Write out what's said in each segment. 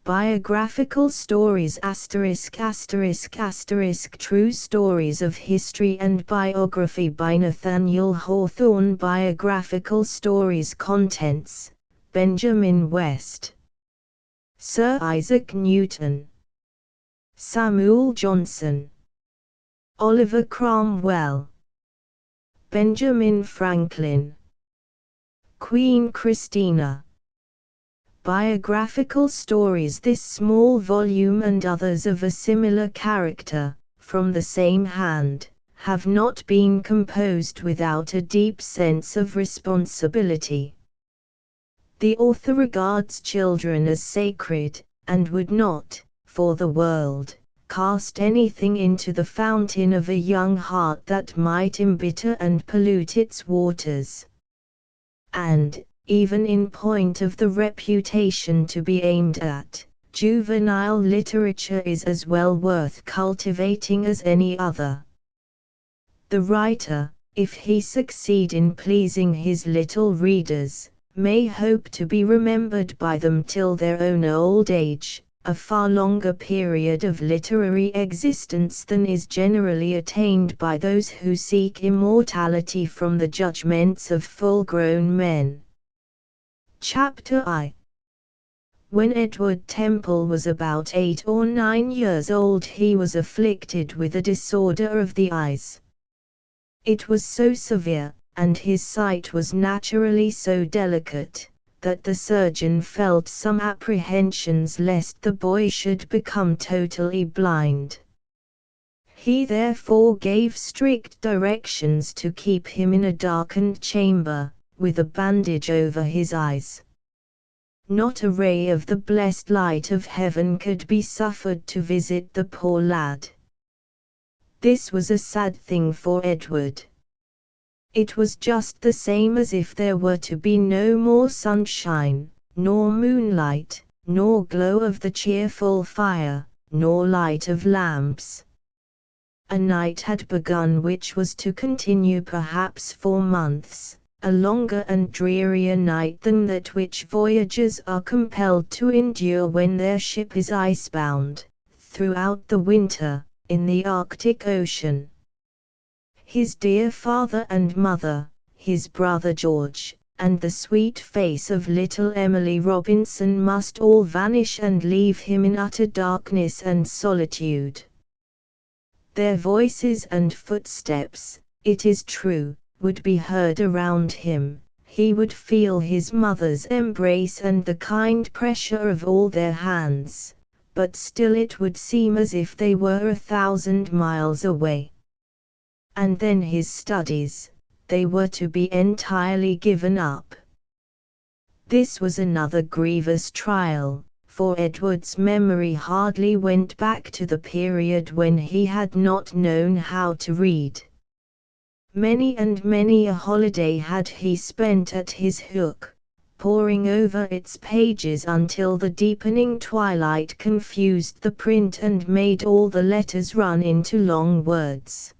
Biographical stories ****** True Stories of History and Biography by Nathaniel Hawthorne. Biographical stories. Contents: Benjamin West, Sir Isaac Newton, Samuel Johnson, Oliver Cromwell, Benjamin Franklin, Queen Christina. Biographical stories. This small volume and others of a similar character, from the same hand, have not been composed without a deep sense of responsibility. The author regards children as sacred, and would not, for the world, cast anything into the fountain of a young heart that might embitter and pollute its waters. And, even in point of the reputation to be aimed at, juvenile literature is as well worth cultivating as any other. The writer, if he succeed in pleasing his little readers, may hope to be remembered by them till their own old age, a far longer period of literary existence than is generally attained by those who seek immortality from the judgments of full-grown men. Chapter I. When Edward Temple was about 8 or 9 years old, he was afflicted with a disorder of the eyes. It was so severe, and his sight was naturally so delicate, that the surgeon felt some apprehensions lest the boy should become totally blind. He therefore gave strict directions to keep him in a darkened chamber, with a bandage over his eyes. Not a ray of the blessed light of heaven could be suffered to visit the poor lad. This was a sad thing for Edward. It was just the same as if there were to be no more sunshine, nor moonlight, nor glow of the cheerful fire, nor light of lamps. A night had begun which was to continue perhaps for months, a longer and drearier night than that which voyagers are compelled to endure when their ship is icebound, throughout the winter, in the Arctic Ocean. His dear father and mother, his brother George, and the sweet face of little Emily Robinson must all vanish and leave him in utter darkness and solitude. Their voices and footsteps, it is true, would be heard around him. He would feel his mother's embrace and the kind pressure of all their hands, but still it would seem as if they were 1,000 miles away. And then his studies, they were to be entirely given up. This was another grievous trial, for Edward's memory hardly went back to the period when he had not known how to read. Many and many a holiday had he spent at his hook, poring over its pages until the deepening twilight confused the print and made all the letters run into long words.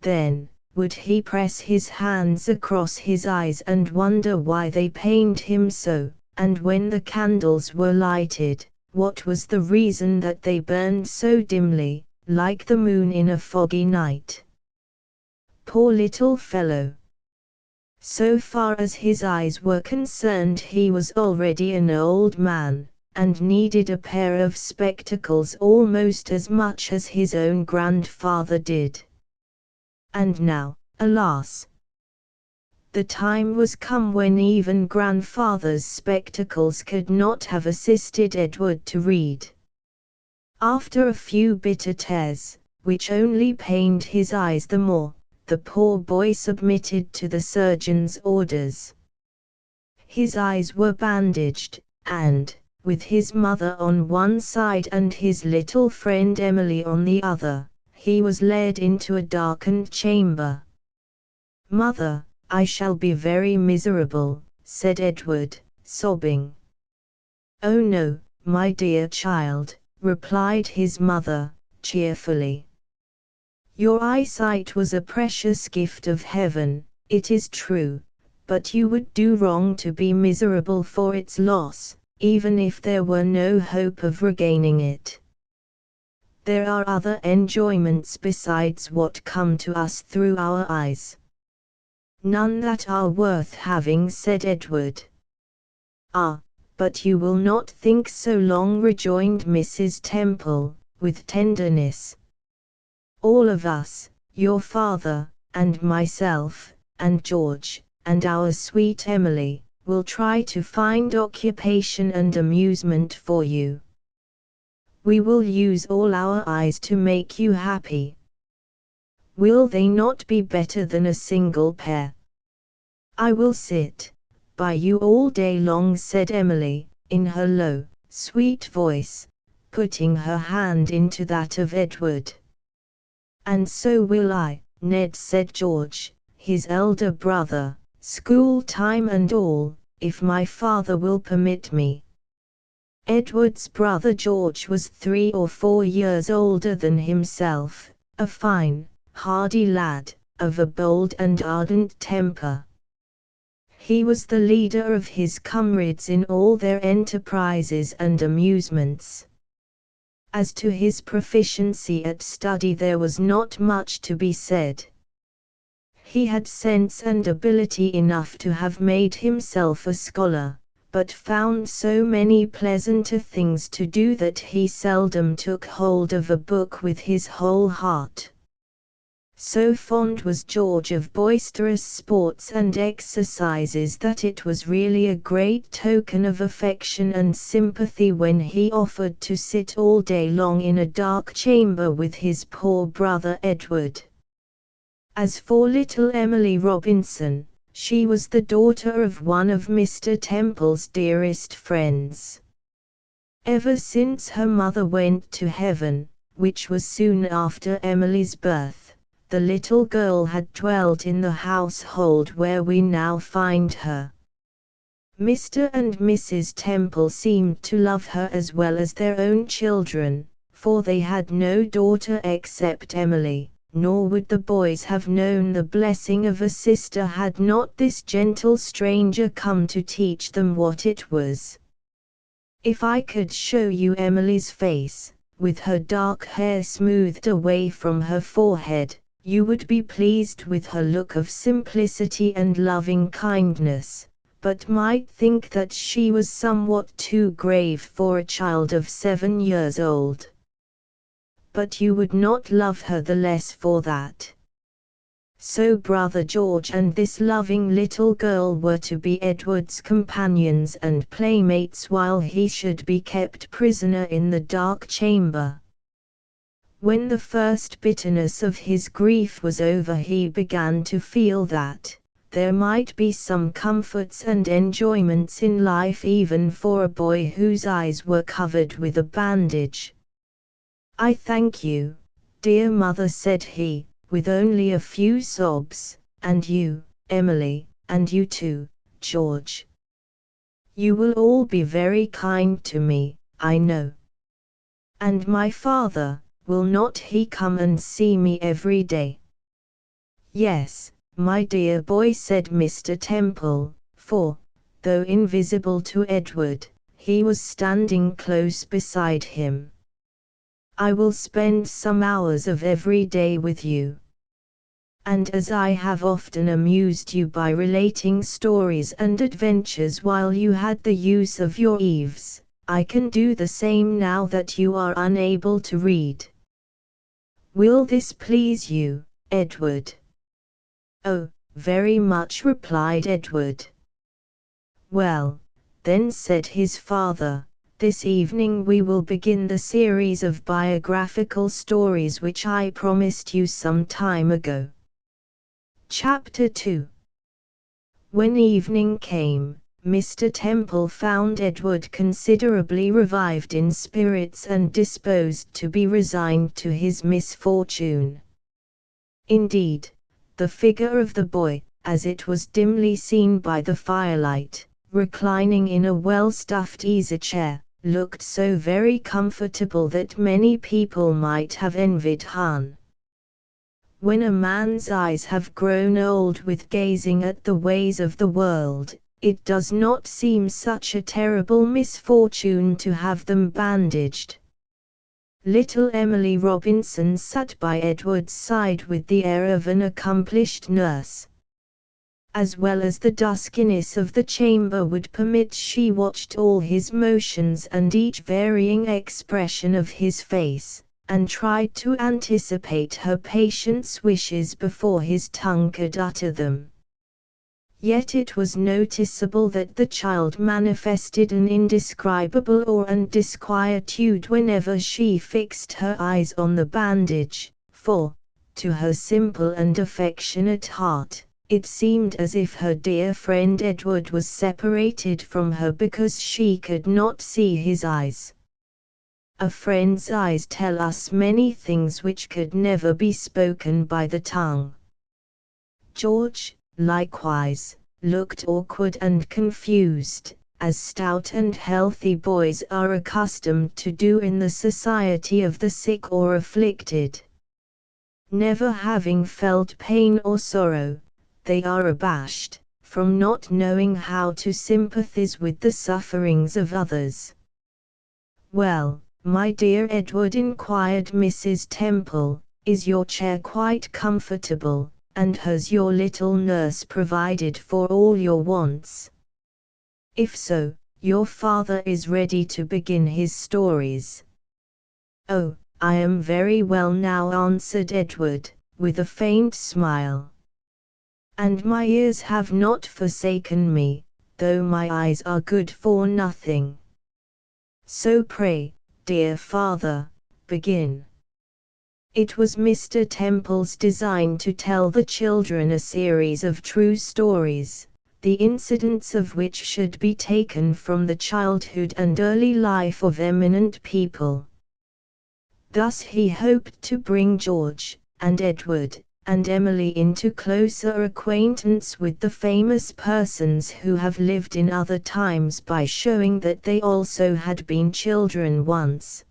Then, would he press his hands across his eyes and wonder why they pained him so, and when the candles were lighted, what was the reason that they burned so dimly, like the moon in a foggy night? Poor little fellow! So far as his eyes were concerned, he was already an old man, and needed a pair of spectacles almost as much as his own grandfather did. And now, alas! The time was come when even grandfather's spectacles could not have assisted Edward to read. After a few bitter tears, which only pained his eyes the more, the poor boy submitted to the surgeon's orders. His eyes were bandaged, and, with his mother on one side and his little friend Emily on the other, he was led into a darkened chamber. "Mother, I shall be very miserable," said Edward, sobbing. "Oh no, my dear child," replied his mother, cheerfully. "Your eyesight was a precious gift of heaven, it is true, but you would do wrong to be miserable for its loss, even if there were no hope of regaining it. There are other enjoyments besides what come to us through our eyes. None that are worth having, said Edward. Ah, but you will not think so long, rejoined Mrs. Temple, with tenderness. All of us, your father, and myself, and George, and our sweet Emily, will try to find occupation and amusement for you. We will use all our eyes to make you happy. Will they not be better than a single pair? I will sit by you all day long, said Emily, in her low, sweet voice, putting her hand into that of Edward. And so will I, Ned, said George, his elder brother, school time and all, if my father will permit me. Edward's brother George was 3 or 4 years older than himself, a fine, hardy lad, of a bold and ardent temper. He was the leader of his comrades in all their enterprises and amusements. As to his proficiency at study, there was not much to be said. He had sense and ability enough to have made himself a scholar, but found so many pleasanter things to do that he seldom took hold of a book with his whole heart. So fond was George of boisterous sports and exercises that it was really a great token of affection and sympathy when he offered to sit all day long in a dark chamber with his poor brother Edward. As for little Emily Robinson, she was the daughter of one of Mr. Temple's dearest friends. Ever since her mother went to heaven, which was soon after Emily's birth, the little girl had dwelt in the household where we now find her. Mr. and Mrs. Temple seemed to love her as well as their own children, for they had no daughter except Emily, nor would the boys have known the blessing of a sister had not this gentle stranger come to teach them what it was. If I could show you Emily's face, with her dark hair smoothed away from her forehead, you would be pleased with her look of simplicity and loving kindness, but might think that she was somewhat too grave for a child of 7 years old. But you would not love her the less for that. So brother George and this loving little girl were to be Edward's companions and playmates while he should be kept prisoner in the dark chamber. When the first bitterness of his grief was over, he began to feel that there might be some comforts and enjoyments in life even for a boy whose eyes were covered with a bandage. I thank you, dear mother, said he, with only a few sobs, and you, Emily, and you too, George. You will all be very kind to me, I know. And my father, will not he come and see me every day? Yes, my dear boy, said Mr. Temple, for, though invisible to Edward, he was standing close beside him. I will spend some hours of every day with you. And as I have often amused you by relating stories and adventures while you had the use of your eaves, I can do the same now that you are unable to read. Will this please you, Edward? Oh, very much, replied Edward. Well, then, said his father, this evening we will begin the series of biographical stories which I promised you some time ago. Chapter 2. When evening came, Mr. Temple found Edward considerably revived in spirits and disposed to be resigned to his misfortune. Indeed, the figure of the boy, as it was dimly seen by the firelight, reclining in a well-stuffed easy-chair, looked so very comfortable that many people might have envied Han. When a man's eyes have grown old with gazing at the ways of the world, It does not seem such a terrible misfortune to have them bandaged. Little Emily Robinson sat by Edward's side with the air of an accomplished nurse. As well as the duskiness of the chamber would permit, she watched all his motions and each varying expression of his face, and tried to anticipate her patient's wishes before his tongue could utter them. Yet it was noticeable that the child manifested an indescribable awe and disquietude whenever she fixed her eyes on the bandage, for, to her simple and affectionate heart, it seemed as if her dear friend Edward was separated from her because she could not see his eyes. A friend's eyes tell us many things which could never be spoken by the tongue. George, likewise, looked awkward and confused, as stout and healthy boys are accustomed to do in the society of the sick or afflicted. Never having felt pain or sorrow, they are abashed, from not knowing how to sympathize with the sufferings of others. "Well, my dear Edward," inquired Mrs. Temple, "is your chair quite comfortable, and has your little nurse provided for all your wants? If so, your father is ready to begin his stories." "Oh, I am very well now," answered Edward, with a faint smile. "And my ears have not forsaken me, though my eyes are good for nothing. So pray, dear father, begin." It was Mr. Temple's design to tell the children a series of true stories, the incidents of which should be taken from the childhood and early life of eminent people. Thus he hoped to bring George, and Edward, and Emily into closer acquaintance with the famous persons who have lived in other times by showing that they also had been children once.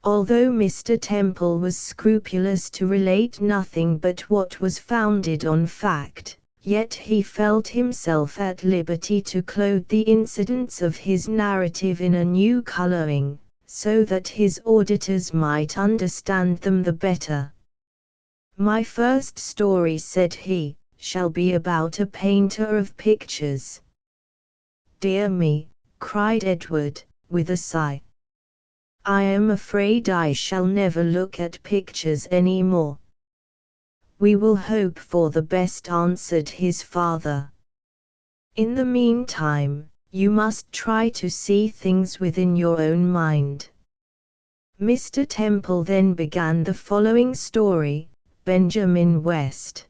Although Mr. Temple was scrupulous to relate nothing but what was founded on fact, yet he felt himself at liberty to clothe the incidents of his narrative in a new coloring, so that his auditors might understand them the better. "My first story," said he, "shall be about a painter of pictures." "Dear me," cried Edward, with a sigh. "I am afraid I shall never look at pictures any more." "We will hope for the best," answered his father. "In the meantime, you must try to see things within your own mind." Mr. Temple then began the following story: Benjamin West,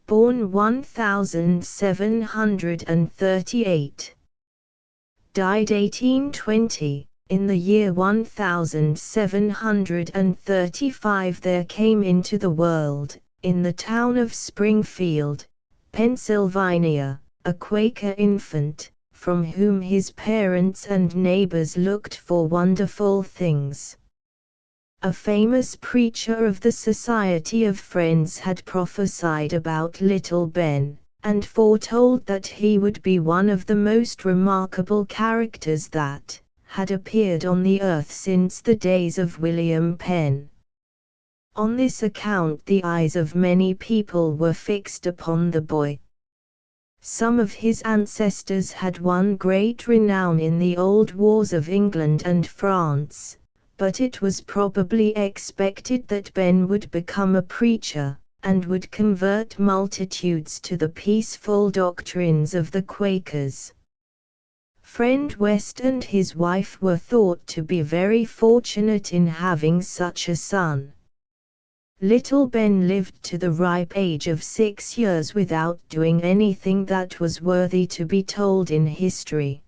born 1738, died 1820. In the year 1735 there came into the world, in the town of Springfield, Pennsylvania, a Quaker infant, from whom his parents and neighbors looked for wonderful things. A famous preacher of the Society of Friends had prophesied about little Ben, and foretold that he would be one of the most remarkable characters that had appeared on the earth since the days of William Penn. On this account the eyes of many people were fixed upon the boy. Some of his ancestors had won great renown in the old wars of England and France, but it was probably expected that Ben would become a preacher, and would convert multitudes to the peaceful doctrines of the Quakers. Friend West and his wife were thought to be very fortunate in having such a son. Little Ben lived to the ripe age of 6 years without doing anything that was worthy to be told in history.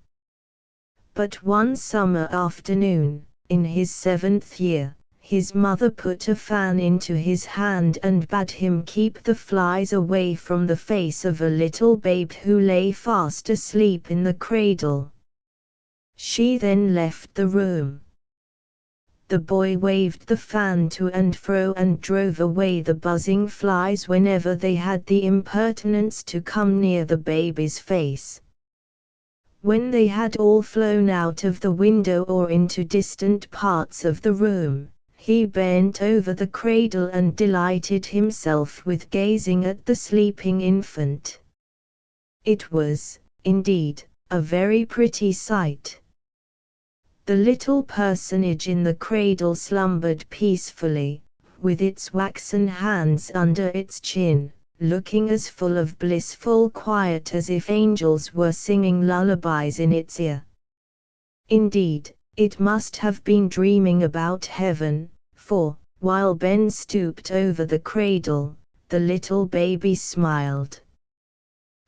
But one summer afternoon, in his 7th year, his mother put a fan into his hand and bade him keep the flies away from the face of a little babe who lay fast asleep in the cradle. She then left the room. The boy waved the fan to and fro and drove away the buzzing flies whenever they had the impertinence to come near the baby's face. When they had all flown out of the window or into distant parts of the room, he bent over the cradle and delighted himself with gazing at the sleeping infant. It was, indeed, a very pretty sight. The little personage in the cradle slumbered peacefully, with its waxen hands under its chin, looking as full of blissful quiet as if angels were singing lullabies in its ear. Indeed, it must have been dreaming about heaven, for, while Ben stooped over the cradle, the little baby smiled.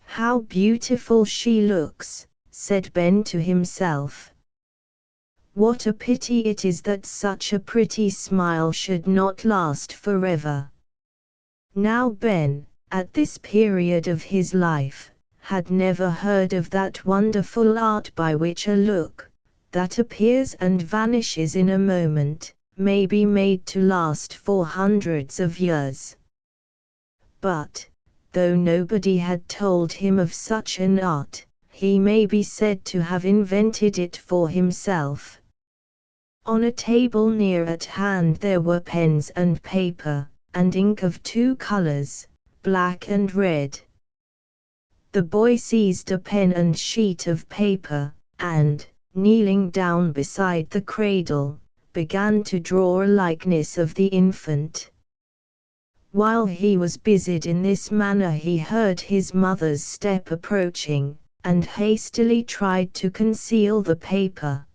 "How beautiful she looks," said Ben to himself. "What a pity it is that such a pretty smile should not last forever." Now Ben, at this period of his life, had never heard of that wonderful art by which a look, that appears and vanishes in a moment, may be made to last for hundreds of years. But, though nobody had told him of such an art, he may be said to have invented it for himself. On a table near at hand there were pens and paper, and ink of two colors, black and red. The boy seized a pen and sheet of paper, and, kneeling down beside the cradle, began to draw a likeness of the infant. While he was busied in this manner he heard his mother's step approaching, and hastily tried to conceal the paper.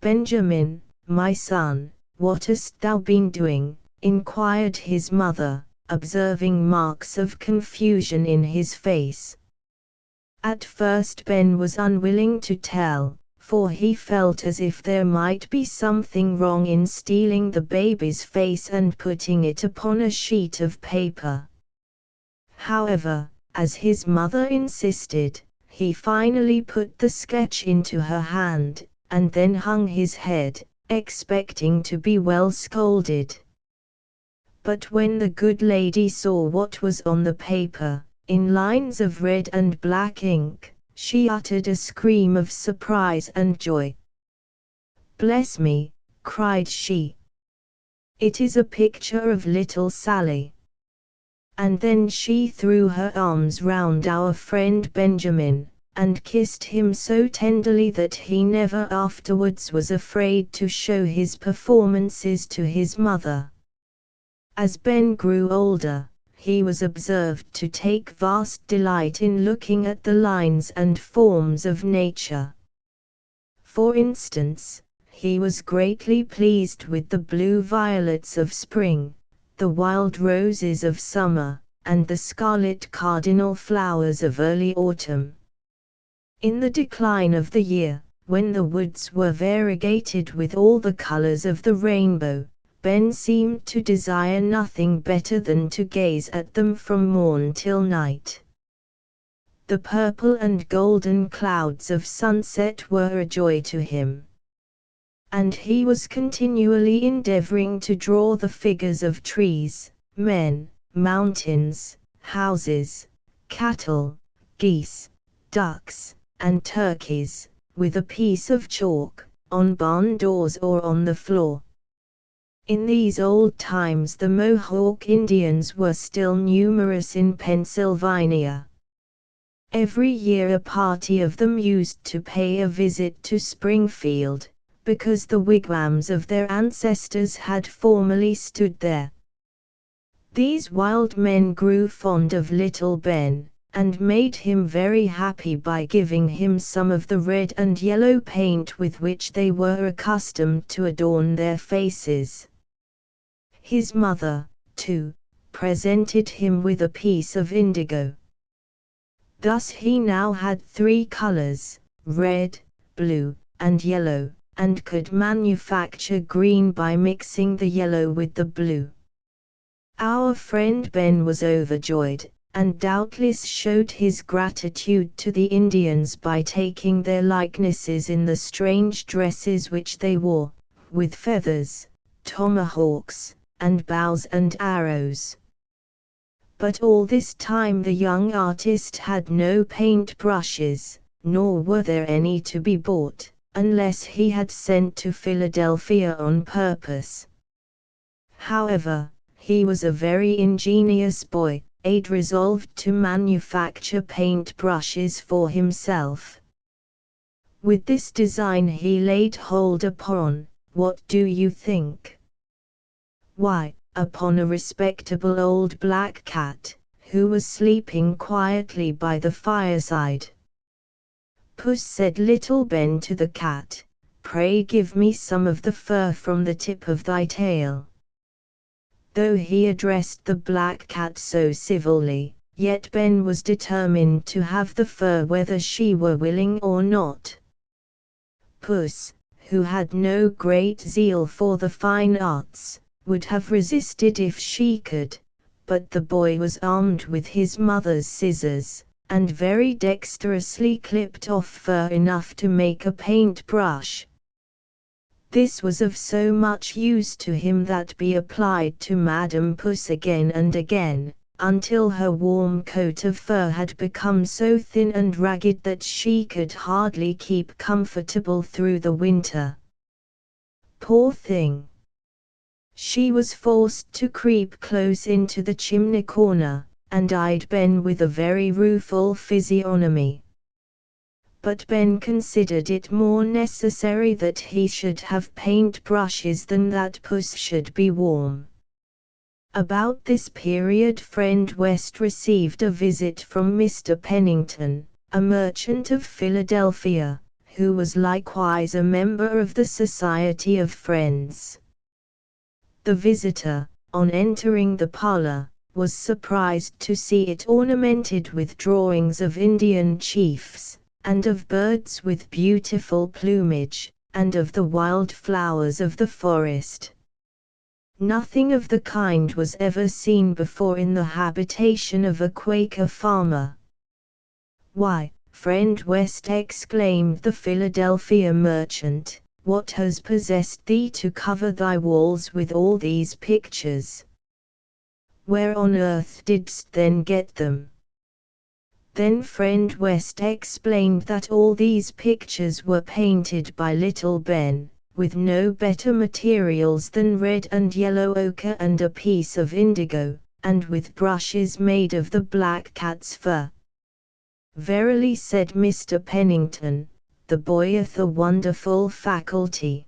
"Benjamin, my son, what hast thou been doing?" inquired his mother, observing marks of confusion in his face. At first Ben was unwilling to tell, for he felt as if there might be something wrong in stealing the baby's face and putting it upon a sheet of paper. However, as his mother insisted, he finally put the sketch into her hand, and then hung his head, expecting to be well scolded. But when the good lady saw what was on the paper, in lines of red and black ink, she uttered a scream of surprise and joy. "Bless me," cried she. "It is a picture of little Sally." And then she threw her arms round our friend Benjamin, and kissed him so tenderly that he never afterwards was afraid to show his performances to his mother. As Ben grew older, he was observed to take vast delight in looking at the lines and forms of nature. For instance, he was greatly pleased with the blue violets of spring, the wild roses of summer, and the scarlet cardinal flowers of early autumn. In the decline of the year, when the woods were variegated with all the colors of the rainbow, Ben seemed to desire nothing better than to gaze at them from morn till night. The purple and golden clouds of sunset were a joy to him. And he was continually endeavoring to draw the figures of trees, men, mountains, houses, cattle, geese, ducks, and turkeys, with a piece of chalk, on barn doors or on the floor. In these old times the Mohawk Indians were still numerous in Pennsylvania. Every year a party of them used to pay a visit to Springfield, because the wigwams of their ancestors had formerly stood there. These wild men grew fond of little Ben, and made him very happy by giving him some of the red and yellow paint with which they were accustomed to adorn their faces. His mother, too, presented him with a piece of indigo. Thus he now had 3 colors, red, blue, and yellow, and could manufacture green by mixing the yellow with the blue. Our friend Ben was overjoyed, and doubtless showed his gratitude to the Indians by taking their likenesses in the strange dresses which they wore, with feathers, tomahawks, and bows and arrows. But all this time the young artist had no paint brushes, nor were there any to be bought, unless he had sent to Philadelphia on purpose. However, he was a very ingenious boy, and resolved to manufacture paint brushes for himself. With this design he laid hold upon, what do you think? Why, upon a respectable old black cat, who was sleeping quietly by the fireside. "Puss," said little Ben to the cat, "pray give me some of the fur from the tip of thy tail." Though he addressed the black cat so civilly, yet Ben was determined to have the fur whether she were willing or not. Puss, who had no great zeal for the fine arts, would have resisted if she could, but the boy was armed with his mother's scissors, and very dexterously clipped off fur enough to make a paint brush. This was of so much use to him that be applied to Madam Puss again and again, until her warm coat of fur had become so thin and ragged that she could hardly keep comfortable through the winter. Poor thing! She was forced to creep close into the chimney corner, and eyed Ben with a very rueful physiognomy. But Ben considered it more necessary that he should have paint brushes than that Puss should be warm. About this period Friend West received a visit from Mr. Pennington, a merchant of Philadelphia, who was likewise a member of the Society of Friends. The visitor, on entering the parlor, was surprised to see it ornamented with drawings of Indian chiefs, and of birds with beautiful plumage, and of the wild flowers of the forest. Nothing of the kind was ever seen before in the habitation of a Quaker farmer. "Why, Friend West," exclaimed the Philadelphia merchant, "what has possessed thee to cover thy walls with all these pictures? Where on earth didst then get them?" Then Friend West explained that all these pictures were painted by little Ben, with no better materials than red and yellow ochre and a piece of indigo, and with brushes made of the black cat's fur. "Verily," said Mr. Pennington, "the boy hath a wonderful faculty."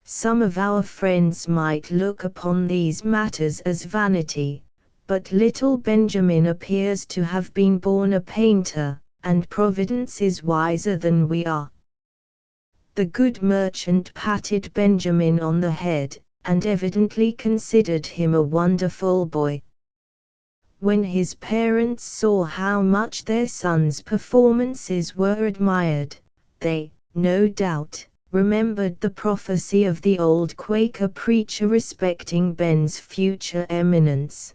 Some of our friends might look upon these matters as vanity, but little Benjamin appears to have been born a painter, and Providence is wiser than we are. The good merchant patted Benjamin on the head, and evidently considered him a wonderful boy. When his parents saw how much their son's performances were admired, they, no doubt, remembered the prophecy of the old Quaker preacher respecting Ben's future eminence.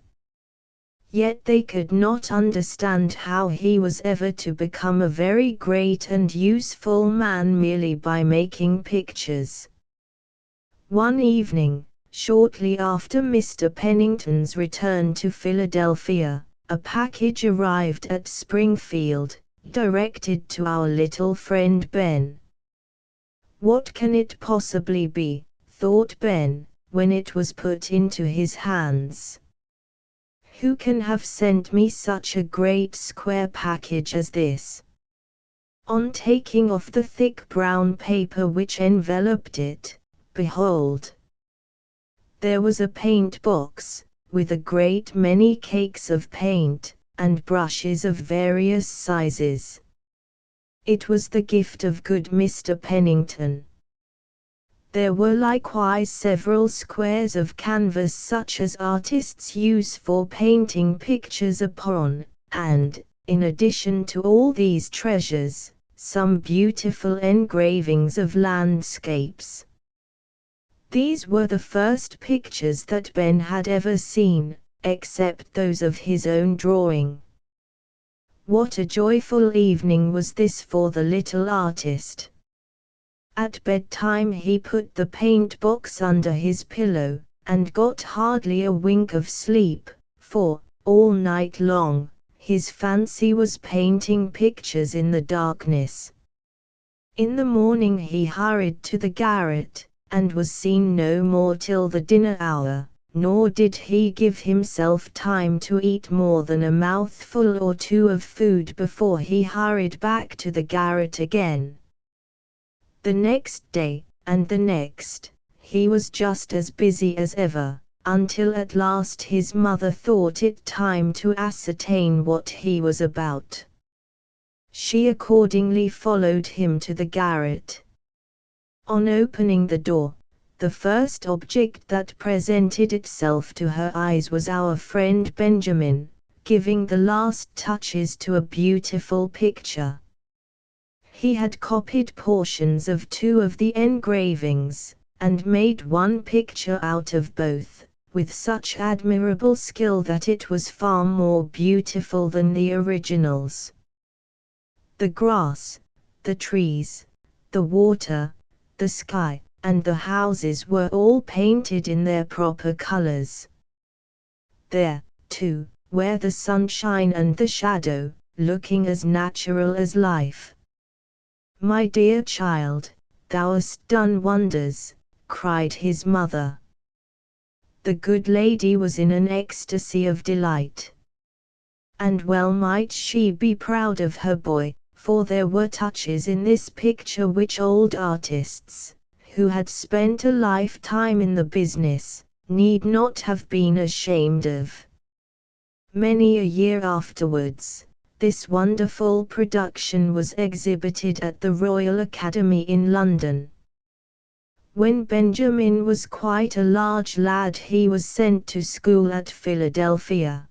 Yet they could not understand how he was ever to become a very great and useful man merely by making pictures. One evening, shortly after Mr. Pennington's return to Philadelphia, a package arrived at Springfield, directed to our little friend Ben. "What can it possibly be?" thought Ben, when it was put into his hands. "Who can have sent me such a great square package as this?" On taking off the thick brown paper which enveloped it, behold! There was a paint box, with a great many cakes of paint, and brushes of various sizes. It was the gift of good Mr. Pennington. There were likewise several squares of canvas such as artists use for painting pictures upon, and, in addition to all these treasures, some beautiful engravings of landscapes. These were the first pictures that Ben had ever seen, except those of his own drawing. What a joyful evening was this for the little artist! At bedtime he put the paint box under his pillow, and got hardly a wink of sleep, for, all night long, his fancy was painting pictures in the darkness. In the morning he hurried to the garret, and was seen no more till the dinner hour, nor did he give himself time to eat more than a mouthful or two of food before he hurried back to the garret again. The next day, and the next, he was just as busy as ever, until at last his mother thought it time to ascertain what he was about. She accordingly followed him to the garret. On opening the door, the first object that presented itself to her eyes was our friend Benjamin, giving the last touches to a beautiful picture. He had copied portions of 2 of the engravings, and made one picture out of both, with such admirable skill that it was far more beautiful than the originals. The grass, the trees, the water, the sky, and the houses were all painted in their proper colors. There, too, were the sunshine and the shadow, looking as natural as life. "My dear child, thou hast done wonders," cried his mother. The good lady was in an ecstasy of delight. And well might she be proud of her boy, for there were touches in this picture which old artists, who had spent a lifetime in the business, need not have been ashamed of. Many a year afterwards, this wonderful production was exhibited at the Royal Academy in London. When Benjamin was quite a large lad he was sent to school at Philadelphia.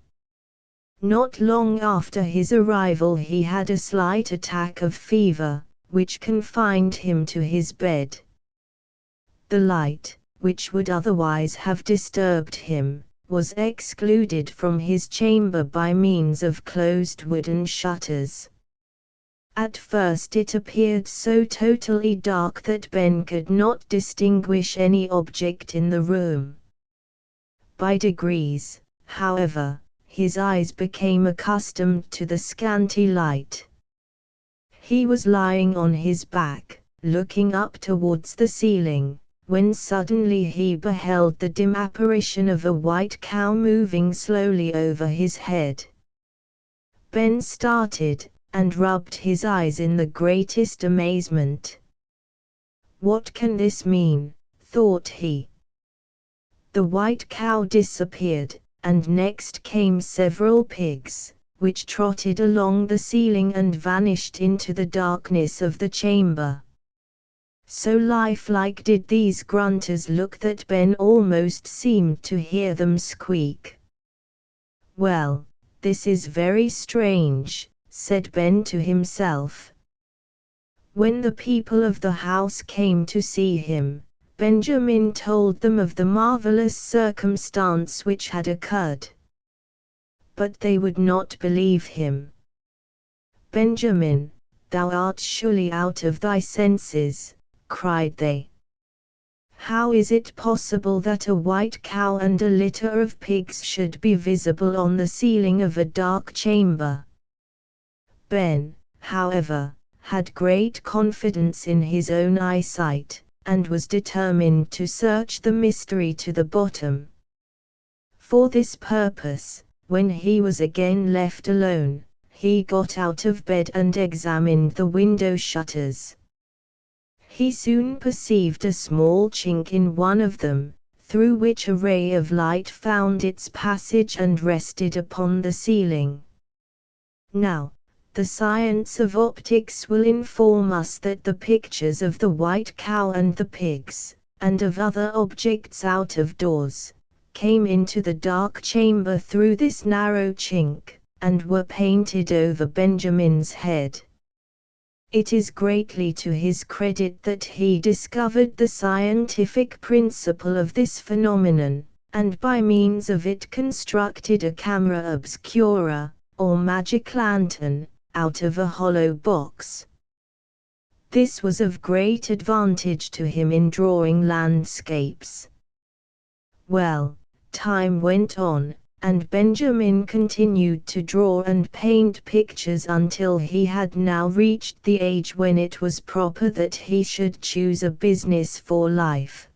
Not long after his arrival he had a slight attack of fever, which confined him to his bed. The light, which would otherwise have disturbed him, was excluded from his chamber by means of closed wooden shutters. At first it appeared so totally dark that Ben could not distinguish any object in the room. By degrees, however, his eyes became accustomed to the scanty light. He was lying on his back, looking up towards the ceiling, when suddenly he beheld the dim apparition of a white cow moving slowly over his head. Ben started, and rubbed his eyes in the greatest amazement. "What can this mean?" thought he. The white cow disappeared, and next came several pigs, which trotted along the ceiling and vanished into the darkness of the chamber. So lifelike did these grunters look that Ben almost seemed to hear them squeak. "Well, this is very strange," said Ben to himself. When the people of the house came to see him, Benjamin told them of the marvelous circumstance which had occurred. But they would not believe him. "Benjamin, thou art surely out of thy senses," cried they. "How is it possible that a white cow and a litter of pigs should be visible on the ceiling of a dark chamber?" Ben, however, had great confidence in his own eyesight, and was determined to search the mystery to the bottom. For this purpose, when he was again left alone, he got out of bed and examined the window shutters. He soon perceived a small chink in one of them, through which a ray of light found its passage and rested upon the ceiling. Now, the science of optics will inform us that the pictures of the white cow and the pigs, and of other objects out of doors, came into the dark chamber through this narrow chink, and were painted over Benjamin's head. It is greatly to his credit that he discovered the scientific principle of this phenomenon, and by means of it constructed a camera obscura, or magic lantern, out of a hollow box. This was of great advantage to him in drawing landscapes. Well, time went on, and Benjamin continued to draw and paint pictures until he had now reached the age when it was proper that he should choose a business for life.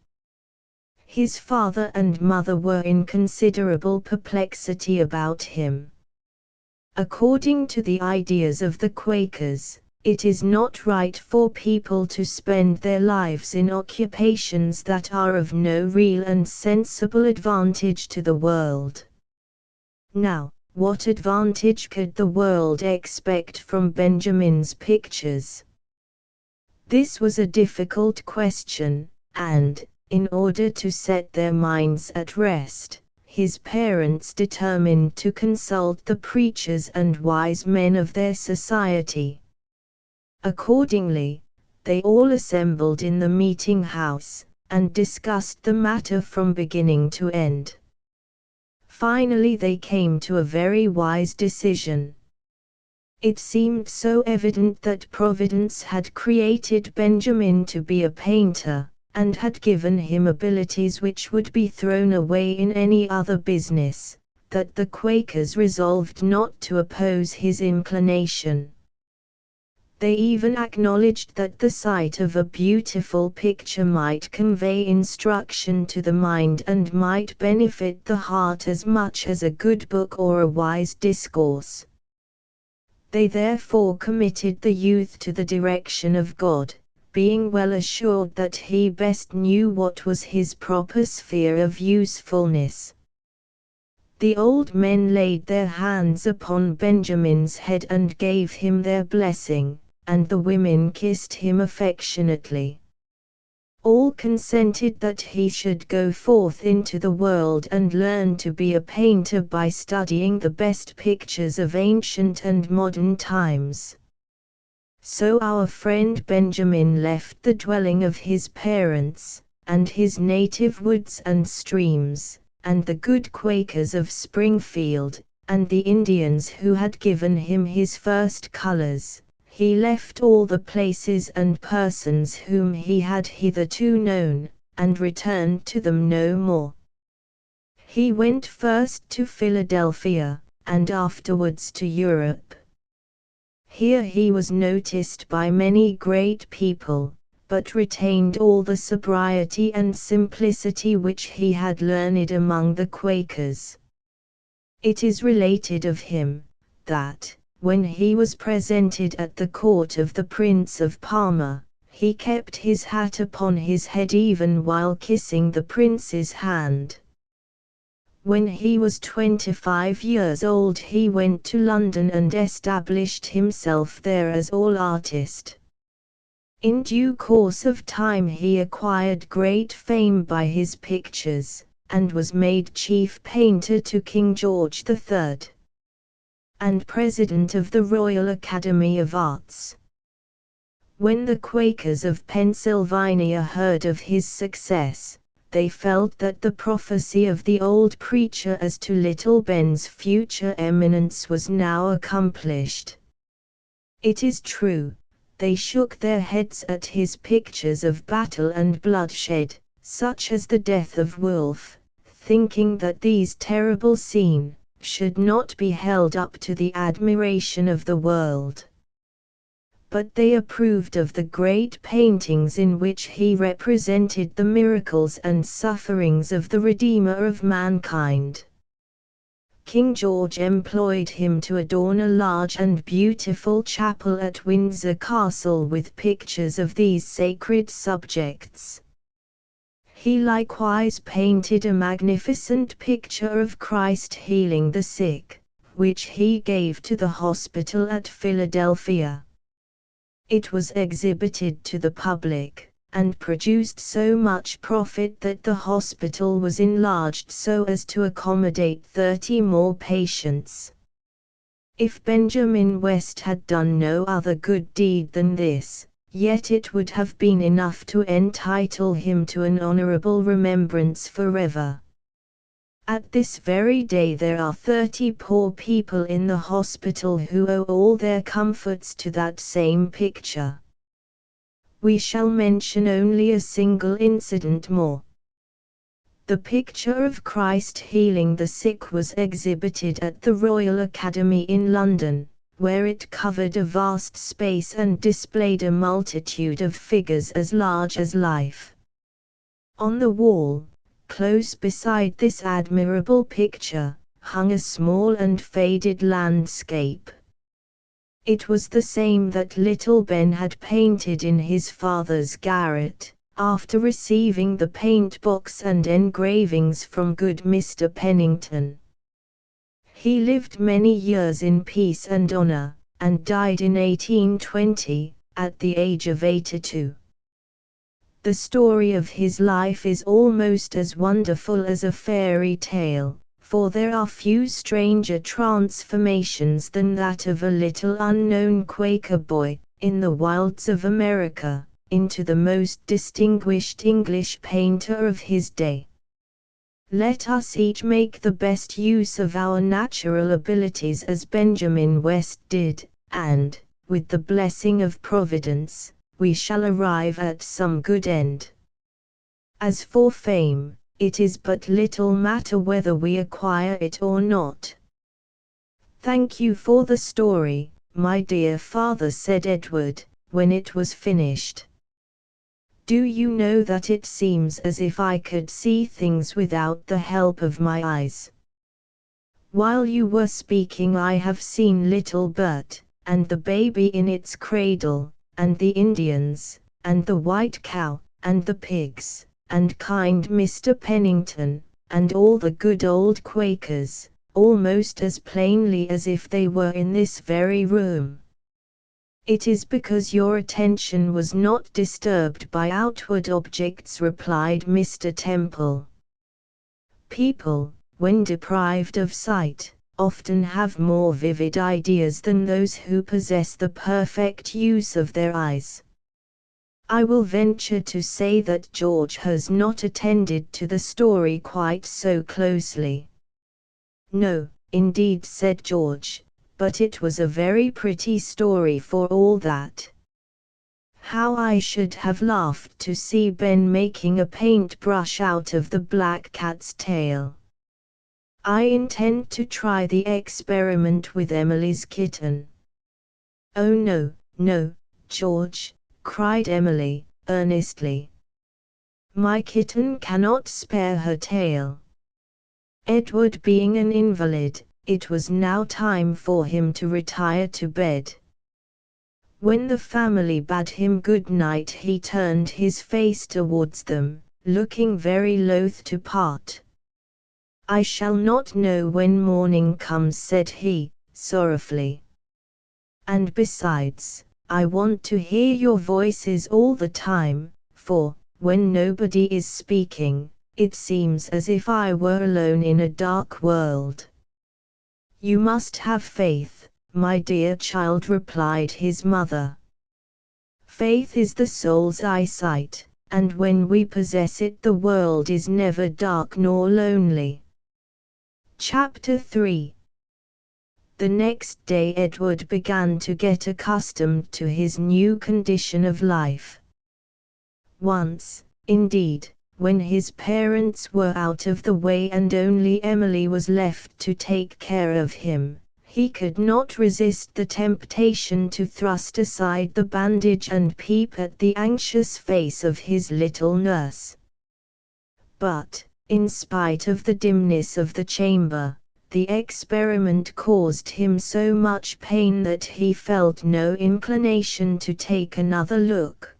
His father and mother were in considerable perplexity about him. According to the ideas of the Quakers, it is not right for people to spend their lives in occupations that are of no real and sensible advantage to the world. Now, what advantage could the world expect from Benjamin's pictures? This was a difficult question, and, in order to set their minds at rest, his parents determined to consult the preachers and wise men of their society. Accordingly, they all assembled in the meeting house, and discussed the matter from beginning to end. Finally they came to a very wise decision. It seemed so evident that Providence had created Benjamin to be a painter, and had given him abilities which would be thrown away in any other business, that the Quakers resolved not to oppose his inclination. They even acknowledged that the sight of a beautiful picture might convey instruction to the mind and might benefit the heart as much as a good book or a wise discourse. They therefore committed the youth to the direction of God, being well assured that he best knew what was his proper sphere of usefulness. The old men laid their hands upon Benjamin's head and gave him their blessing, and the women kissed him affectionately. All consented that he should go forth into the world and learn to be a painter by studying the best pictures of ancient and modern times. So our friend Benjamin left the dwelling of his parents, and his native woods and streams, and the good Quakers of Springfield, and the Indians who had given him his first colors. He left all the places and persons whom he had hitherto known, and returned to them no more. He went first to Philadelphia, and afterwards to Europe. Here he was noticed by many great people, but retained all the sobriety and simplicity which he had learned among the Quakers. It is related of him, that, when he was presented at the court of the Prince of Parma, he kept his hat upon his head even while kissing the prince's hand. When he was 25 years old he went to London and established himself there as all artist. In due course of time he acquired great fame by his pictures, and was made chief painter to King George III. And President of the Royal Academy of Arts. When the Quakers of Pennsylvania heard of his success, they felt that the prophecy of the old preacher as to Little Ben's future eminence was now accomplished. It is true, they shook their heads at his pictures of battle and bloodshed, such as the death of Wolfe, thinking that these terrible scenes should not be held up to the admiration of the world. But they approved of the great paintings in which he represented the miracles and sufferings of the Redeemer of mankind. King George employed him to adorn a large and beautiful chapel at Windsor Castle with pictures of these sacred subjects. He likewise painted a magnificent picture of Christ healing the sick, which he gave to the hospital at Philadelphia. It was exhibited to the public, and produced so much profit that the hospital was enlarged so as to accommodate 30 more patients. If Benjamin West had done no other good deed than this, yet it would have been enough to entitle him to an honorable remembrance forever. At this very day there are 30 poor people in the hospital who owe all their comforts to that same picture. We shall mention only a single incident more. The picture of Christ healing the sick was exhibited at the Royal Academy in London, where it covered a vast space and displayed a multitude of figures as large as life. On the wall, close beside this admirable picture, hung a small and faded landscape. It was the same that little Ben had painted in his father's garret, after receiving the paint box and engravings from good Mr. Pennington. He lived many years in peace and honor, and died in 1820, at the age of 82. The story of his life is almost as wonderful as a fairy tale, for there are few stranger transformations than that of a little unknown Quaker boy, in the wilds of America, into the most distinguished English painter of his day. Let us each make the best use of our natural abilities as Benjamin West did, and, with the blessing of Providence, we shall arrive at some good end. As for fame, it is but little matter whether we acquire it or not. "Thank you for the story, my dear father," said Edward, when it was finished. "Do you know that it seems as if I could see things without the help of my eyes? While you were speaking I have seen little Bert, and the baby in its cradle, and the Indians, and the white cow, and the pigs, and kind Mr. Pennington, and all the good old Quakers, almost as plainly as if they were in this very room." "It is because your attention was not disturbed by outward objects," replied Mr. Temple. "People, when deprived of sight, often have more vivid ideas than those who possess the perfect use of their eyes. I will venture to say that George has not attended to the story quite so closely." "No, indeed," said George, "but it was a very pretty story for all that. How I should have laughed to see Ben making a paintbrush out of the black cat's tail. I intend to try the experiment with Emily's kitten." "Oh no, no, George," cried Emily, earnestly. "My kitten cannot spare her tail." Edward being an invalid, it was now time for him to retire to bed. When the family bade him good night he turned his face towards them, looking very loath to part. "I shall not know when morning comes," said he, sorrowfully. "And besides, I want to hear your voices all the time, for, when nobody is speaking, it seems as if I were alone in a dark world." "You must have faith, my dear child," replied his mother. "Faith is the soul's eyesight, and when we possess it the world is never dark nor lonely." Chapter 3. The next day Edward began to get accustomed to his new condition of life. Once, indeed, when his parents were out of the way and only Emily was left to take care of him, he could not resist the temptation to thrust aside the bandage and peep at the anxious face of his little nurse. But, in spite of the dimness of the chamber, the experiment caused him so much pain that he felt no inclination to take another look.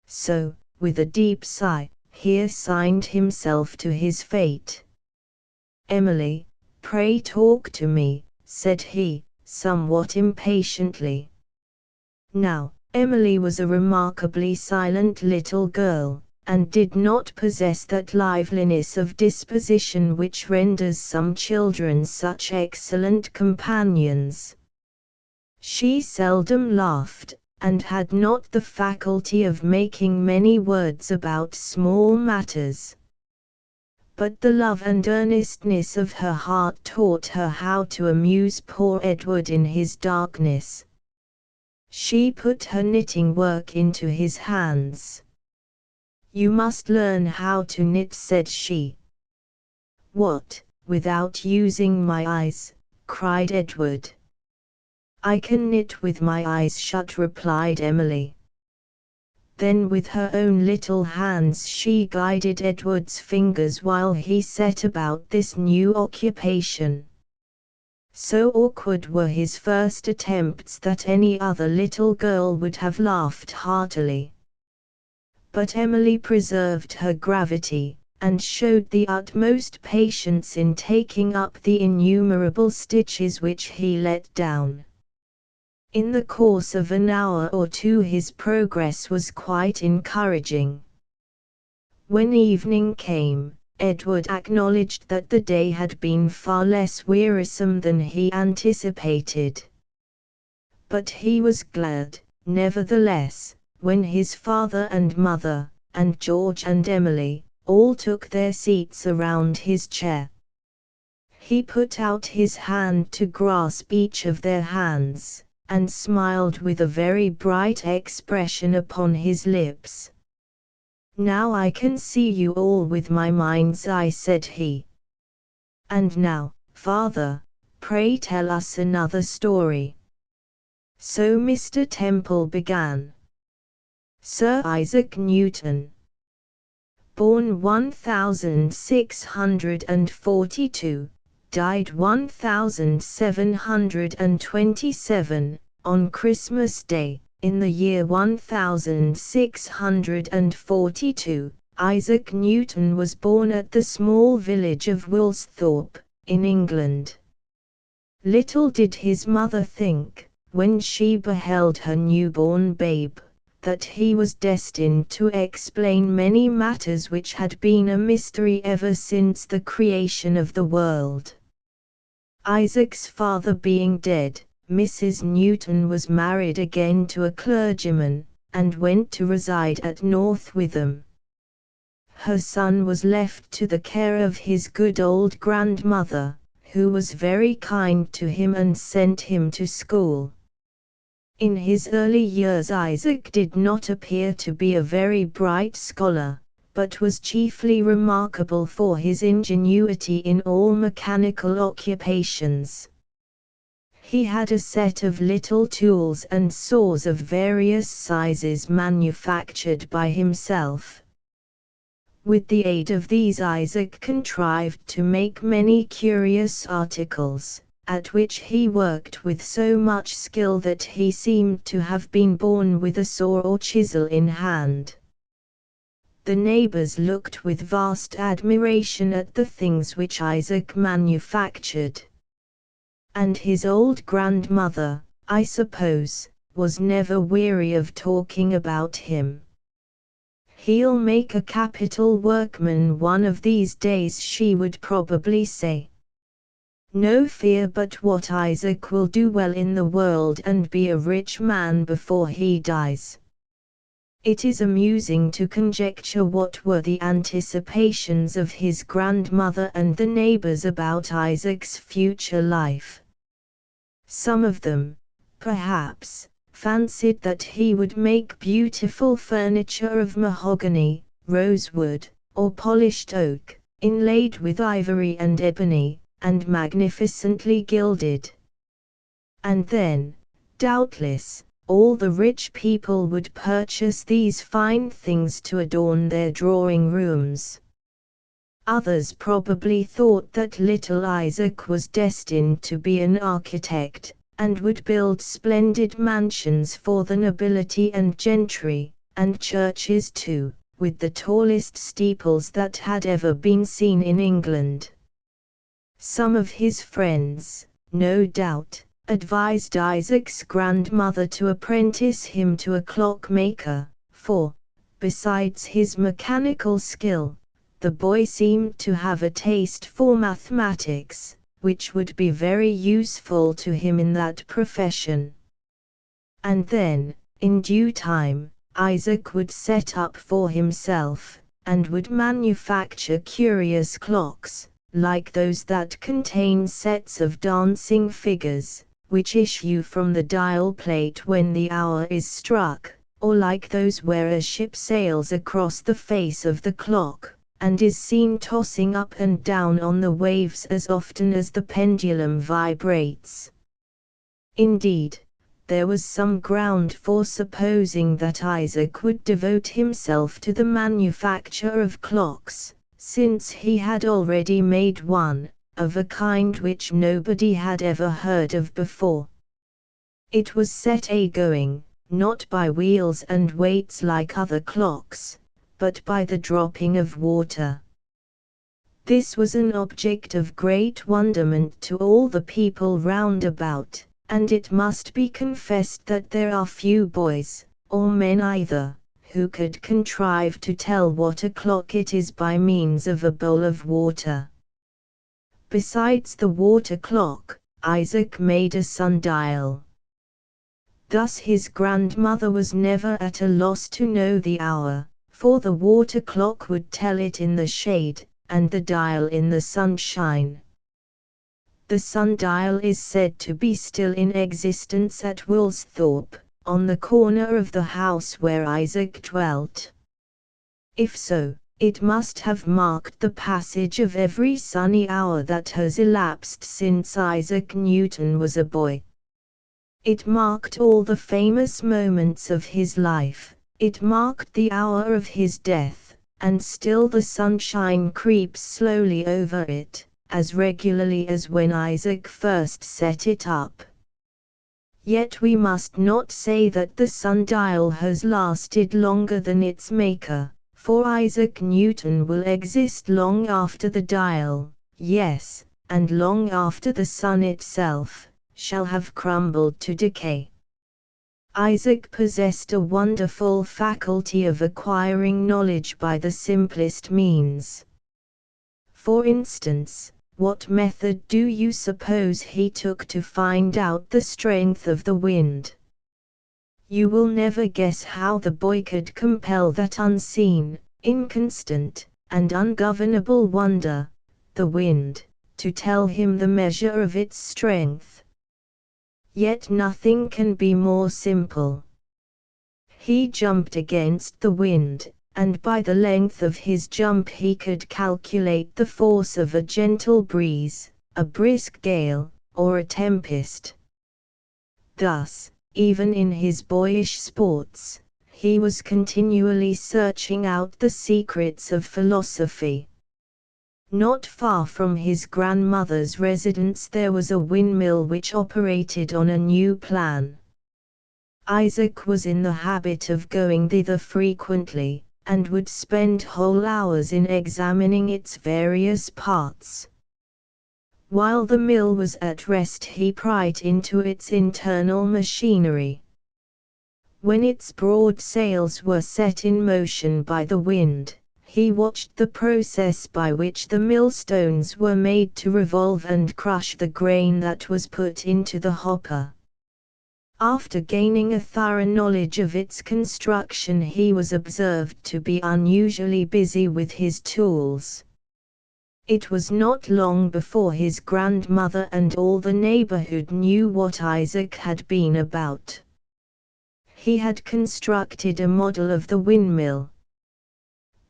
So, with a deep sigh, he assigned himself to his fate. "Emily, pray talk to me," said he, somewhat impatiently. Now, Emily was a remarkably silent little girl, and did not possess that liveliness of disposition which renders some children such excellent companions. She seldom laughed, and had not the faculty of making many words about small matters. But the love and earnestness of her heart taught her how to amuse poor Edward in his darkness. She put her knitting work into his hands. "You must learn how to knit," said she. "What, without using my eyes?" cried Edward. "I can knit with my eyes shut," replied Emily. Then with her own little hands she guided Edward's fingers while he set about this new occupation. So awkward were his first attempts that any other little girl would have laughed heartily. But Emily preserved her gravity, and showed the utmost patience in taking up the innumerable stitches which he let down. In the course of an hour or two his progress was quite encouraging. When evening came, Edward acknowledged that the day had been far less wearisome than he anticipated. But he was glad, nevertheless, when his father and mother, and George and Emily, all took their seats around his chair. He put out his hand to grasp each of their hands, and smiled with a very bright expression upon his lips. "Now I can see you all with my mind's eye," said he. "And now, father, pray tell us another story." So Mr. Temple began. Sir Isaac Newton, born 1642, died 1727, on Christmas Day, in the year 1642. Isaac Newton was born at the small village of Woolsthorpe, in England. Little did his mother think, when she beheld her newborn babe, that he was destined to explain many matters which had been a mystery ever since the creation of the world. Isaac's father being dead, Mrs. Newton was married again to a clergyman, and went to reside at North Witham. Her son was left to the care of his good old grandmother, who was very kind to him and sent him to school. In his early years Isaac did not appear to be a very bright scholar, but was chiefly remarkable for his ingenuity in all mechanical occupations. He had a set of little tools and saws of various sizes manufactured by himself. With the aid of these Isaac contrived to make many curious articles, at which he worked with so much skill that he seemed to have been born with a saw or chisel in hand. The neighbors looked with vast admiration at the things which Isaac manufactured. And his old grandmother, I suppose, was never weary of talking about him. "He'll make a capital workman one of these days," she would probably say. "No fear but what Isaac will do well in the world and be a rich man before he dies." It is amusing to conjecture what were the anticipations of his grandmother and the neighbors about Isaac's future life. Some of them, perhaps, fancied that he would make beautiful furniture of mahogany, rosewood, or polished oak, inlaid with ivory and ebony, and magnificently gilded. And then, doubtless, all the rich people would purchase these fine things to adorn their drawing rooms. Others probably thought that little Isaac was destined to be an architect, and would build splendid mansions for the nobility and gentry, and churches too, with the tallest steeples that had ever been seen in England. Some of his friends, no doubt, advised Isaac's grandmother to apprentice him to a clockmaker, for, besides his mechanical skill, the boy seemed to have a taste for mathematics, which would be very useful to him in that profession. And then, in due time, Isaac would set up for himself, and would manufacture curious clocks, like those that contain sets of dancing figures, which issue from the dial plate when the hour is struck, or like those where a ship sails across the face of the clock, and is seen tossing up and down on the waves as often as the pendulum vibrates. Indeed, there was some ground for supposing that Isaac would devote himself to the manufacture of clocks, since he had already made one, of a kind which nobody had ever heard of before. It was set a-going, not by wheels and weights like other clocks, but by the dropping of water. This was an object of great wonderment to all the people round about, and it must be confessed that there are few boys, or men either, who could contrive to tell what o'clock it is by means of a bowl of water. Besides the water clock, Isaac made a sundial. Thus his grandmother was never at a loss to know the hour, for the water clock would tell it in the shade, and the dial in the sunshine. The sundial is said to be still in existence at Woolsthorpe, on the corner of the house where Isaac dwelt. If so, it must have marked the passage of every sunny hour that has elapsed since Isaac Newton was a boy. It marked all the famous moments of his life, it marked the hour of his death, and still the sunshine creeps slowly over it, as regularly as when Isaac first set it up. Yet we must not say that the sundial has lasted longer than its maker, for Isaac Newton will exist long after the dial, yes, and long after the sun itself shall have crumbled to decay. Isaac possessed a wonderful faculty of acquiring knowledge by the simplest means. For instance, what method do you suppose he took to find out the strength of the wind? You will never guess how the boy could compel that unseen, inconstant, and ungovernable wonder, the wind, to tell him the measure of its strength. Yet nothing can be more simple. He jumped against the wind, and by the length of his jump he could calculate the force of a gentle breeze, a brisk gale, or a tempest. Thus, even in his boyish sports, he was continually searching out the secrets of philosophy. Not far from his grandmother's residence there was a windmill which operated on a new plan. Isaac was in the habit of going thither frequently, and would spend whole hours in examining its various parts. While the mill was at rest he pried into its internal machinery. When its broad sails were set in motion by the wind, he watched the process by which the millstones were made to revolve and crush the grain that was put into the hopper. After gaining a thorough knowledge of its construction he was observed to be unusually busy with his tools. It was not long before his grandmother and all the neighborhood knew what Isaac had been about. He had constructed a model of the windmill.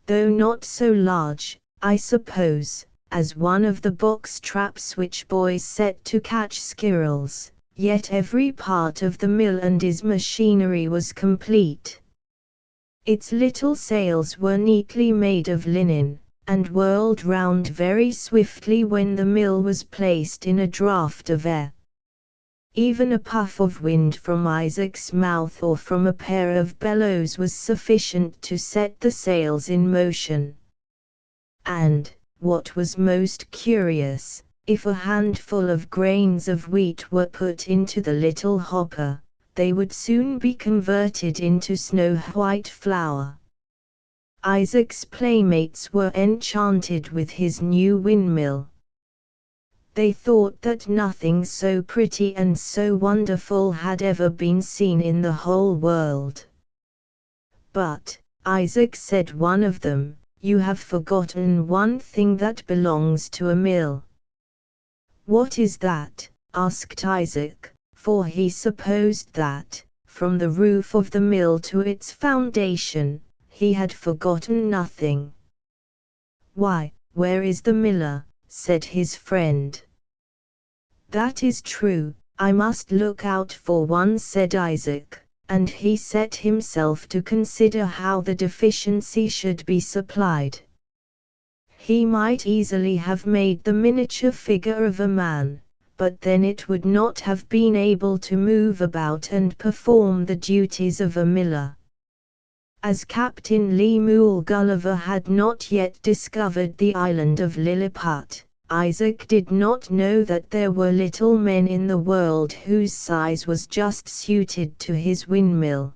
Though not so large, I suppose, as one of the box traps which boys set to catch squirrels, yet every part of the mill and its machinery was complete. Its little sails were neatly made of linen, and whirled round very swiftly when the mill was placed in a draught of air. Even a puff of wind from Isaac's mouth or from a pair of bellows was sufficient to set the sails in motion. And, what was most curious, if a handful of grains of wheat were put into the little hopper, they would soon be converted into snow-white flour. Isaac's playmates were enchanted with his new windmill. They thought that nothing so pretty and so wonderful had ever been seen in the whole world. But, Isaac said one of them, "You have forgotten one thing that belongs to a mill." "What is that?" asked Isaac, for he supposed that, from the roof of the mill to its foundation, he had forgotten nothing. "Why, where is the miller?" said his friend. "That is true, I must look out for one," said Isaac, and he set himself to consider how the deficiency should be supplied. He might easily have made the miniature figure of a man, but then it would not have been able to move about and perform the duties of a miller. As Captain Lemuel Gulliver had not yet discovered the island of Lilliput, Isaac did not know that there were little men in the world whose size was just suited to his windmill.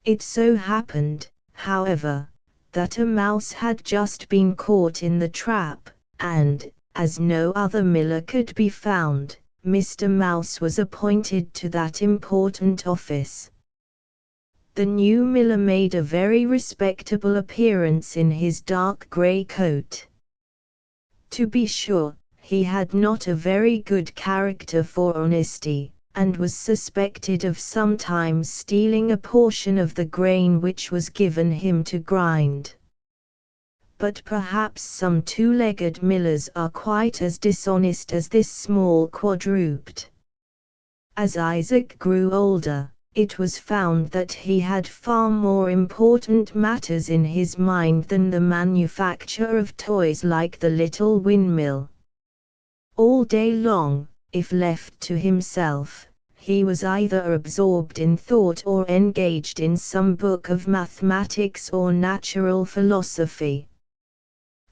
It so happened, however, that a mouse had just been caught in the trap, and, as no other miller could be found, Mr. Mouse was appointed to that important office. The new miller made a very respectable appearance in his dark grey coat. To be sure, he had not a very good character for honesty, and was suspected of sometimes stealing a portion of the grain which was given him to grind. But perhaps some two-legged millers are quite as dishonest as this small quadruped. As Isaac grew older, it was found that he had far more important matters in his mind than the manufacture of toys like the little windmill. All day long, if left to himself, he was either absorbed in thought or engaged in some book of mathematics or natural philosophy.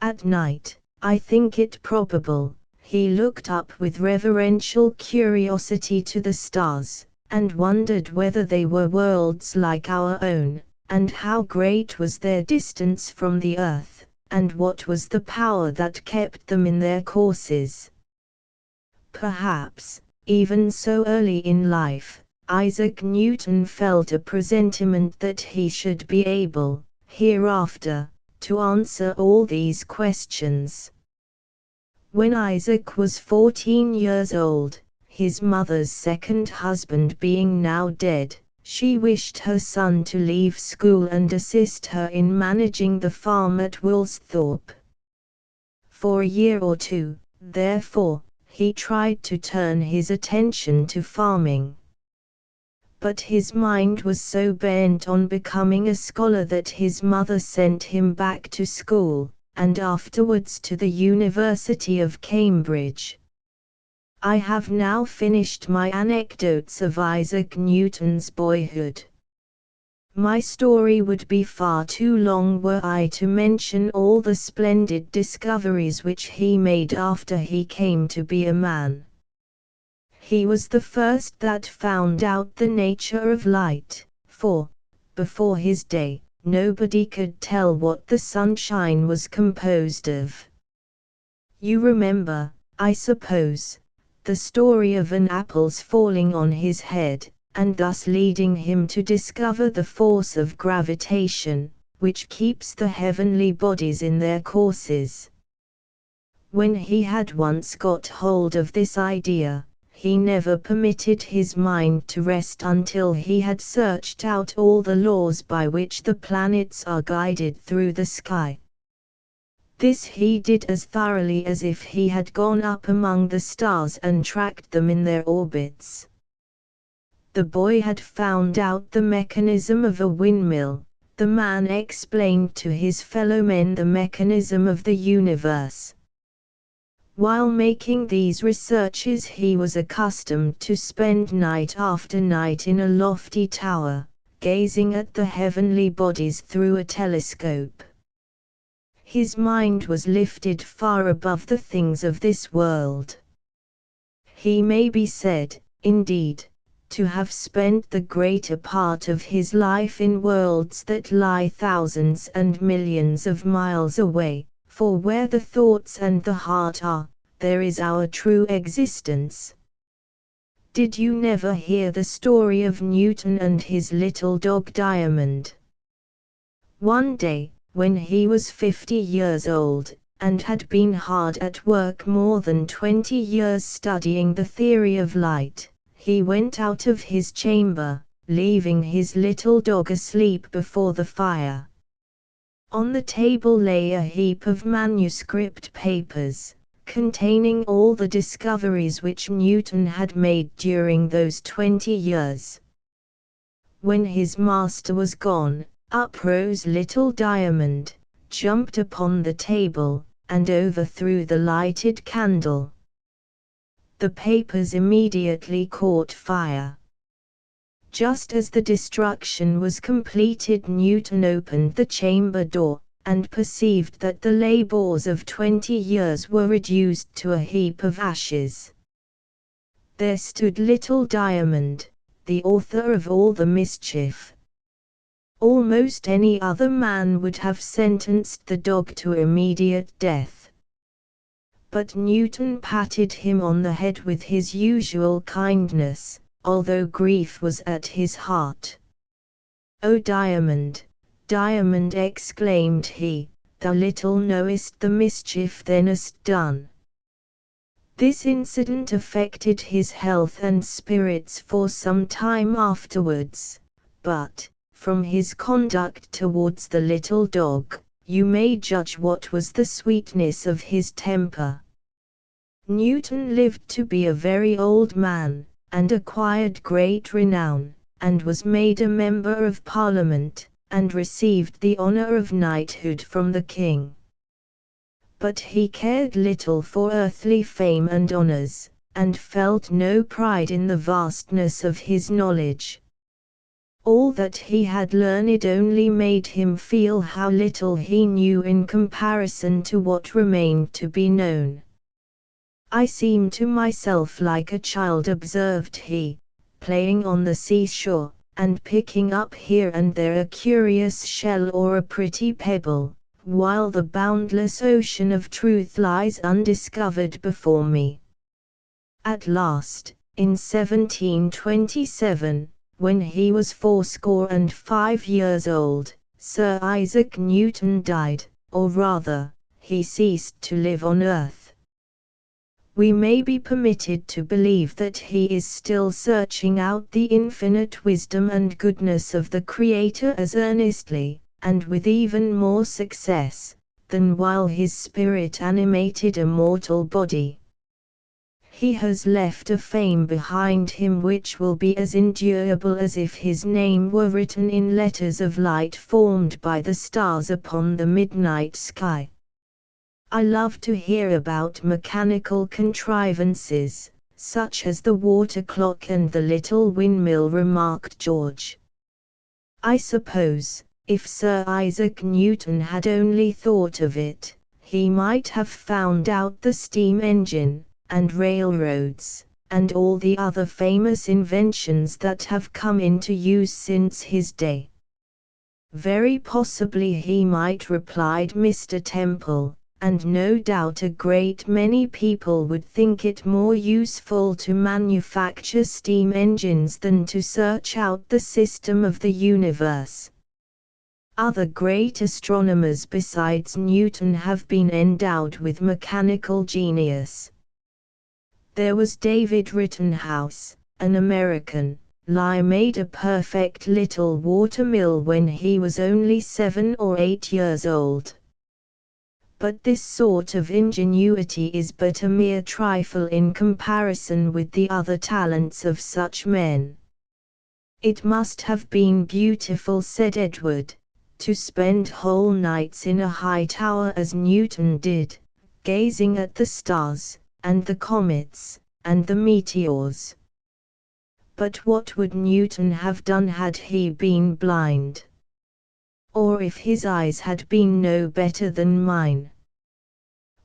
At night, I think it probable, he looked up with reverential curiosity to the stars, and wondered whether they were worlds like our own, and how great was their distance from the earth, and what was the power that kept them in their courses. Perhaps, even so early in life, Isaac Newton felt a presentiment that he should be able, hereafter, to answer all these questions. When Isaac was 14 years old, his mother's second husband being now dead, she wished her son to leave school and assist her in managing the farm at Woolsthorpe. For a year or two, therefore, he tried to turn his attention to farming. But his mind was so bent on becoming a scholar that his mother sent him back to school, and afterwards to the University of Cambridge. I have now finished my anecdotes of Isaac Newton's boyhood. My story would be far too long were I to mention all the splendid discoveries which he made after he came to be a man. He was the first that found out the nature of light, for, before his day, nobody could tell what the sunshine was composed of. You remember, I suppose, the story of an apple's falling on his head, and thus leading him to discover the force of gravitation, which keeps the heavenly bodies in their courses. When he had once got hold of this idea, he never permitted his mind to rest until he had searched out all the laws by which the planets are guided through the sky. This he did as thoroughly as if he had gone up among the stars and tracked them in their orbits. The boy had found out the mechanism of a windmill, the man explained to his fellow men the mechanism of the universe. While making these researches he was accustomed to spend night after night in a lofty tower, gazing at the heavenly bodies through a telescope. His mind was lifted far above the things of this world. He may be said, indeed, to have spent the greater part of his life in worlds that lie thousands and millions of miles away, for where the thoughts and the heart are, there is our true existence. Did you never hear the story of Newton and his little dog Diamond? One day, when he was 50 years old, and had been hard at work more than 20 years studying the theory of light, he went out of his chamber, leaving his little dog asleep before the fire. On the table lay a heap of manuscript papers, containing all the discoveries which Newton had made during those 20 years. When his master was gone, up rose little Diamond, jumped upon the table, and overthrew the lighted candle. The papers immediately caught fire. Just as the destruction was completed, Newton opened the chamber door, and perceived that the labours of 20 years were reduced to a heap of ashes. There stood little Diamond, the author of all the mischief. Almost any other man would have sentenced the dog to immediate death. But Newton patted him on the head with his usual kindness, although grief was at his heart. "O Diamond, Diamond," exclaimed he, "thou little knowest the mischief thou hast done." This incident affected his health and spirits for some time afterwards, but, from his conduct towards the little dog, you may judge what was the sweetness of his temper. Newton lived to be a very old man, and acquired great renown, and was made a member of Parliament, and received the honour of knighthood from the king. But he cared little for earthly fame and honours, and felt no pride in the vastness of his knowledge. All that he had learned only made him feel how little he knew in comparison to what remained to be known. "I seem to myself like a child," observed he, "playing on the seashore, and picking up here and there a curious shell or a pretty pebble, while the boundless ocean of truth lies undiscovered before me." At last, in 1727, when he was 85 years old, Sir Isaac Newton died, or rather, he ceased to live on earth. We may be permitted to believe that he is still searching out the infinite wisdom and goodness of the Creator as earnestly, and with even more success, than while his spirit animated a mortal body. He has left a fame behind him which will be as endurable as if his name were written in letters of light formed by the stars upon the midnight sky. I love to hear about mechanical contrivances, such as the water clock and the little windmill, remarked George. I suppose, if Sir Isaac Newton had only thought of it, he might have found out the steam engine, and railroads, and all the other famous inventions that have come into use since his day. Very possibly he might, replied Mr. Temple, and no doubt a great many people would think it more useful to manufacture steam engines than to search out the system of the universe. Other great astronomers besides Newton have been endowed with mechanical genius. There was David Rittenhouse, an American. He made a perfect little watermill when he was only 7 or 8 years old. But this sort of ingenuity is but a mere trifle in comparison with the other talents of such men. It must have been beautiful, said Edward, to spend whole nights in a high tower as Newton did, gazing at the stars, and the comets, and the meteors. But what would Newton have done had he been blind? Or if his eyes had been no better than mine?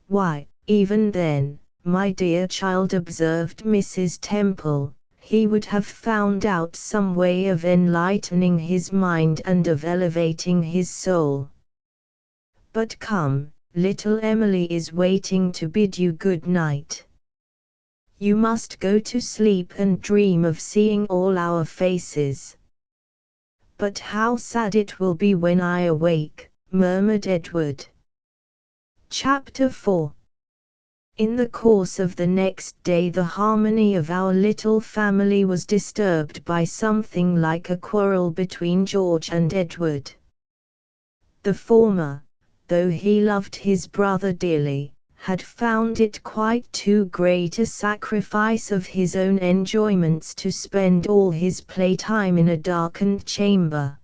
Why, even then, my dear child, observed Mrs. Temple, he would have found out some way of enlightening his mind and of elevating his soul. But come, little Emily is waiting to bid you good night. You must go to sleep and dream of seeing all our faces. But how sad it will be when I awake, murmured Edward. Chapter 4 In the course of the next day the harmony of our little family was disturbed by something like a quarrel between George and Edward. The former, though he loved his brother dearly, had found it quite too great a sacrifice of his own enjoyments to spend all his playtime in a darkened chamber.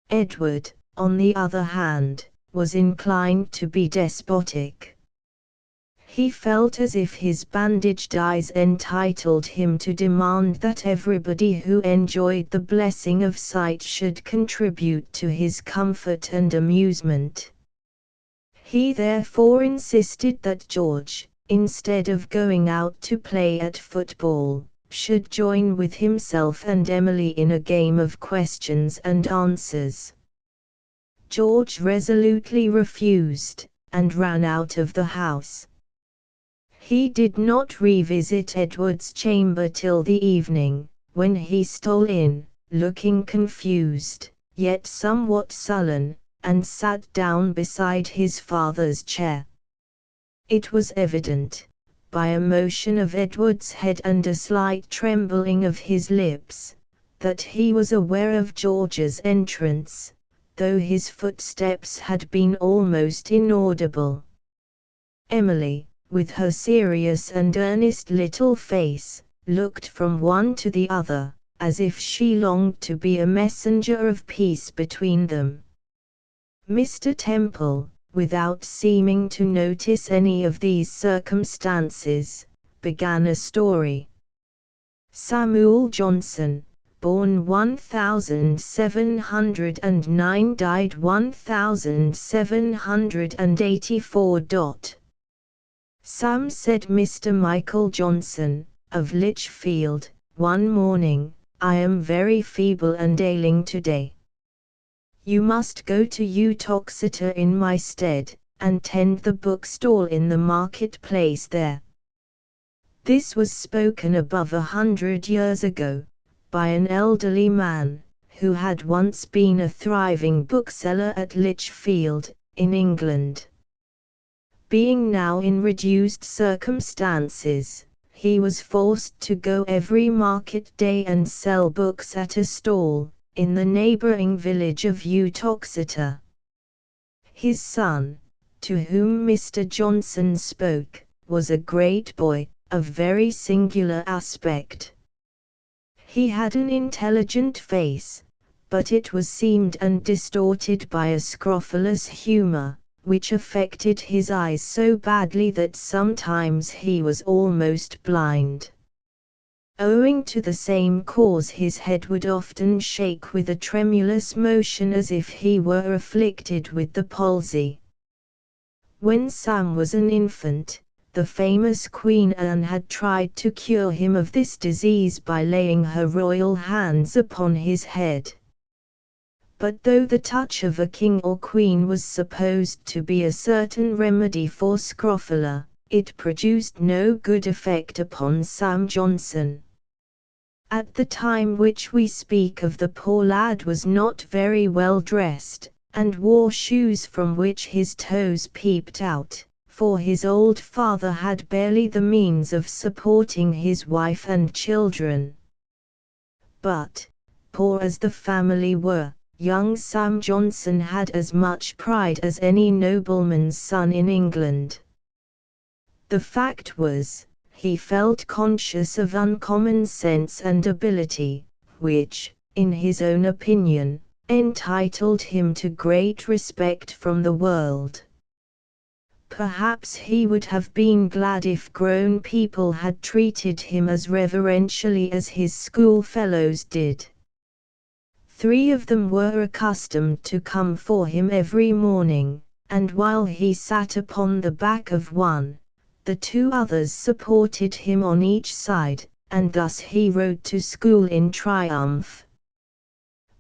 Edward, on the other hand, was inclined to be despotic. He felt as if his bandaged eyes entitled him to demand that everybody who enjoyed the blessing of sight should contribute to his comfort and amusement. He therefore insisted that George, instead of going out to play at football, should join with himself and Emily in a game of questions and answers. George resolutely refused, and ran out of the house. He did not revisit Edward's chamber till the evening, when he stole in, looking confused, yet somewhat sullen, and sat down beside his father's chair. It was evident, by a motion of Edward's head and a slight trembling of his lips, that he was aware of George's entrance, though his footsteps had been almost inaudible. Emily, with her serious and earnest little face, looked from one to the other, as if she longed to be a messenger of peace between them. Mr. Temple, without seeming to notice any of these circumstances, began a story. Samuel Johnson, born 1709, died 1784. Sam, said Mr. Michael Johnson, of Lichfield, one morning, "I am very feeble and ailing today. You must go to Uttoxeter in my stead, and tend the bookstall in the market-place there." This was spoken above 100 years ago, by an elderly man, who had once been a thriving bookseller at Lichfield, in England. Being now in reduced circumstances, he was forced to go every market day and sell books at a stall, in the neighbouring village of Uttoxeter. His son, to whom Mr. Johnson spoke, was a great boy, of very singular aspect. He had an intelligent face, but it was seamed and distorted by a scrofulous humour, which affected his eyes so badly that sometimes he was almost blind. Owing to the same cause his head would often shake with a tremulous motion as if he were afflicted with the palsy. When Sam was an infant, the famous Queen Anne had tried to cure him of this disease by laying her royal hands upon his head. But though the touch of a king or queen was supposed to be a certain remedy for scrofula, it produced no good effect upon Sam Johnson. At the time which we speak of, the poor lad was not very well dressed, and wore shoes from which his toes peeped out, for his old father had barely the means of supporting his wife and children. But, poor as the family were, young Sam Johnson had as much pride as any nobleman's son in England. The fact was, he felt conscious of uncommon sense and ability, which, in his own opinion, entitled him to great respect from the world. Perhaps he would have been glad if grown people had treated him as reverentially as his schoolfellows did. 3 of them were accustomed to come for him every morning, and while he sat upon the back of one, the 2 others supported him on each side, and thus he rode to school in triumph.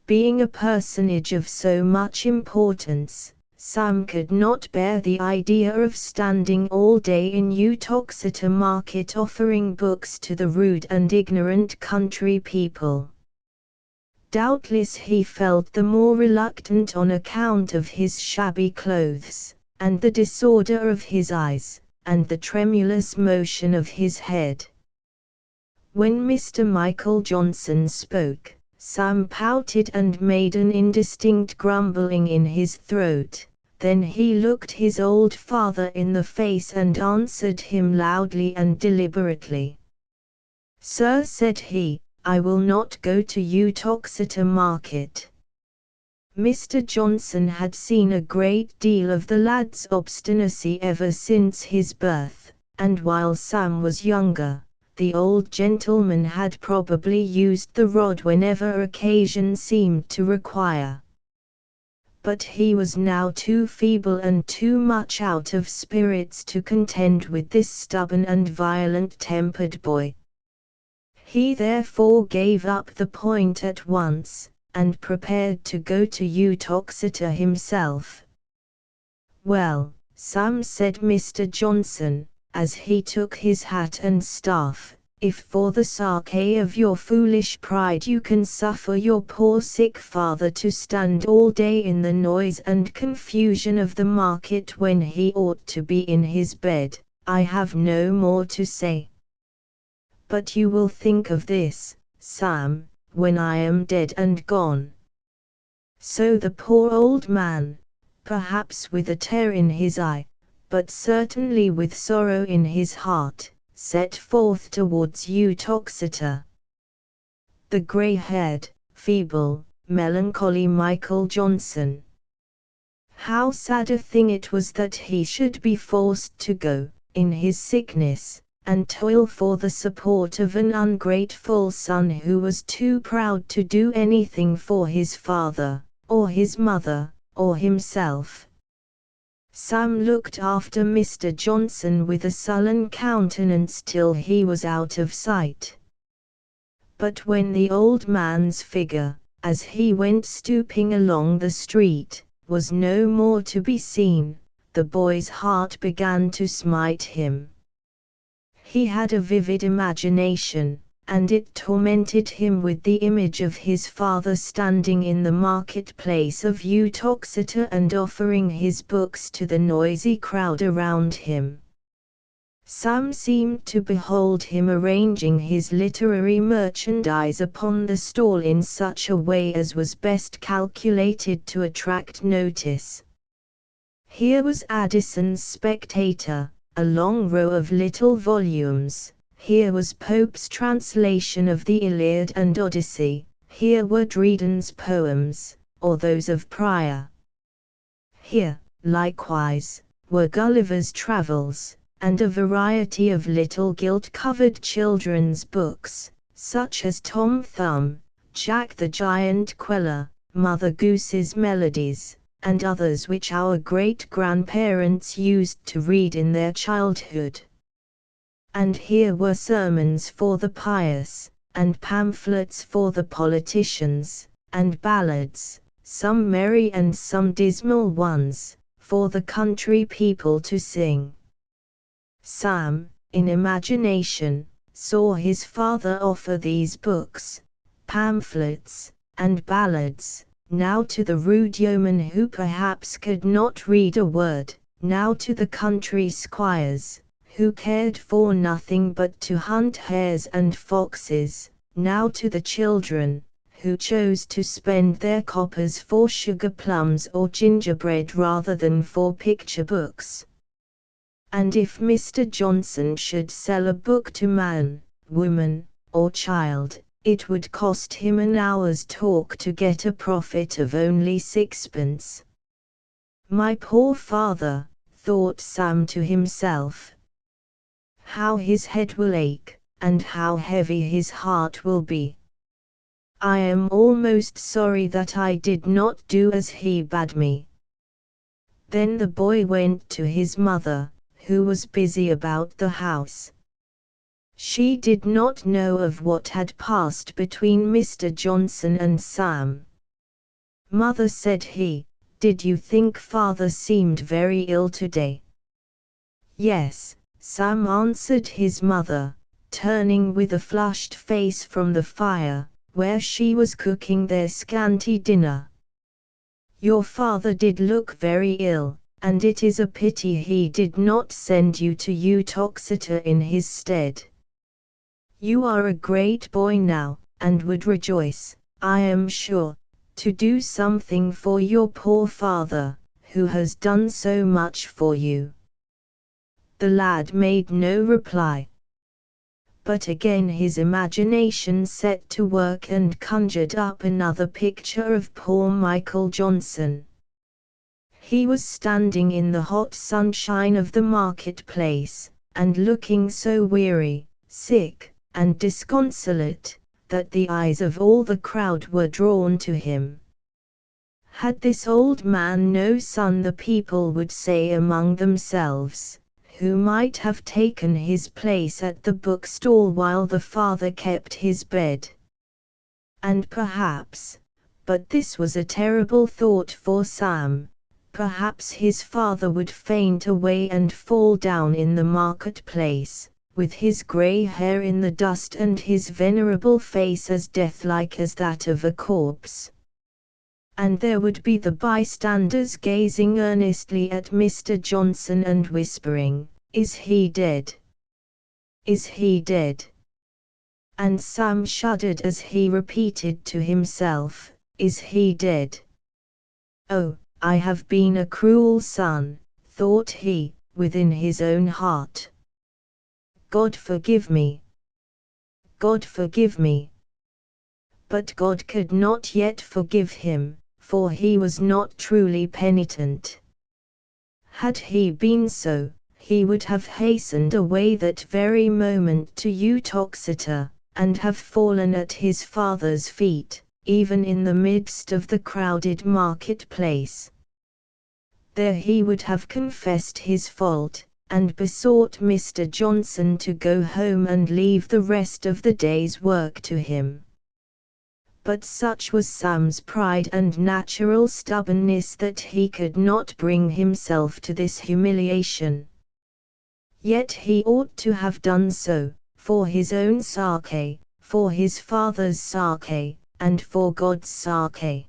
Being a personage of so much importance, Sam could not bear the idea of standing all day in Uttoxeter market offering books to the rude and ignorant country people. Doubtless he felt the more reluctant on account of his shabby clothes, and the disorder of his eyes, and the tremulous motion of his head. When Mr. Michael Johnson spoke, Sam pouted and made an indistinct grumbling in his throat. Then he looked his old father in the face and answered him loudly and deliberately. "Sir," said he, "I will not go to Uttoxeter market." Mr. Johnson had seen a great deal of the lad's obstinacy ever since his birth, and while Sam was younger, the old gentleman had probably used the rod whenever occasion seemed to require. But he was now too feeble and too much out of spirits to contend with this stubborn and violent-tempered boy. He therefore gave up the point at once, and prepared to go to Uttoxeter himself. "Well, Sam," said Mr. Johnson, as he took his hat and staff, "if for the sake of your foolish pride you can suffer your poor sick father to stand all day in the noise and confusion of the market when he ought to be in his bed, I have no more to say. But you will think of this, Sam, when I am dead and gone." So the poor old man, perhaps with a tear in his eye, but certainly with sorrow in his heart, set forth towards Uttoxeter. The grey-haired, feeble, melancholy Michael Johnson. How sad a thing it was that he should be forced to go, in his sickness, and toil for the support of an ungrateful son who was too proud to do anything for his father, or his mother, or himself. Sam looked after Mr. Johnson with a sullen countenance till he was out of sight. But when the old man's figure, as he went stooping along the street, was no more to be seen, the boy's heart began to smite him. He had a vivid imagination, and it tormented him with the image of his father standing in the market-place of Uttoxeter and offering his books to the noisy crowd around him. Sam seemed to behold him arranging his literary merchandise upon the stall in such a way as was best calculated to attract notice. Here was Addison's Spectator, a long row of little volumes. Here was Pope's translation of the Iliad and Odyssey. Here were Dryden's poems, or those of Prior. Here, likewise, were Gulliver's Travels, and a variety of little gilt-covered children's books, such as Tom Thumb, Jack the Giant Queller, Mother Goose's Melodies, and others which our great-grandparents used to read in their childhood. And here were sermons for the pious, and pamphlets for the politicians, and ballads, some merry and some dismal ones, for the country people to sing. Sam, in imagination, saw his father offer these books, pamphlets, and ballads, now to the rude yeoman who perhaps could not read a word, now to the country squires, who cared for nothing but to hunt hares and foxes, now to the children, who chose to spend their coppers for sugar plums or gingerbread rather than for picture books. And if Mr. Johnson should sell a book to man, woman, or child, it would cost him an hour's talk to get a profit of only 6pence. "My poor father," thought Sam to himself. "How his head will ache, and how heavy his heart will be. I am almost sorry that I did not do as he bade me." Then the boy went to his mother, who was busy about the house. She did not know of what had passed between Mr. Johnson and Sam. "Mother," said he, "did you think father seemed very ill today?" "Yes," Sam answered his mother, turning with a flushed face from the fire, where she was cooking their scanty dinner. "Your father did look very ill, and it is a pity he did not send you to Uttoxeter in his stead. You are a great boy now, and would rejoice, I am sure, to do something for your poor father, who has done so much for you." The lad made no reply. But again his imagination set to work and conjured up another picture of poor Michael Johnson. He was standing in the hot sunshine of the market-place, and looking so weary, sick, and disconsolate, that the eyes of all the crowd were drawn to him. Had this old man no son, the people would say among themselves, who might have taken his place at the bookstall while the father kept his bed? And perhaps, but this was a terrible thought for Sam, perhaps his father would faint away and fall down in the market-place, with his grey hair in the dust and his venerable face as death-like as that of a corpse. And there would be the bystanders gazing earnestly at Mr. Johnson and whispering, "Is he dead? Is he dead?" And Sam shuddered as he repeated to himself, "Is he dead? Oh, I have been a cruel son," thought he, within his own heart. "God forgive me! God forgive me!" But God could not yet forgive him, for he was not truly penitent. Had he been so, he would have hastened away that very moment to Uttoxeter, and have fallen at his father's feet, even in the midst of the crowded market-place. There he would have confessed his fault, and besought Mr. Johnson to go home and leave the rest of the day's work to him. But such was Sam's pride and natural stubbornness that he could not bring himself to this humiliation. Yet he ought to have done so, for his own sake, for his father's sake, and for God's sake.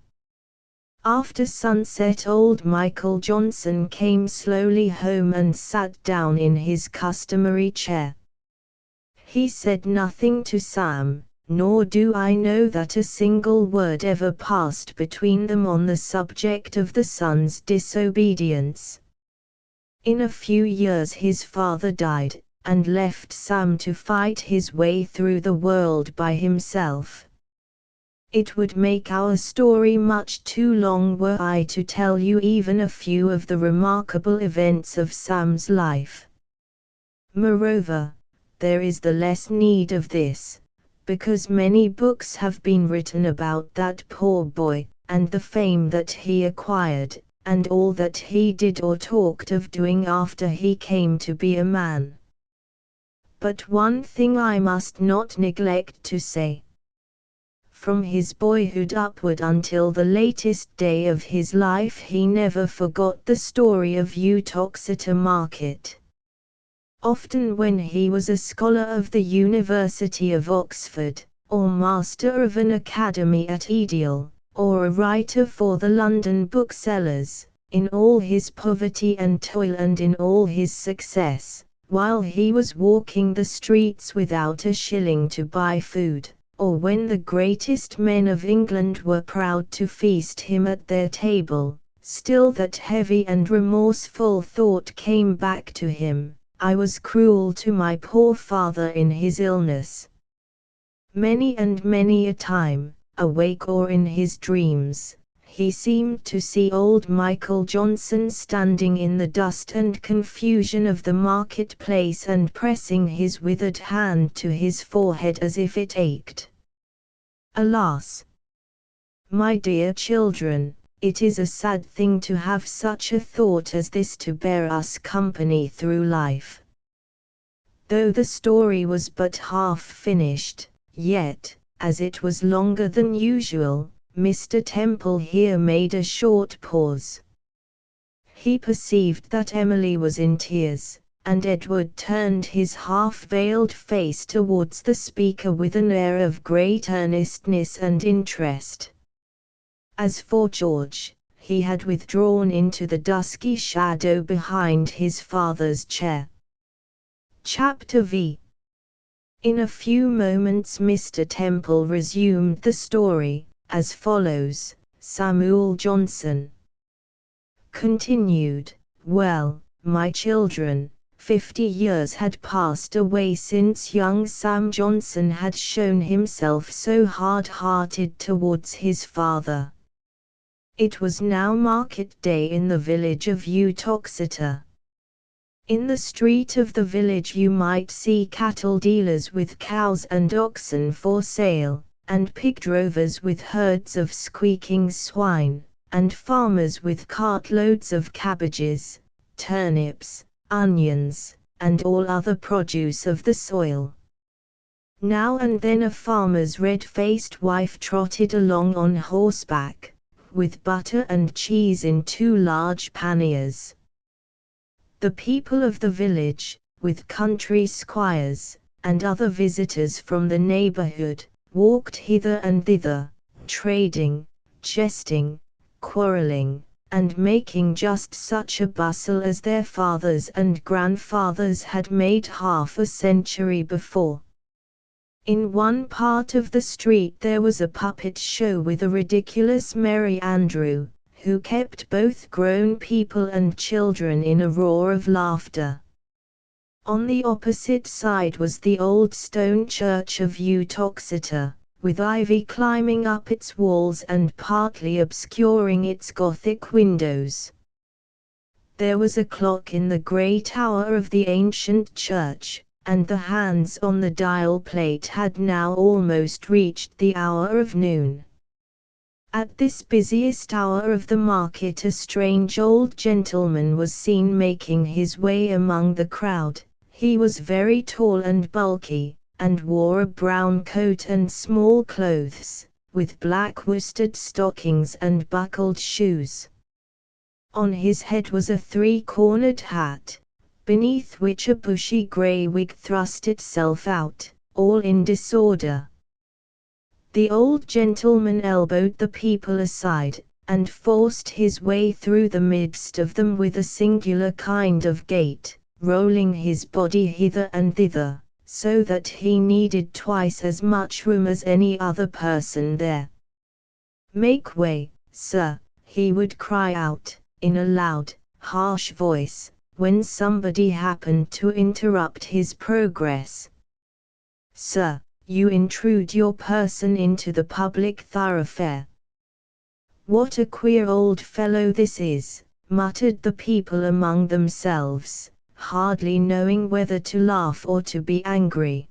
After sunset old Michael Johnson came slowly home and sat down in his customary chair. He said nothing to Sam, nor do I know that a single word ever passed between them on the subject of the son's disobedience. In a few years his father died, and left Sam to fight his way through the world by himself. It would make our story much too long were I to tell you even a few of the remarkable events of Sam's life. Moreover, there is the less need of this, because many books have been written about that poor boy, and the fame that he acquired, and all that he did or talked of doing after he came to be a man. But one thing I must not neglect to say. From his boyhood upward until the latest day of his life he never forgot the story of Uttoxeter Market. Often when he was a scholar of the University of Oxford, or master of an academy at Edial, or a writer for the London booksellers, in all his poverty and toil and in all his success, while he was walking the streets without a shilling to buy food, or when the greatest men of England were proud to feast him at their table, still that heavy and remorseful thought came back to him, I was cruel to my poor father in his illness. Many and many a time, awake or in his dreams, he seemed to see old Michael Johnson standing in the dust and confusion of the market-place and pressing his withered hand to his forehead as if it ached. Alas! My dear children, it is a sad thing to have such a thought as this to bear us company through life. Though the story was but half finished, yet, as it was longer than usual, Mr. Temple here made a short pause. He perceived that Emily was in tears, and Edward turned his half-veiled face towards the speaker with an air of great earnestness and interest. As for George, he had withdrawn into the dusky shadow behind his father's chair. Chapter V. In a few moments Mr. Temple resumed the story, as follows. Samuel Johnson continued, "Well, my children, 50 years had passed away since young Sam Johnson had shown himself so hard-hearted towards his father. It was now market day in the village of Uttoxeter. In the street of the village you might see cattle dealers with cows and oxen for sale, and pig drovers with herds of squeaking swine, and farmers with cartloads of cabbages, turnips, onions, and all other produce of the soil. Now and then a farmer's red-faced wife trotted along on horseback, with butter and cheese in 2 large panniers. The people of the village, with country squires, and other visitors from the neighborhood, walked hither and thither, trading, jesting, quarreling, and making just such a bustle as their fathers and grandfathers had made half a century before. In one part of the street there was a puppet show with a ridiculous Merry Andrew, who kept both grown people and children in a roar of laughter. On the opposite side was the old stone church of Uttoxeter, with ivy climbing up its walls and partly obscuring its Gothic windows. There was a clock in the grey tower of the ancient church, and the hands on the dial plate had now almost reached the hour of noon. At this busiest hour of the market a strange old gentleman was seen making his way among the crowd. He was very tall and bulky, and wore a brown coat and small clothes, with black worsted stockings and buckled shoes. On his head was a 3-cornered hat, beneath which a bushy grey wig thrust itself out, all in disorder. The old gentleman elbowed the people aside, and forced his way through the midst of them with a singular kind of gait, rolling his body hither and thither, so that he needed twice as much room as any other person there. "Make way, sir," he would cry out, in a loud, harsh voice, when somebody happened to interrupt his progress. "Sir, you intrude your person into the public thoroughfare." "What a queer old fellow this is," muttered the people among themselves, hardly knowing whether to laugh or to be angry.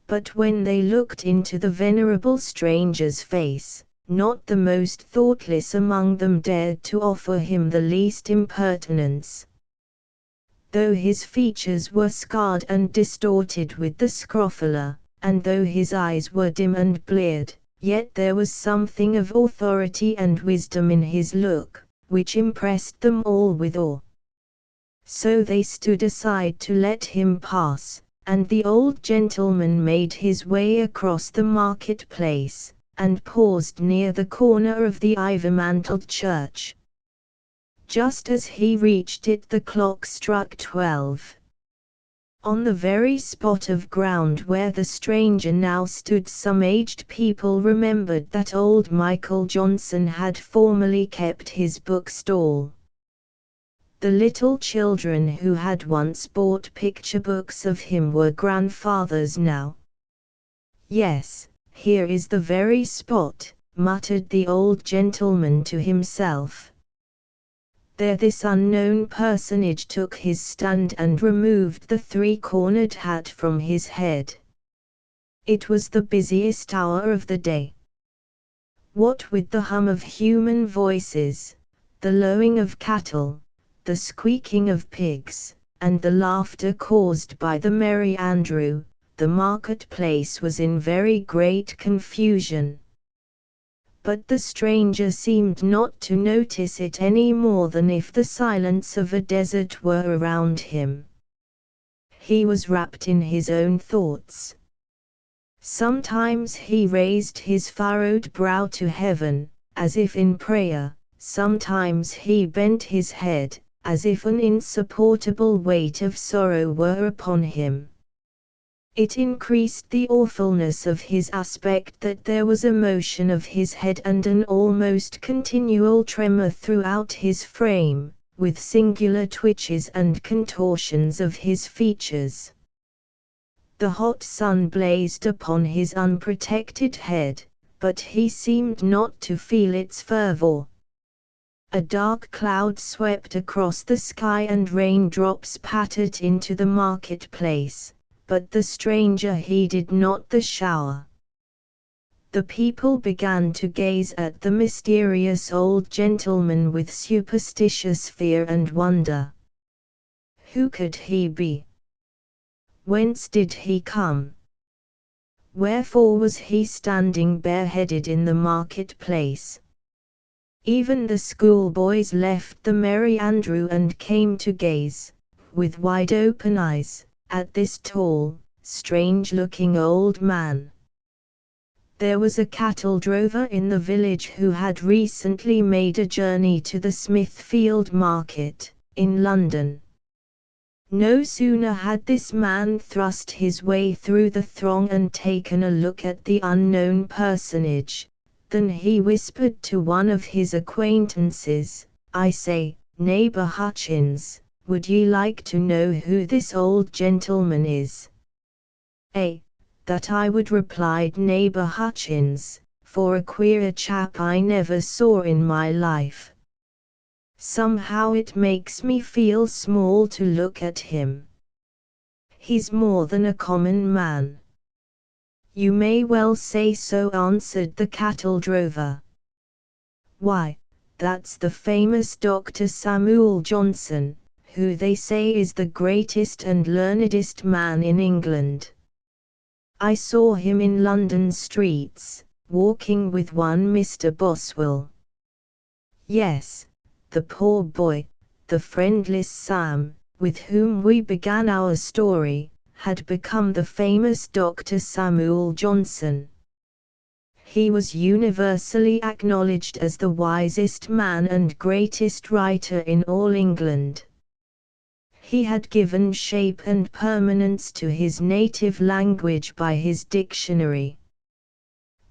But when they looked into the venerable stranger's face, not the most thoughtless among them dared to offer him the least impertinence. Though his features were scarred and distorted with the scrofula, and though his eyes were dim and bleared, yet there was something of authority and wisdom in his look, which impressed them all with awe. So they stood aside to let him pass, and the old gentleman made his way across the market-place, and paused near the corner of the ivy-mantled church. Just as he reached it the clock struck 12. On the very spot of ground where the stranger now stood some aged people remembered that old Michael Johnson had formerly kept his bookstall. The little children who had once bought picture books of him were grandfathers now. "Yes, here is the very spot," muttered the old gentleman to himself. There this unknown personage took his stand and removed the 3-cornered hat from his head. It was the busiest hour of the day. What with the hum of human voices, the lowing of cattle, the squeaking of pigs, and the laughter caused by the Merry Andrew, the market-place was in very great confusion. But the stranger seemed not to notice it any more than if the silence of a desert were around him. He was wrapped in his own thoughts. Sometimes he raised his furrowed brow to heaven, as if in prayer, sometimes he bent his head, as if an insupportable weight of sorrow were upon him. It increased the awfulness of his aspect that there was a motion of his head and an almost continual tremor throughout his frame, with singular twitches and contortions of his features. The hot sun blazed upon his unprotected head, but he seemed not to feel its fervor. A dark cloud swept across the sky and raindrops pattered into the marketplace, but the stranger heeded not the shower. The people began to gaze at the mysterious old gentleman with superstitious fear and wonder. Who could he be? Whence did he come? Wherefore was he standing bareheaded in the marketplace? Even the schoolboys left the Merry Andrew and came to gaze, with wide-open eyes, at this tall, strange-looking old man. There was a cattle drover in the village who had recently made a journey to the Smithfield market, in London. No sooner had this man thrust his way through the throng and taken a look at the unknown personage, than he whispered to one of his acquaintances, "I say, neighbour Hutchins, would ye like to know who this old gentleman is?" That I would, replied neighbour Hutchins, for a queerer chap I never saw in my life. Somehow it makes me feel small to look at him. He's more than a common man. You may well say so, answered the cattle drover. Why, that's the famous Dr. Samuel Johnson, who they say is the greatest and learnedest man in England. I saw him in London streets, walking with one Mr. Boswell. Yes, the poor boy, the friendless Sam, with whom we began our story, had become the famous Dr. Samuel Johnson. He was universally acknowledged as the wisest man and greatest writer in all England. He had given shape and permanence to his native language by his dictionary.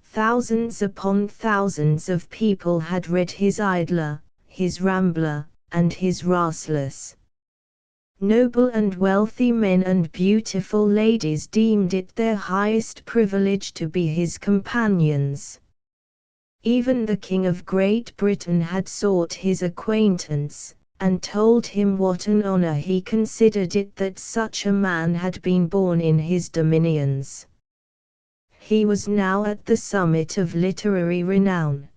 Thousands upon thousands of people had read his Idler, his Rambler, and his Rasselas. Noble and wealthy men and beautiful ladies deemed it their highest privilege to be his companions. Even the King of Great Britain had sought his acquaintance, and told him what an honor he considered it that such a man had been born in his dominions. He was now at the summit of literary renown.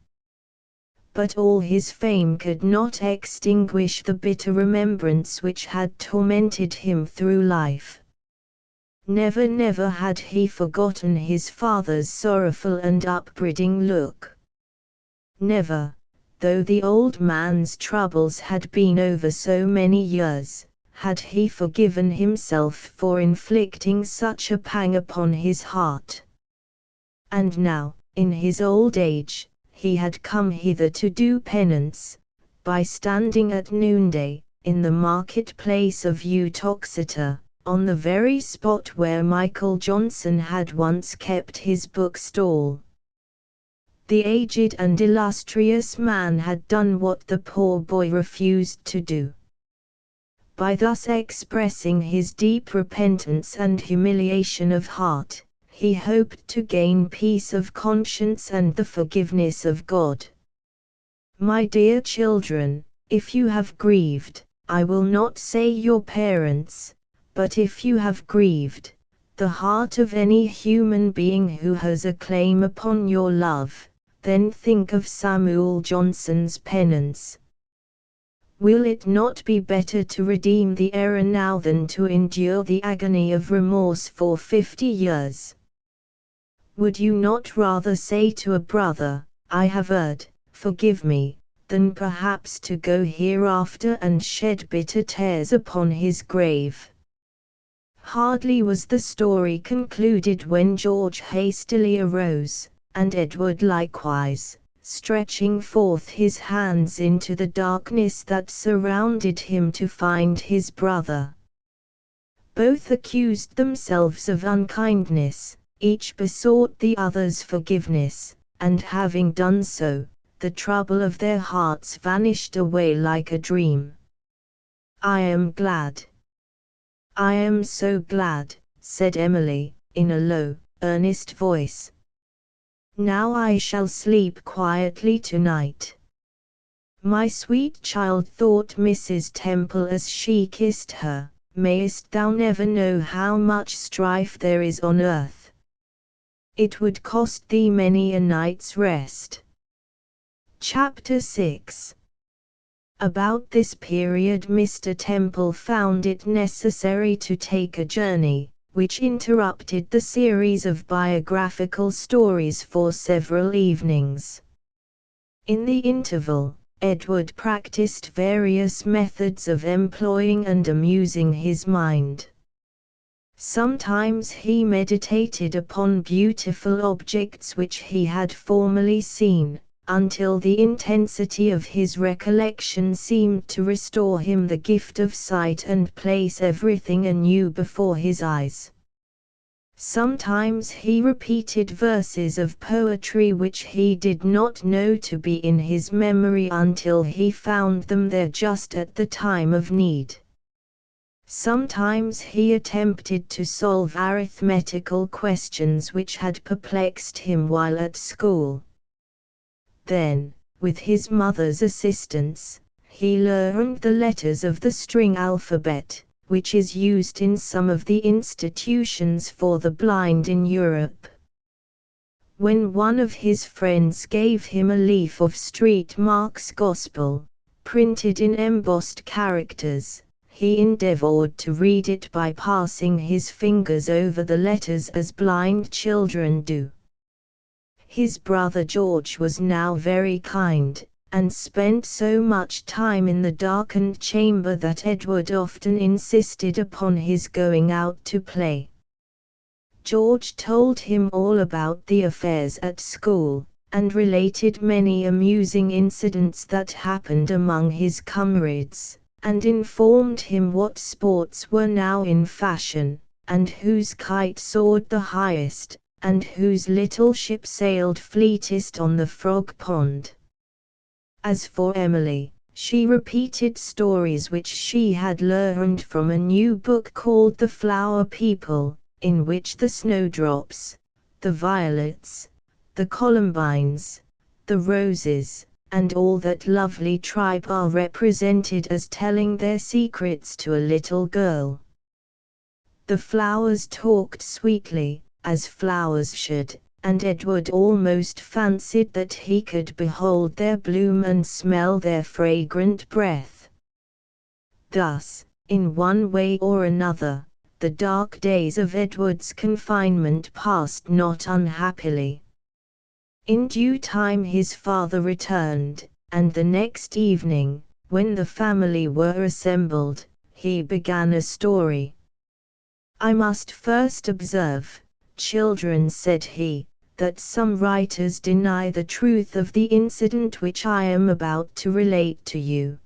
But all his fame could not extinguish the bitter remembrance which had tormented him through life. Never had he forgotten his father's sorrowful and upbraiding look. Never, though the old man's troubles had been over so many years, had he forgiven himself for inflicting such a pang upon his heart. And now, in his old age, he had come hither to do penance, by standing at noonday, in the market-place of Uttoxeter, on the very spot where Michael Johnson had once kept his book-stall. The aged and illustrious man had done what the poor boy refused to do. By thus expressing his deep repentance and humiliation of heart, he hoped to gain peace of conscience and the forgiveness of God. My dear children, if you have grieved, I will not say your parents, but if you have grieved the heart of any human being who has a claim upon your love, then think of Samuel Johnson's penance. Will it not be better to redeem the error now than to endure the agony of remorse for 50 years? Would you not rather say to a brother, "I have erred, forgive me," than perhaps to go hereafter and shed bitter tears upon his grave? Hardly was the story concluded when George hastily arose, and Edward likewise, stretching forth his hands into the darkness that surrounded him to find his brother. Both accused themselves of unkindness, each besought the other's forgiveness, and having done so, the trouble of their hearts vanished away like a dream. "I am glad. I am so glad," said Emily, in a low, earnest voice. "Now I shall sleep quietly tonight." "My sweet child," thought Mrs. Temple as she kissed her, "mayest thou never know how much strife there is on earth. It would cost thee many a night's rest." Chapter 6. About this period Mr. Temple found it necessary to take a journey, which interrupted the series of biographical stories for several evenings. In the interval, Edward practiced various methods of employing and amusing his mind. Sometimes he meditated upon beautiful objects which he had formerly seen, until the intensity of his recollection seemed to restore him the gift of sight and place everything anew before his eyes. Sometimes he repeated verses of poetry which he did not know to be in his memory until he found them there just at the time of need. Sometimes he attempted to solve arithmetical questions which had perplexed him while at school. Then, with his mother's assistance, he learned the letters of the string alphabet, which is used in some of the institutions for the blind in Europe. When one of his friends gave him a leaf of Street Mark's Gospel, printed in embossed characters, he endeavored to read it by passing his fingers over the letters as blind children do. His brother George was now very kind, and spent so much time in the darkened chamber that Edward often insisted upon his going out to play. George told him all about the affairs at school, and related many amusing incidents that happened among his comrades, and informed him what sports were now in fashion, and whose kite soared the highest, and whose little ship sailed fleetest on the Frog Pond. As for Emily, she repeated stories which she had learned from a new book called The Flower People, in which the snowdrops, the violets, the columbines, the roses, and all that lovely tribe are represented as telling their secrets to a little girl. The flowers talked sweetly, as flowers should, and Edward almost fancied that he could behold their bloom and smell their fragrant breath. Thus, in one way or another, the dark days of Edward's confinement passed not unhappily. In due time his father returned, and the next evening, when the family were assembled, he began a story. "I must first observe, children," said he, "that some writers deny the truth of the incident which I am about to relate to you.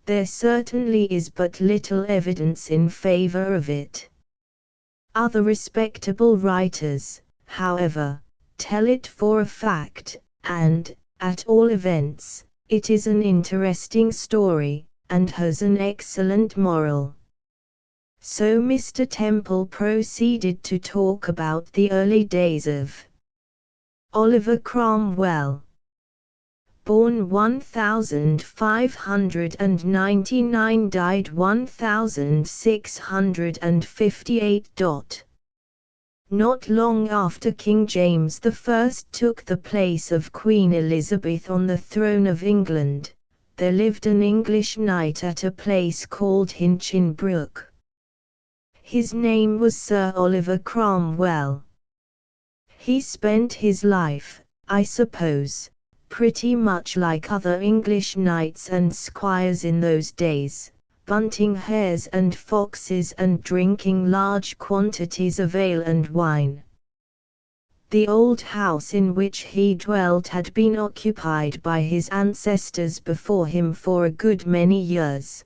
There certainly is but little evidence in favor of it. Other respectable writers, however, tell it for a fact, and, at all events, it is an interesting story, and has an excellent moral." So Mr. Temple proceeded to talk about the early days of Oliver Cromwell. Born 1599, died 1658. Not long after King James I took the place of Queen Elizabeth on the throne of England, there lived an English knight at a place called Hinchinbrook. His name was Sir Oliver Cromwell. He spent his life, I suppose, pretty much like other English knights and squires in those days, bunting hares and foxes and drinking large quantities of ale and wine. The old house in which he dwelt had been occupied by his ancestors before him for a good many years.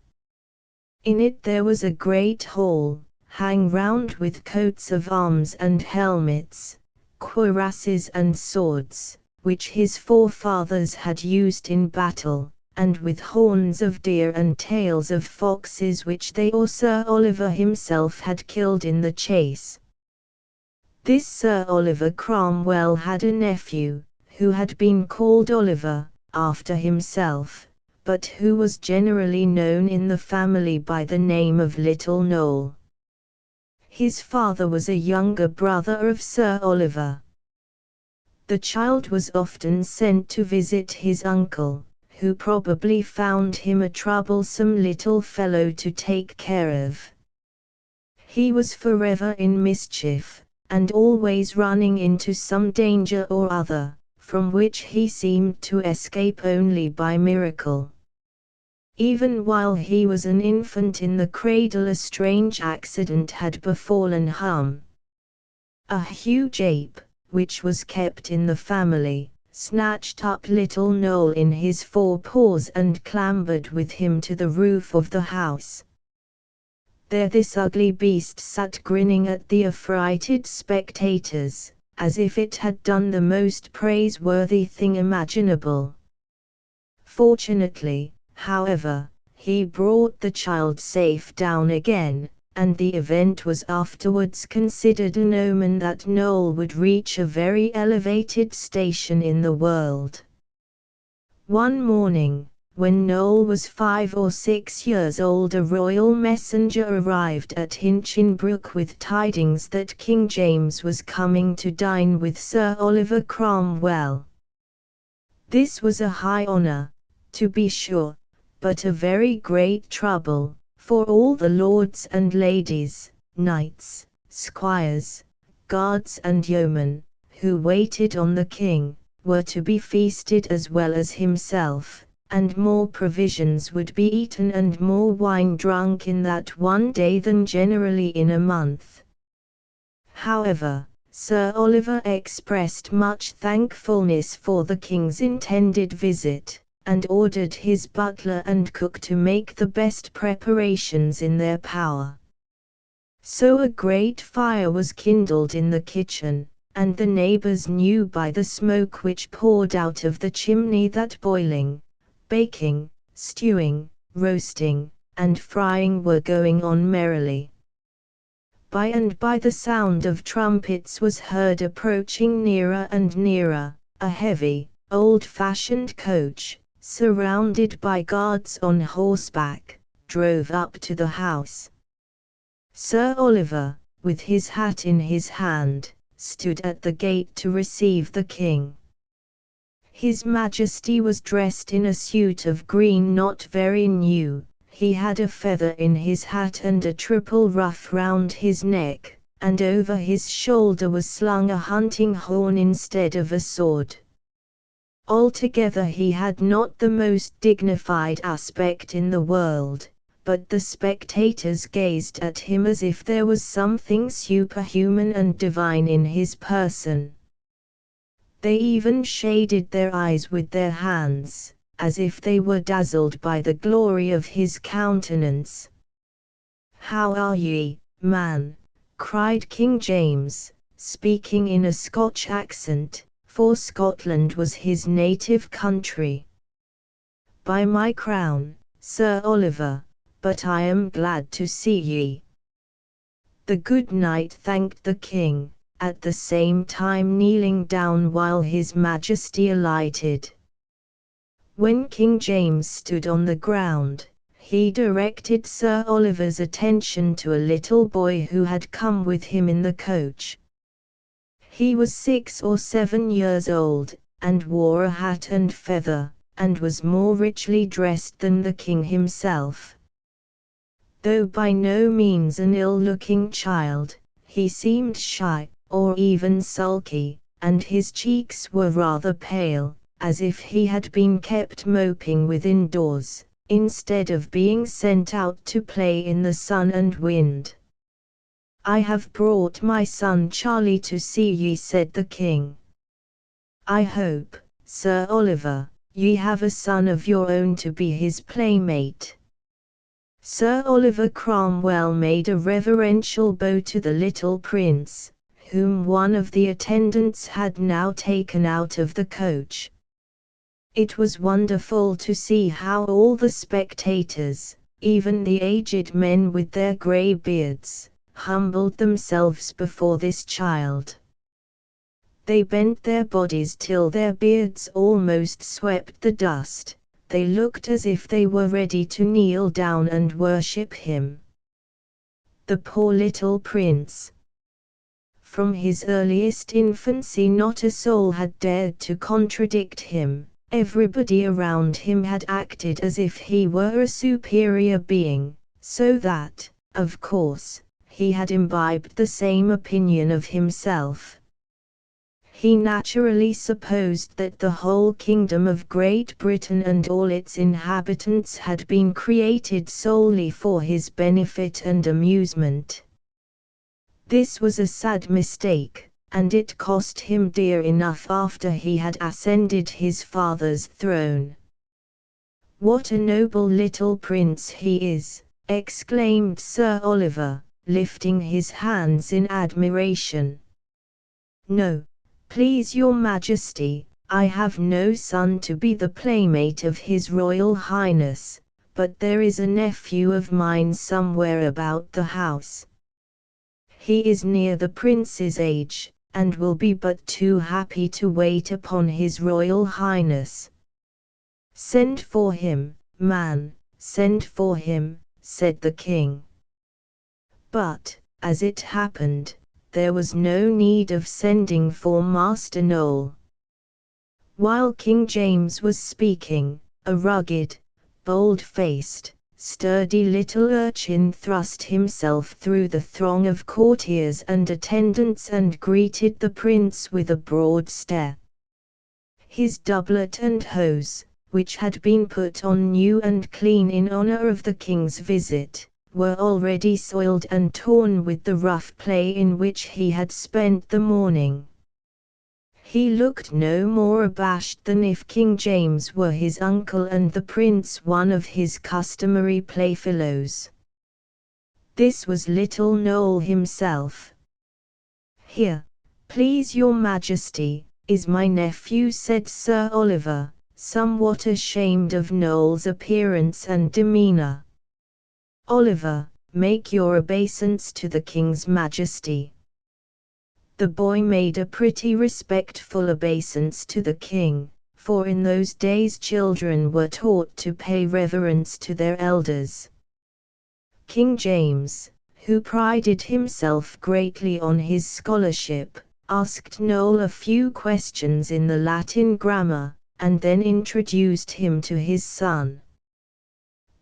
In it there was a great hall, hung round with coats of arms and helmets, cuirasses and swords, which his forefathers had used in battle, and with horns of deer and tails of foxes which they or Sir Oliver himself had killed in the chase. This Sir Oliver Cromwell had a nephew, who had been called Oliver, after himself, but who was generally known in the family by the name of Little Noel. His father was a younger brother of Sir Oliver. The child was often sent to visit his uncle, who probably found him a troublesome little fellow to take care of. He was forever in mischief, and always running into some danger or other, from which he seemed to escape only by miracle. Even while he was an infant in the cradle a strange accident had befallen him. A huge ape, which was kept in the family, snatched up little Noel in his forepaws and clambered with him to the roof of the house. There this ugly beast sat grinning at the affrighted spectators, as if it had done the most praiseworthy thing imaginable. Fortunately, however, he brought the child safe down again, and the event was afterwards considered an omen that Noel would reach a very elevated station in the world. One morning, when Noel was 5 or 6 years old, a royal messenger arrived at Hinchinbrook with tidings that King James was coming to dine with Sir Oliver Cromwell. This was a high honour, to be sure, but a very great trouble, for all the lords and ladies, knights, squires, guards and yeomen, who waited on the king, were to be feasted as well as himself, and more provisions would be eaten and more wine drunk in that one day than generally in a month. However, Sir Oliver expressed much thankfulness for the king's intended visit, and ordered his butler and cook to make the best preparations in their power. So a great fire was kindled in the kitchen, and the neighbors knew by the smoke which poured out of the chimney that boiling, baking, stewing, roasting, and frying were going on merrily. By and by the sound of trumpets was heard approaching nearer and nearer. A heavy, old-fashioned coach, surrounded by guards on horseback, drove up to the house. Sir Oliver, with his hat in his hand, stood at the gate to receive the king. His Majesty was dressed in a suit of green not very new. He had a feather in his hat and a triple ruff round his neck, and over his shoulder was slung a hunting horn instead of a sword. Altogether he had not the most dignified aspect in the world, but the spectators gazed at him as if there was something superhuman and divine in his person. They even shaded their eyes with their hands, as if they were dazzled by the glory of his countenance. "How are ye, man?" cried King James, speaking in a Scotch accent, for Scotland was his native country. "By my crown, Sir Oliver, but I am glad to see ye." The good knight thanked the king, at the same time kneeling down while his Majesty alighted. When King James stood on the ground, he directed Sir Oliver's attention to a little boy who had come with him in the coach. He was 6 or 7 years old, and wore a hat and feather, and was more richly dressed than the king himself. Though by no means an ill-looking child, he seemed shy, or even sulky, and his cheeks were rather pale, as if he had been kept moping within doors, instead of being sent out to play in the sun and wind. "I have brought my son Charlie to see ye," said the king. "I hope, Sir Oliver, ye have a son of your own to be his playmate." Sir Oliver Cromwell made a reverential bow to the little prince, whom one of the attendants had now taken out of the coach. It was wonderful to see how all the spectators, even the aged men with their grey beards, humbled themselves before this child. They bent their bodies till their beards almost swept the dust. They looked as if they were ready to kneel down and worship him. The poor little prince! From his earliest infancy not a soul had dared to contradict him. Everybody around him had acted as if he were a superior being, so that, of course, he had imbibed the same opinion of himself. He naturally supposed that the whole kingdom of Great Britain and all its inhabitants had been created solely for his benefit and amusement. This was a sad mistake, and it cost him dear enough after he had ascended his father's throne. "What a noble little prince he is!" exclaimed Sir Oliver, lifting his hands in admiration. "No, please your Majesty, I have no son to be the playmate of His Royal Highness, but there is a nephew of mine somewhere about the house. He is near the prince's age, and will be but too happy to wait upon His Royal Highness." "Send for him, man, send for him," said the king. But, as it happened, there was no need of sending for Master Noel. While King James was speaking, a rugged, bold-faced, sturdy little urchin thrust himself through the throng of courtiers and attendants and greeted the prince with a broad stare. His doublet and hose, which had been put on new and clean in honor of the king's visit, were already soiled and torn with the rough play in which he had spent the morning. He looked no more abashed than if King James were his uncle and the prince one of his customary playfellows. This was little Noel himself. "Here, please your Majesty, is my nephew," said Sir Oliver, somewhat ashamed of Noel's appearance and demeanor. "Oliver, make your obeisance to the King's Majesty." The boy made a pretty respectful obeisance to the king, for in those days children were taught to pay reverence to their elders. King James, who prided himself greatly on his scholarship, asked Noel a few questions in the Latin grammar, and then introduced him to his son.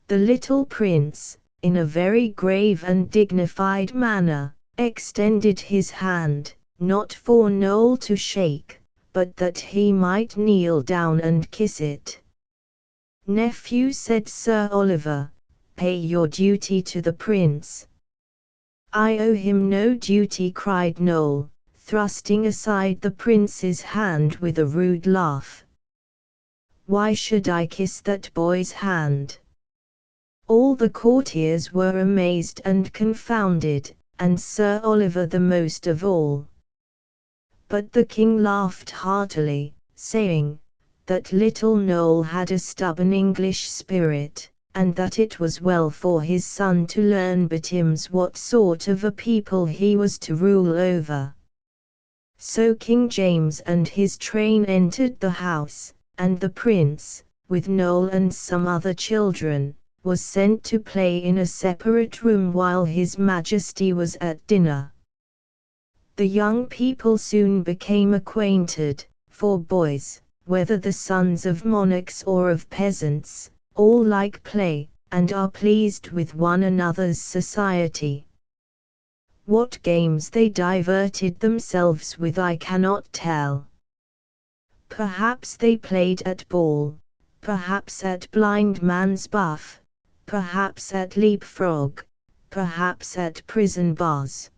The little prince, in a very grave and dignified manner, extended his hand, not for Noel to shake, but that he might kneel down and kiss it. "Nephew," said Sir Oliver, "pay your duty to the prince." "I owe him no duty," cried Noel, thrusting aside the prince's hand with a rude laugh. "Why should I kiss that boy's hand?" All the courtiers were amazed and confounded, and Sir Oliver the most of all. But the king laughed heartily, saying, that little Noel had a stubborn English spirit, and that it was well for his son to learn betimes what sort of a people he was to rule over. So King James and his train entered the house, and the prince, with Noel and some other children, was sent to play in a separate room while His Majesty was at dinner. The young people soon became acquainted, for boys, whether the sons of monarchs or of peasants, all like play, and are pleased with one another's society. What games they diverted themselves with I cannot tell. Perhaps they played at ball, perhaps at blind man's buff, perhaps at leapfrog, perhaps at prison bars.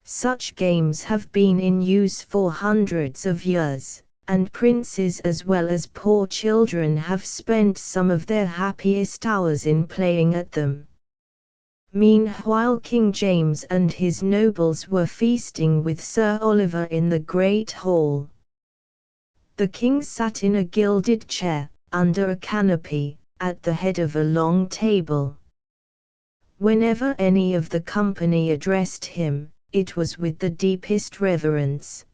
Such games have been in use for hundreds of years, and princes as well as poor children have spent some of their happiest hours in playing at them. Meanwhile King James and his nobles were feasting with Sir Oliver in the great hall. The king sat in a gilded chair, under a canopy, at the head of a long table. Whenever any of the company addressed him, it was with the deepest reverence.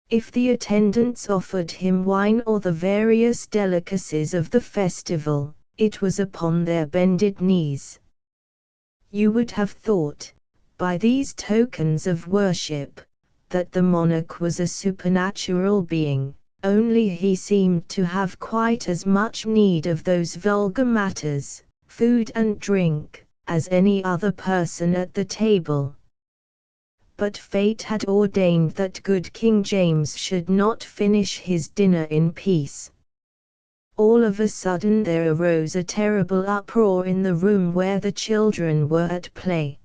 If the attendants offered him wine or the various delicacies of the festival, it was upon their bended knees. You would have thought, by these tokens of worship, that the monarch was a supernatural being, only he seemed to have quite as much need of those vulgar matters, food and drink, as any other person at the table. But fate had ordained that good King James should not finish his dinner in peace. All of a sudden there arose a terrible uproar in the room where the children were at play.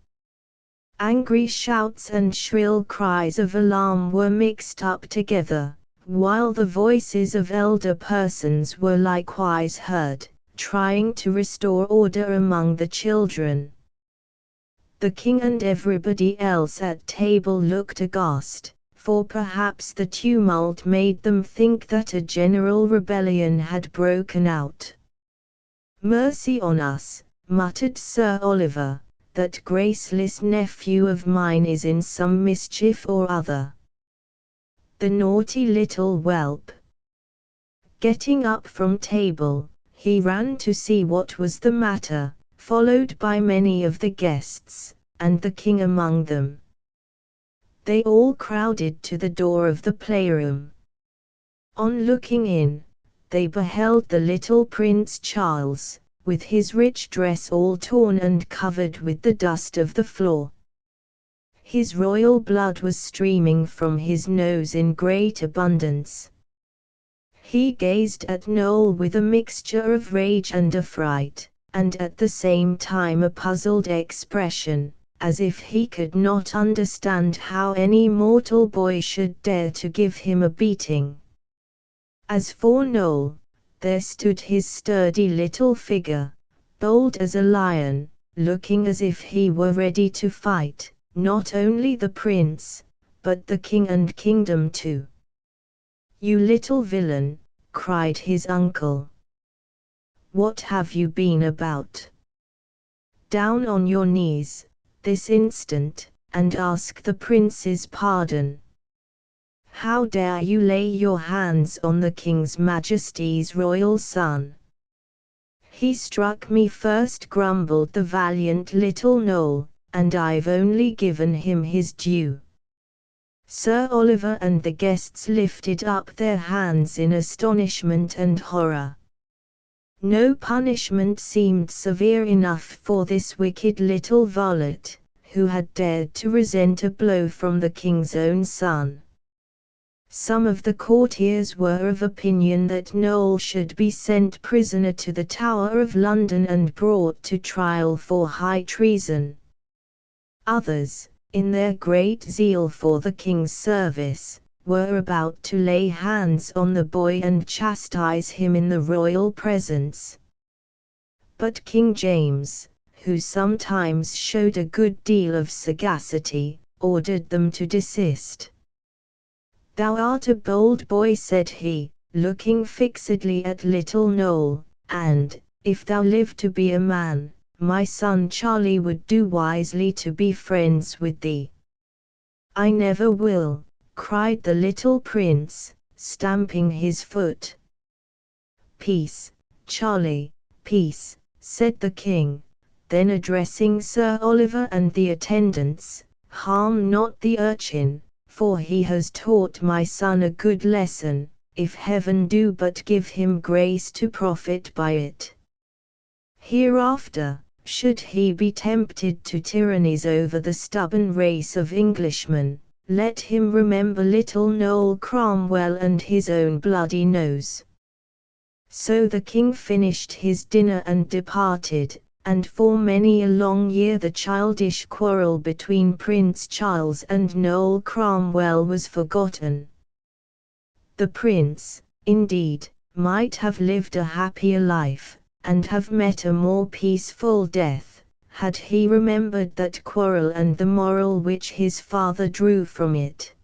Angry shouts and shrill cries of alarm were mixed up together, while the voices of elder persons were likewise heard, trying to restore order among the children. The king and everybody else at table looked aghast, for perhaps the tumult made them think that a general rebellion had broken out. "Mercy on us," muttered Sir Oliver, "that graceless nephew of mine is in some mischief or other. The naughty little whelp." Getting up from table, he ran to see what was the matter, followed by many of the guests, and the king among them. They all crowded to the door of the playroom. On looking in, they beheld the little Prince Charles, with his rich dress all torn and covered with the dust of the floor. His royal blood was streaming from his nose in great abundance. He gazed at Noel with a mixture of rage and affright, and at the same time a puzzled expression, as if he could not understand how any mortal boy should dare to give him a beating. As for Noel, there stood his sturdy little figure, bold as a lion, looking as if he were ready to fight, not only the prince, but the king and kingdom too. "You little villain," cried his uncle. "What have you been about? Down on your knees, this instant, and ask the prince's pardon. How dare you lay your hands on the King's Majesty's royal son?" "He struck me first," grumbled the valiant little Noel, "and I've only given him his due." Sir Oliver and the guests lifted up their hands in astonishment and horror. No punishment seemed severe enough for this wicked little varlet, who had dared to resent a blow from the king's own son. Some of the courtiers were of opinion that Noel should be sent prisoner to the Tower of London and brought to trial for high treason. Others, in their great zeal for the king's service, were about to lay hands on the boy and chastise him in the royal presence. But King James, who sometimes showed a good deal of sagacity, ordered them to desist. "Thou art a bold boy," said he, looking fixedly at little Noel, "and, if thou live to be a man, my son Charlie would do wisely to be friends with thee." "I never will," cried the little prince, stamping his foot. "Peace, Charlie, peace," said the king, then addressing Sir Oliver and the attendants, "harm not the urchin, for he has taught my son a good lesson, if heaven do but give him grace to profit by it. Hereafter, should he be tempted to tyrannies over the stubborn race of Englishmen, let him remember little Noel Cromwell and his own bloody nose." So the king finished his dinner and departed, and for many a long year the childish quarrel between Prince Charles and Noel Cromwell was forgotten. The prince, indeed, might have lived a happier life, and have met a more peaceful death, had he remembered that quarrel and the moral which his father drew from it.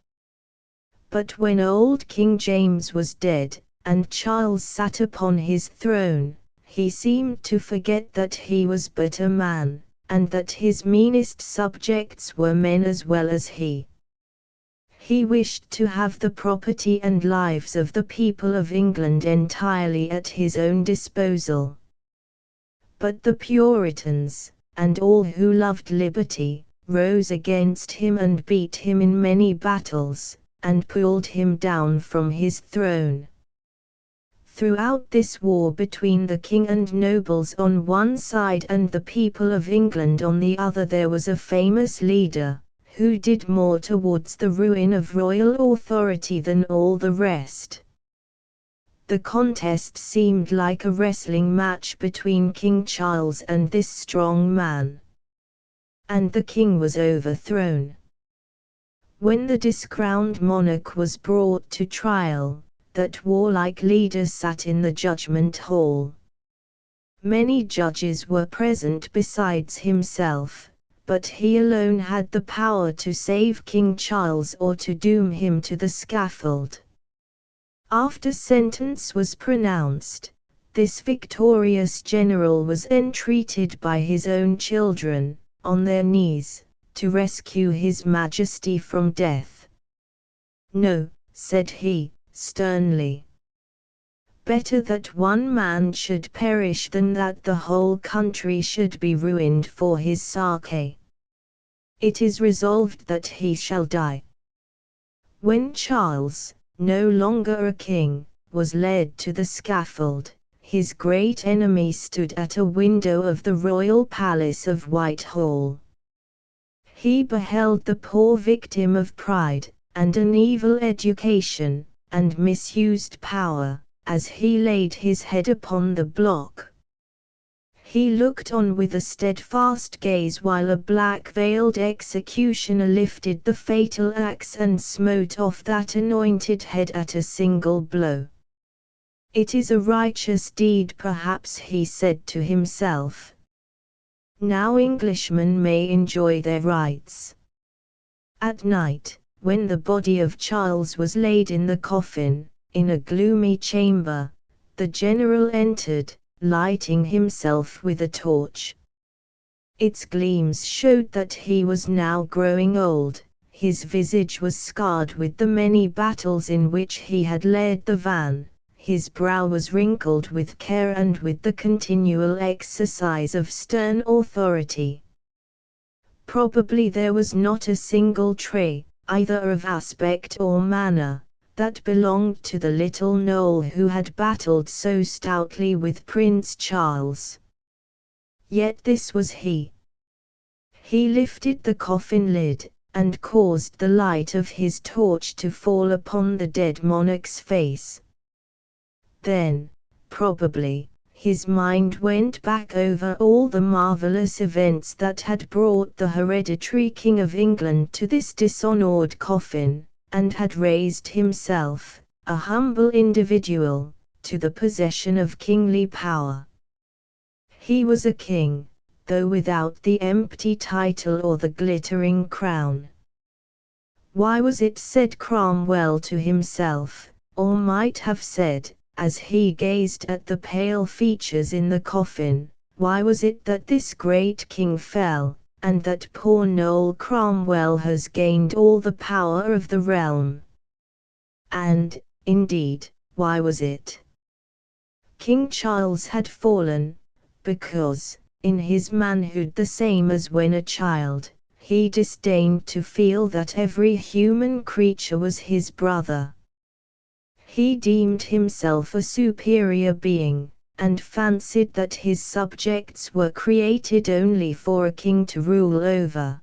But when old King James was dead, and Charles sat upon his throne, he seemed to forget that he was but a man, and that his meanest subjects were men as well as he. He wished to have the property and lives of the people of England entirely at his own disposal. But the Puritans, and all who loved liberty, rose against him and beat him in many battles, and pulled him down from his throne. Throughout this war between the king and nobles on one side and the people of England on the other there was a famous leader, who did more towards the ruin of royal authority than all the rest. The contest seemed like a wrestling match between King Charles and this strong man. And the king was overthrown. When the discrowned monarch was brought to trial, that warlike leader sat in the judgment hall. Many judges were present besides himself, but he alone had the power to save King Charles or to doom him to the scaffold. After sentence was pronounced, this victorious general was entreated by his own children, on their knees, to rescue his majesty from death. "No," said he, sternly. "Better that one man should perish than that the whole country should be ruined for his sake. It is resolved that he shall die." When Charles, no longer a king, was led to the scaffold, his great enemy stood at a window of the royal palace of Whitehall. He beheld the poor victim of pride, and an evil education, and misused power, as he laid his head upon the block. He looked on with a steadfast gaze while a black-veiled executioner lifted the fatal axe and smote off that anointed head at a single blow. "It is a righteous deed perhaps," he said to himself. "Now Englishmen may enjoy their rights." At night, when the body of Charles was laid in the coffin, in a gloomy chamber, the general entered, lighting himself with a torch. Its gleams showed that he was now growing old, his visage was scarred with the many battles in which he had led the van, his brow was wrinkled with care and with the continual exercise of stern authority. Probably there was not a single trait, either of aspect or manner, that belonged to the little Noel who had battled so stoutly with Prince Charles. Yet this was he. He lifted the coffin lid, and caused the light of his torch to fall upon the dead monarch's face. Then, probably, his mind went back over all the marvelous events that had brought the hereditary King of England to this dishonored coffin, and had raised himself, a humble individual, to the possession of kingly power. He was a king, though without the empty title or the glittering crown. Why was it, said Cromwell to himself, or might have said, as he gazed at the pale features in the coffin, why was it that this great king fell, and that poor Noel Cromwell has gained all the power of the realm? And, indeed, why was it? King Charles had fallen, because, in his manhood the same as when a child, he disdained to feel that every human creature was his brother. He deemed himself a superior being, and fancied that his subjects were created only for a king to rule over.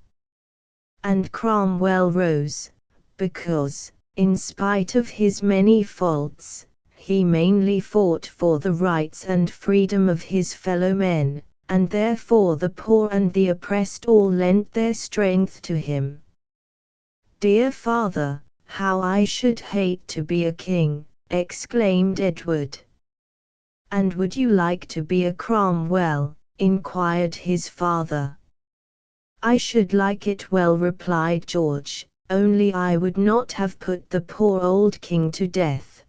And Cromwell rose, because, in spite of his many faults, he mainly fought for the rights and freedom of his fellow men, and therefore the poor and the oppressed all lent their strength to him. "Dear father, how I should hate to be a king," exclaimed Edward. "And would you like to be a Cromwell?" inquired his father. "I should like it well," replied George, "only I would not have put the poor old king to death.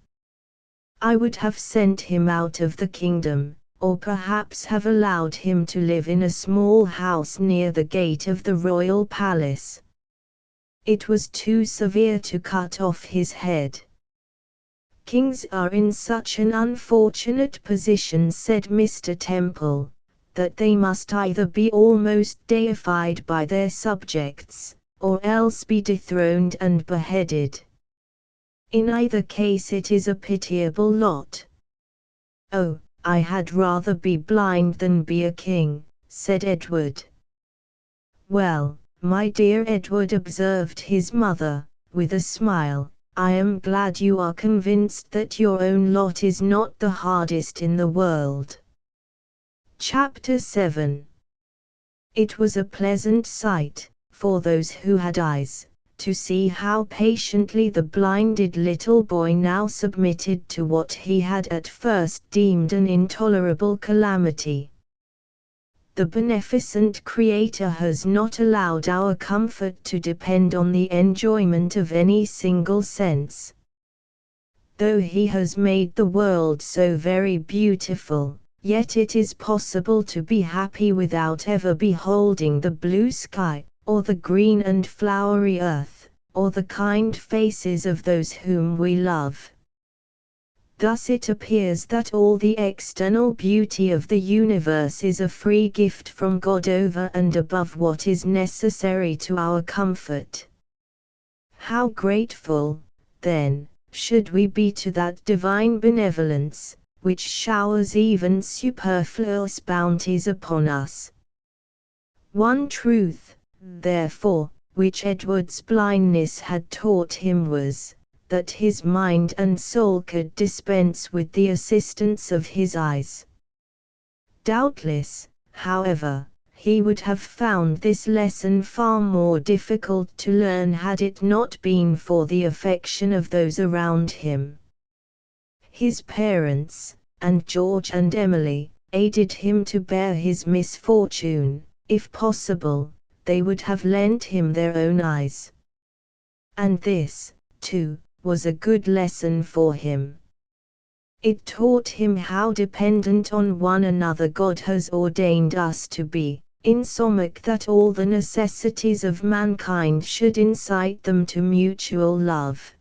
I would have sent him out of the kingdom, or perhaps have allowed him to live in a small house near the gate of the royal palace. It was too severe to cut off his head." "Kings are in such an unfortunate position," said Mr. Temple, "that they must either be almost deified by their subjects, or else be dethroned and beheaded. In either case it is a pitiable lot." "Oh, I had rather be blind than be a king," said Edward. "Well, my dear Edward," observed his mother, with a smile, "I am glad you are convinced that your own lot is not the hardest in the world." Chapter 7. It was a pleasant sight, for those who had eyes, to see how patiently the blinded little boy now submitted to what he had at first deemed an intolerable calamity. The beneficent Creator has not allowed our comfort to depend on the enjoyment of any single sense. Though He has made the world so very beautiful, yet it is possible to be happy without ever beholding the blue sky, or the green and flowery earth, or the kind faces of those whom we love. Thus it appears that all the external beauty of the universe is a free gift from God over and above what is necessary to our comfort. How grateful, then, should we be to that divine benevolence, which showers even superfluous bounties upon us. One truth, therefore, which Edward's blindness had taught him was, that his mind and soul could dispense with the assistance of his eyes. Doubtless, however, he would have found this lesson far more difficult to learn had it not been for the affection of those around him. His parents, and George and Emily, aided him to bear his misfortune. If possible, they would have lent him their own eyes. And this, too, was a good lesson for him. It taught him how dependent on one another God has ordained us to be, insomuch that all the necessities of mankind should incite them to mutual love.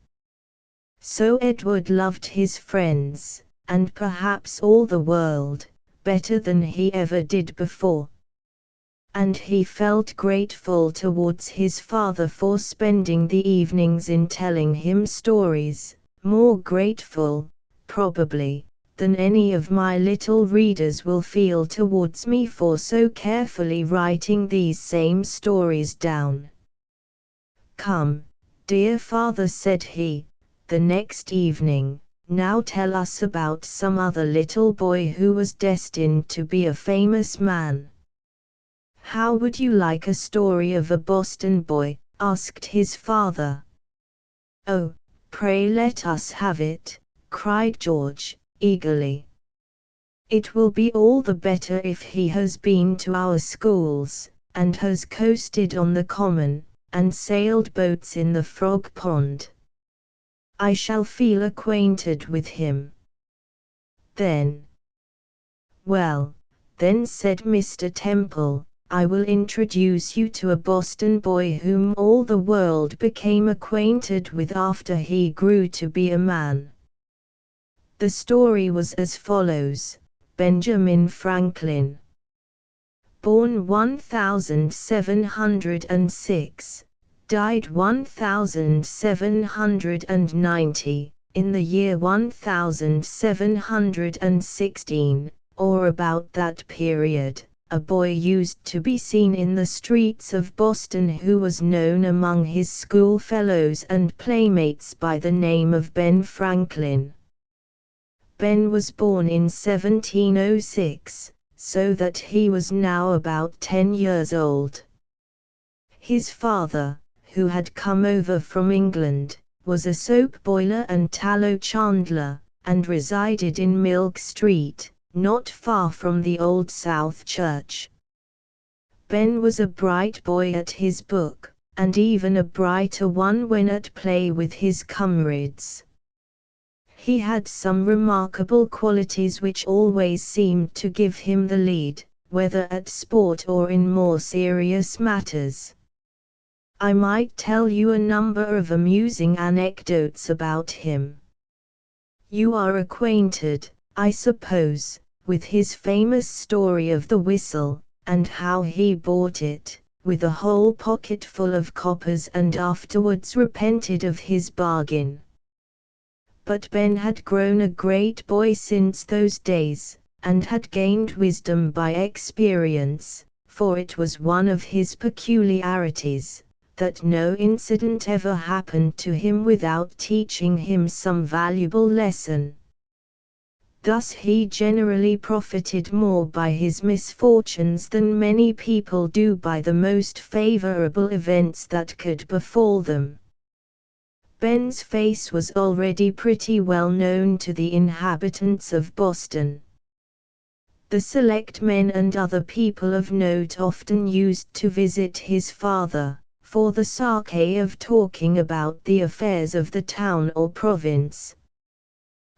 So Edward loved his friends, and perhaps all the world, better than he ever did before. And he felt grateful towards his father for spending the evenings in telling him stories, more grateful, probably, than any of my little readers will feel towards me for so carefully writing these same stories down. "Come, dear father," said he, the next evening, "now tell us about some other little boy who was destined to be a famous man." "How would you like a story of a Boston boy?" asked his father. "Oh, pray let us have it," cried George, eagerly. "It will be all the better if he has been to our schools, and has coasted on the common, and sailed boats in the Frog Pond. I shall feel acquainted with him then." "Well, then," said Mr. Temple, "I will introduce you to a Boston boy whom all the world became acquainted with after he grew to be a man." The story was as follows: Benjamin Franklin, born 1706, died 1790, in the year 1716, or about that period. A boy used to be seen in the streets of Boston who was known among his schoolfellows and playmates by the name of Ben Franklin. Ben was born in 1706, so that he was now about 10 years old. His father, who had come over from England, was a soap boiler and tallow chandler, and resided in Milk Street, not far from the Old South Church. Ben was a bright boy at his book, and even a brighter one when at play with his comrades. He had some remarkable qualities which always seemed to give him the lead, whether at sport or in more serious matters. I might tell you a number of amusing anecdotes about him. You are acquainted, I suppose, with his famous story of the whistle, and how he bought it, with a whole pocket full of coppers, and afterwards repented of his bargain. But Ben had grown a great boy since those days, and had gained wisdom by experience, for it was one of his peculiarities, that no incident ever happened to him without teaching him some valuable lesson. Thus he generally profited more by his misfortunes than many people do by the most favorable events that could befall them. Ben's face was already pretty well known to the inhabitants of Boston. The select men and other people of note often used to visit his father, for the sake of talking about the affairs of the town or province.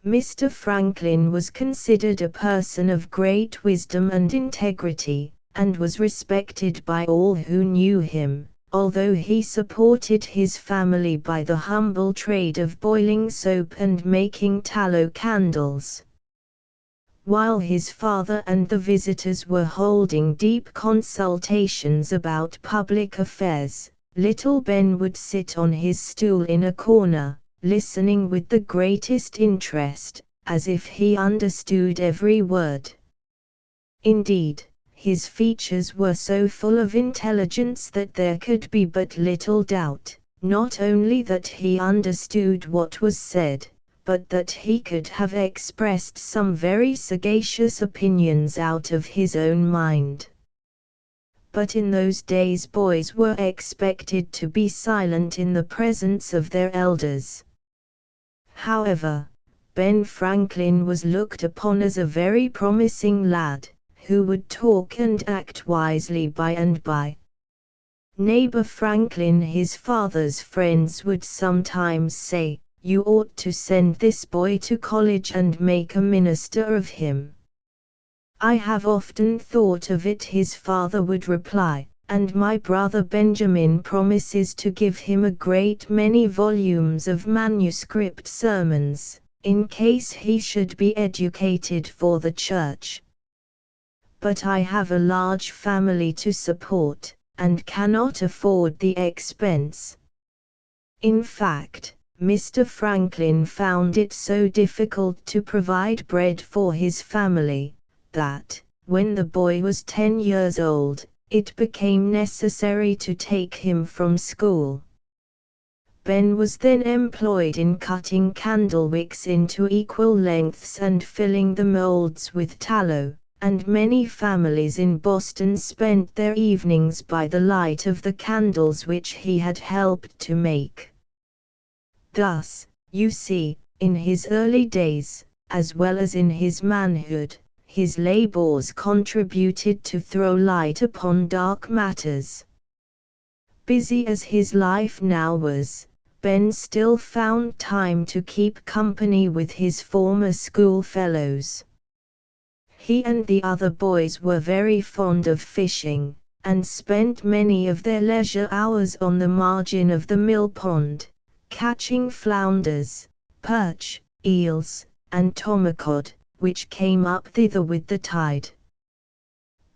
Mr. Franklin was considered a person of great wisdom and integrity, and was respected by all who knew him, although he supported his family by the humble trade of boiling soap and making tallow candles. While his father and the visitors were holding deep consultations about public affairs, little Ben would sit on his stool in a corner, listening with the greatest interest, as if he understood every word. Indeed, his features were so full of intelligence that there could be but little doubt, not only that he understood what was said, but that he could have expressed some very sagacious opinions out of his own mind. But in those days boys were expected to be silent in the presence of their elders. However, Ben Franklin was looked upon as a very promising lad, who would talk and act wisely by and by. Neighbor Franklin, his father's friends, would sometimes say, "You ought to send this boy to college and make a minister of him." "I have often thought of it," his father would reply, "and my brother Benjamin promises to give him a great many volumes of manuscript sermons, in case he should be educated for the church. But I have a large family to support, and cannot afford the expense." In fact, Mr. Franklin found it so difficult to provide bread for his family, that, when the boy was 10 years old, it became necessary to take him from school. Ben was then employed in cutting candle wicks into equal lengths and filling the molds with tallow, and many families in Boston spent their evenings by the light of the candles which he had helped to make. Thus, you see, in his early days, as well as in his manhood, his labors contributed to throw light upon dark matters. Busy as his life now was, Ben still found time to keep company with his former schoolfellows. He and the other boys were very fond of fishing, and spent many of their leisure hours on the margin of the mill pond, catching flounders, perch, eels, and tomahcod, which came up thither with the tide.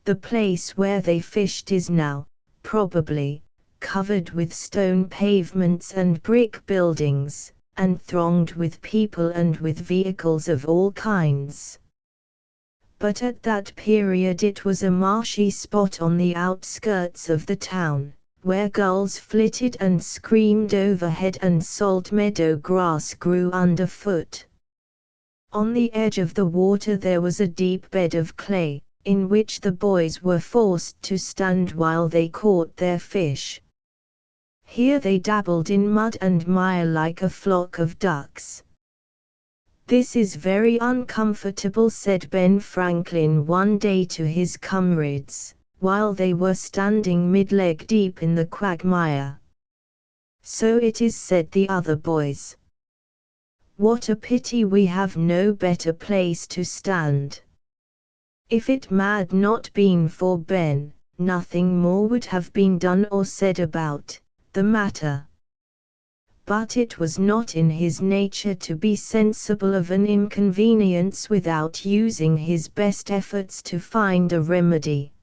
The place where they fished is now, probably, covered with stone pavements and brick buildings, and thronged with people and with vehicles of all kinds. But at that period it was a marshy spot on the outskirts of the town, where gulls flitted and screamed overhead and salt meadow grass grew underfoot. On the edge of the water there was a deep bed of clay, in which the boys were forced to stand while they caught their fish. Here they dabbled in mud and mire like a flock of ducks. "This is very uncomfortable," said Ben Franklin one day to his comrades, while they were standing mid-leg deep in the quagmire. "So it is," said the other boys. "What a pity we have no better place to stand." If it had not been for Ben, nothing more would have been done or said about the matter. But it was not in his nature to be sensible of an inconvenience without using his best efforts to find a remedy.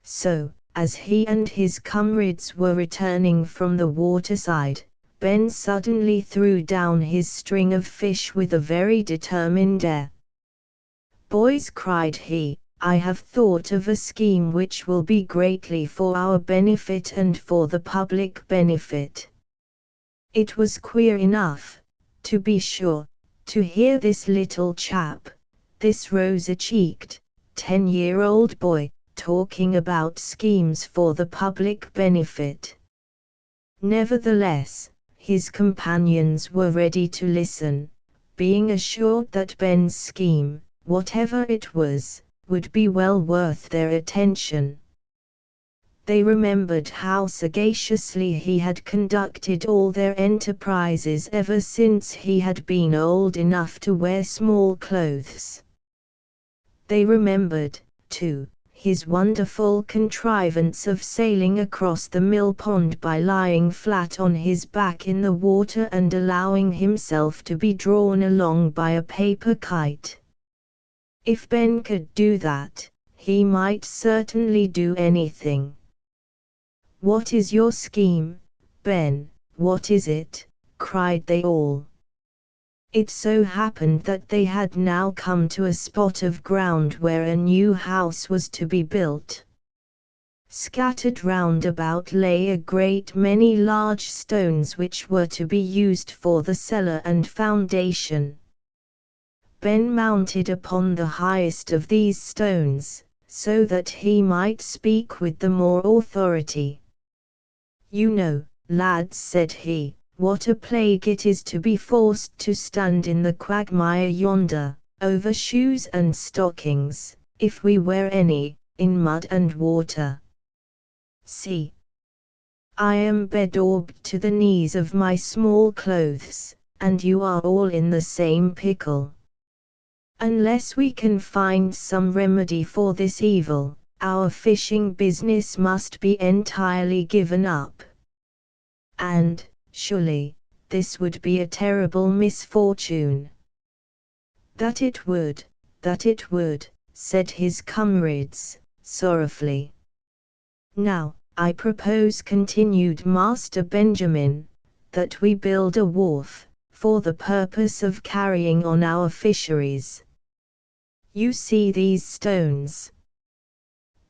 So, as he and his comrades were returning from the waterside, Ben suddenly threw down his string of fish with a very determined air. "Boys," cried he, "I have thought of a scheme which will be greatly for our benefit and for the public benefit." It was queer enough, to be sure, to hear this little chap, this rosy-cheeked, 10-year-old boy, talking about schemes for the public benefit. Nevertheless, his companions were ready to listen, being assured that Ben's scheme, whatever it was, would be well worth their attention. They remembered how sagaciously he had conducted all their enterprises ever since he had been old enough to wear small clothes. They remembered, too, his wonderful contrivance of sailing across the mill pond by lying flat on his back in the water and allowing himself to be drawn along by a paper kite. If Ben could do that, he might certainly do anything. "What is your scheme, Ben? What is it?" cried they all. It so happened that they had now come to a spot of ground where a new house was to be built. Scattered round about lay a great many large stones which were to be used for the cellar and foundation. Ben mounted upon the highest of these stones, so that he might speak with the more authority. "You know, lads," said he, "what a plague it is to be forced to stand in the quagmire yonder, over shoes and stockings, if we wear any, in mud and water. See, I am bedaubed to the knees of my small clothes, and you are all in the same pickle. Unless we can find some remedy for this evil, our fishing business must be entirely given up. And, surely, this would be a terrible misfortune." "That it would, said his comrades, sorrowfully. "Now, I propose," continued Master Benjamin, "that we build a wharf, for the purpose of carrying on our fisheries. You see these stones?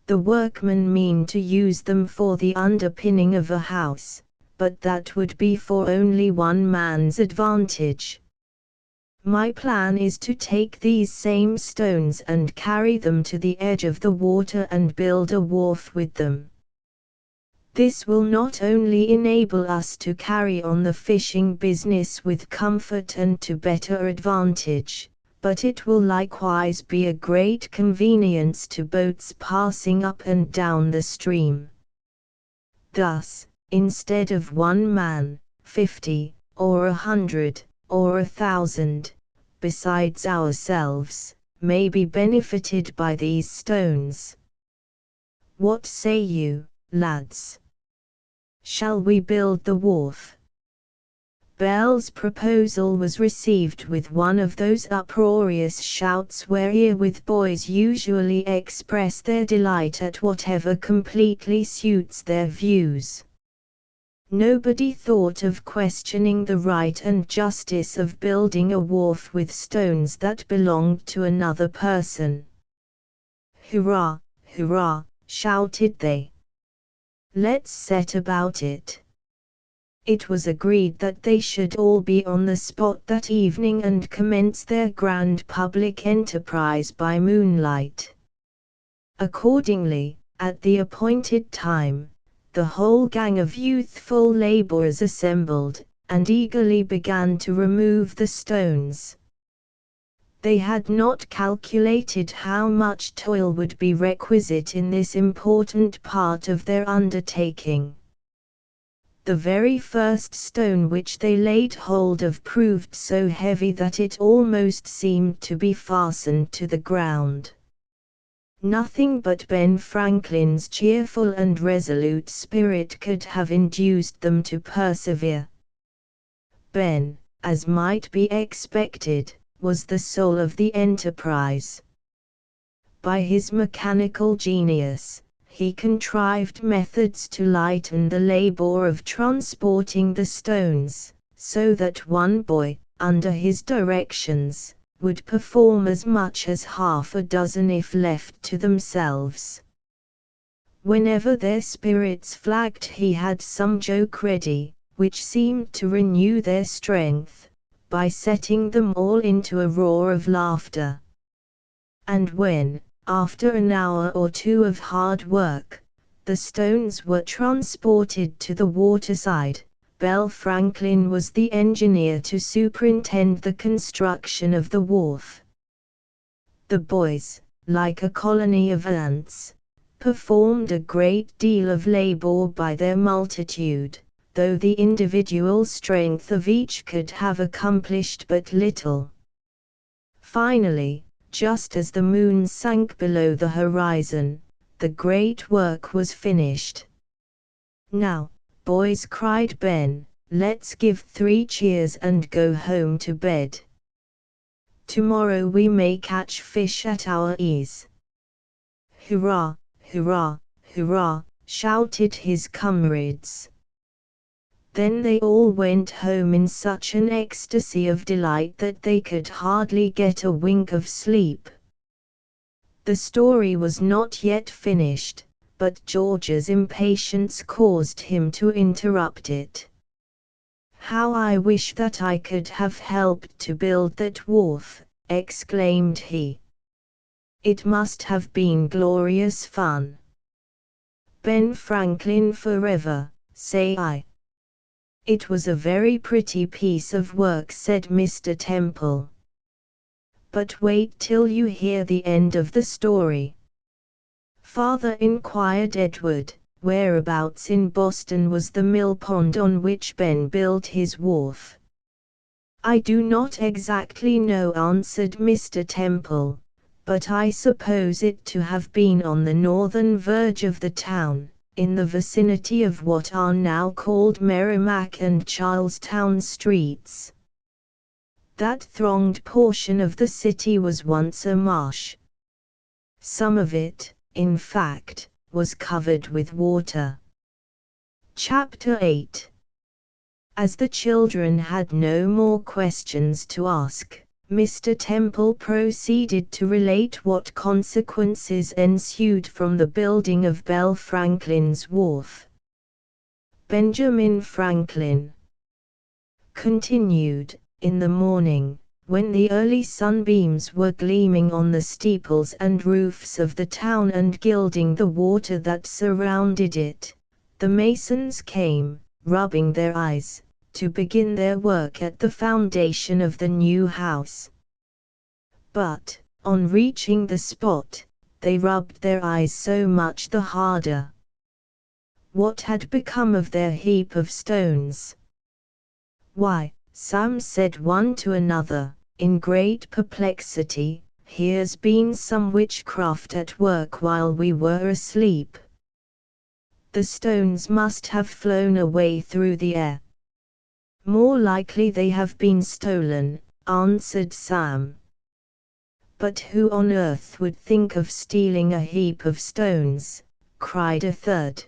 The workmen mean to use them for the underpinning of a house, but that would be for only one man's advantage. My plan is to take these same stones and carry them to the edge of the water and build a wharf with them. This will not only enable us to carry on the fishing business with comfort and to better advantage, but it will likewise be a great convenience to boats passing up and down the stream. Thus, instead of one man, 50, or 100, or 1,000, besides ourselves, may be benefited by these stones. What say you, lads? Shall we build the wharf?" Bell's proposal was received with one of those uproarious shouts wherewith boys usually express their delight at whatever completely suits their views. Nobody thought of questioning the right and justice of building a wharf with stones that belonged to another person. "Hurrah, hurrah," shouted they. "Let's set about it." It was agreed that they should all be on the spot that evening and commence their grand public enterprise by moonlight. Accordingly, at the appointed time, the whole gang of youthful laborers assembled, and eagerly began to remove the stones. They had not calculated how much toil would be requisite in this important part of their undertaking. The very first stone which they laid hold of proved so heavy that it almost seemed to be fastened to the ground. Nothing but Ben Franklin's cheerful and resolute spirit could have induced them to persevere. Ben, as might be expected, was the soul of the enterprise. By his mechanical genius, he contrived methods to lighten the labor of transporting the stones, so that one boy, under his directions, would perform as much as half a dozen if left to themselves. Whenever their spirits flagged he had some joke ready, which seemed to renew their strength, by setting them all into a roar of laughter. And when, after an hour or two of hard work, the stones were transported to the waterside, Bell Franklin was the engineer to superintend the construction of the wharf. The boys, like a colony of ants, performed a great deal of labor by their multitude, though the individual strength of each could have accomplished but little. Finally, just as the moon sank below the horizon, the great work was finished. "Now, boys," cried Ben, "let's give 3 cheers and go home to bed. Tomorrow we may catch fish at our ease." "Hurrah, hurrah, hurrah," shouted his comrades. Then they all went home in such an ecstasy of delight that they could hardly get a wink of sleep. The story was not yet finished, but George's impatience caused him to interrupt it. "How I wish that I could have helped to build that wharf," exclaimed he. "It must have been glorious fun. Ben Franklin forever, say I." "It was a very pretty piece of work," said Mr. Temple. "But wait till you hear the end of the story." "Father," inquired Edward, "whereabouts in Boston was the mill pond on which Ben built his wharf?" "I do not exactly know," answered Mr. Temple, "but I suppose it to have been on the northern verge of the town, in the vicinity of what are now called Merrimack and Charlestown streets. That thronged portion of the city was once a marsh. Some of it, in fact, was covered with water." Chapter 8. As the children had no more questions to ask, Mr. Temple proceeded to relate what consequences ensued from the building of Bell Franklin's wharf. Benjamin Franklin continued, in the morning, when the early sunbeams were gleaming on the steeples and roofs of the town and gilding the water that surrounded it, the masons came, rubbing their eyes, to begin their work at the foundation of the new house. But, on reaching the spot, they rubbed their eyes so much the harder. What had become of their heap of stones? "Why," some said one to another, in great perplexity, "here's been some witchcraft at work while we were asleep. The stones must have flown away through the air." "More likely they have been stolen," answered Sam. "But who on earth would think of stealing a heap of stones?" cried a third.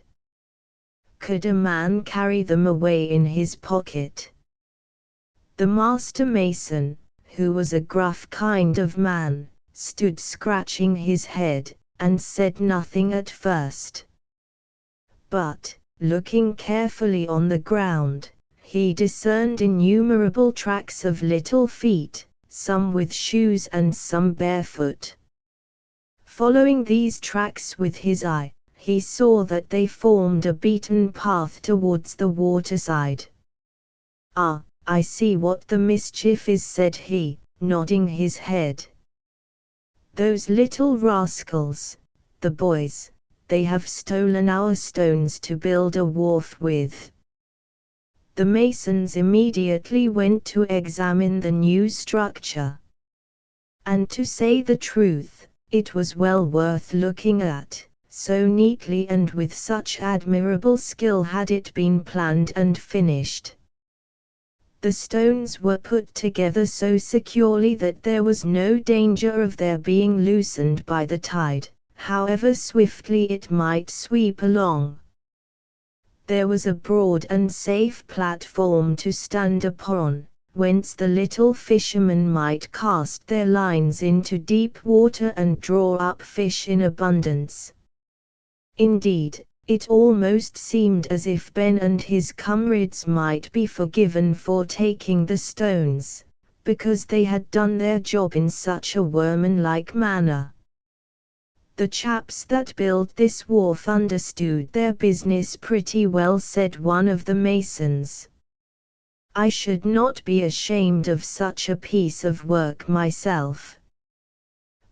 "Could a man carry them away in his pocket?" The master mason, who was a gruff kind of man, stood scratching his head, and said nothing at first. But, looking carefully on the ground, he discerned innumerable tracks of little feet, some with shoes and some barefoot. Following these tracks with his eye, he saw that they formed a beaten path towards the waterside. "Ah, I see what the mischief is," said he, nodding his head. "Those little rascals, the boys, they have stolen our stones to build a wharf with." The masons immediately went to examine the new structure. And to say the truth, it was well worth looking at, so neatly and with such admirable skill had it been planned and finished. The stones were put together so securely that there was no danger of their being loosened by the tide, however swiftly it might sweep along. There was a broad and safe platform to stand upon, whence the little fishermen might cast their lines into deep water and draw up fish in abundance. Indeed, it almost seemed as if Ben and his comrades might be forgiven for taking the stones, because they had done their job in such a workmanlike manner. "The chaps that built this wharf understood their business pretty well," said one of the masons. "I should not be ashamed of such a piece of work myself."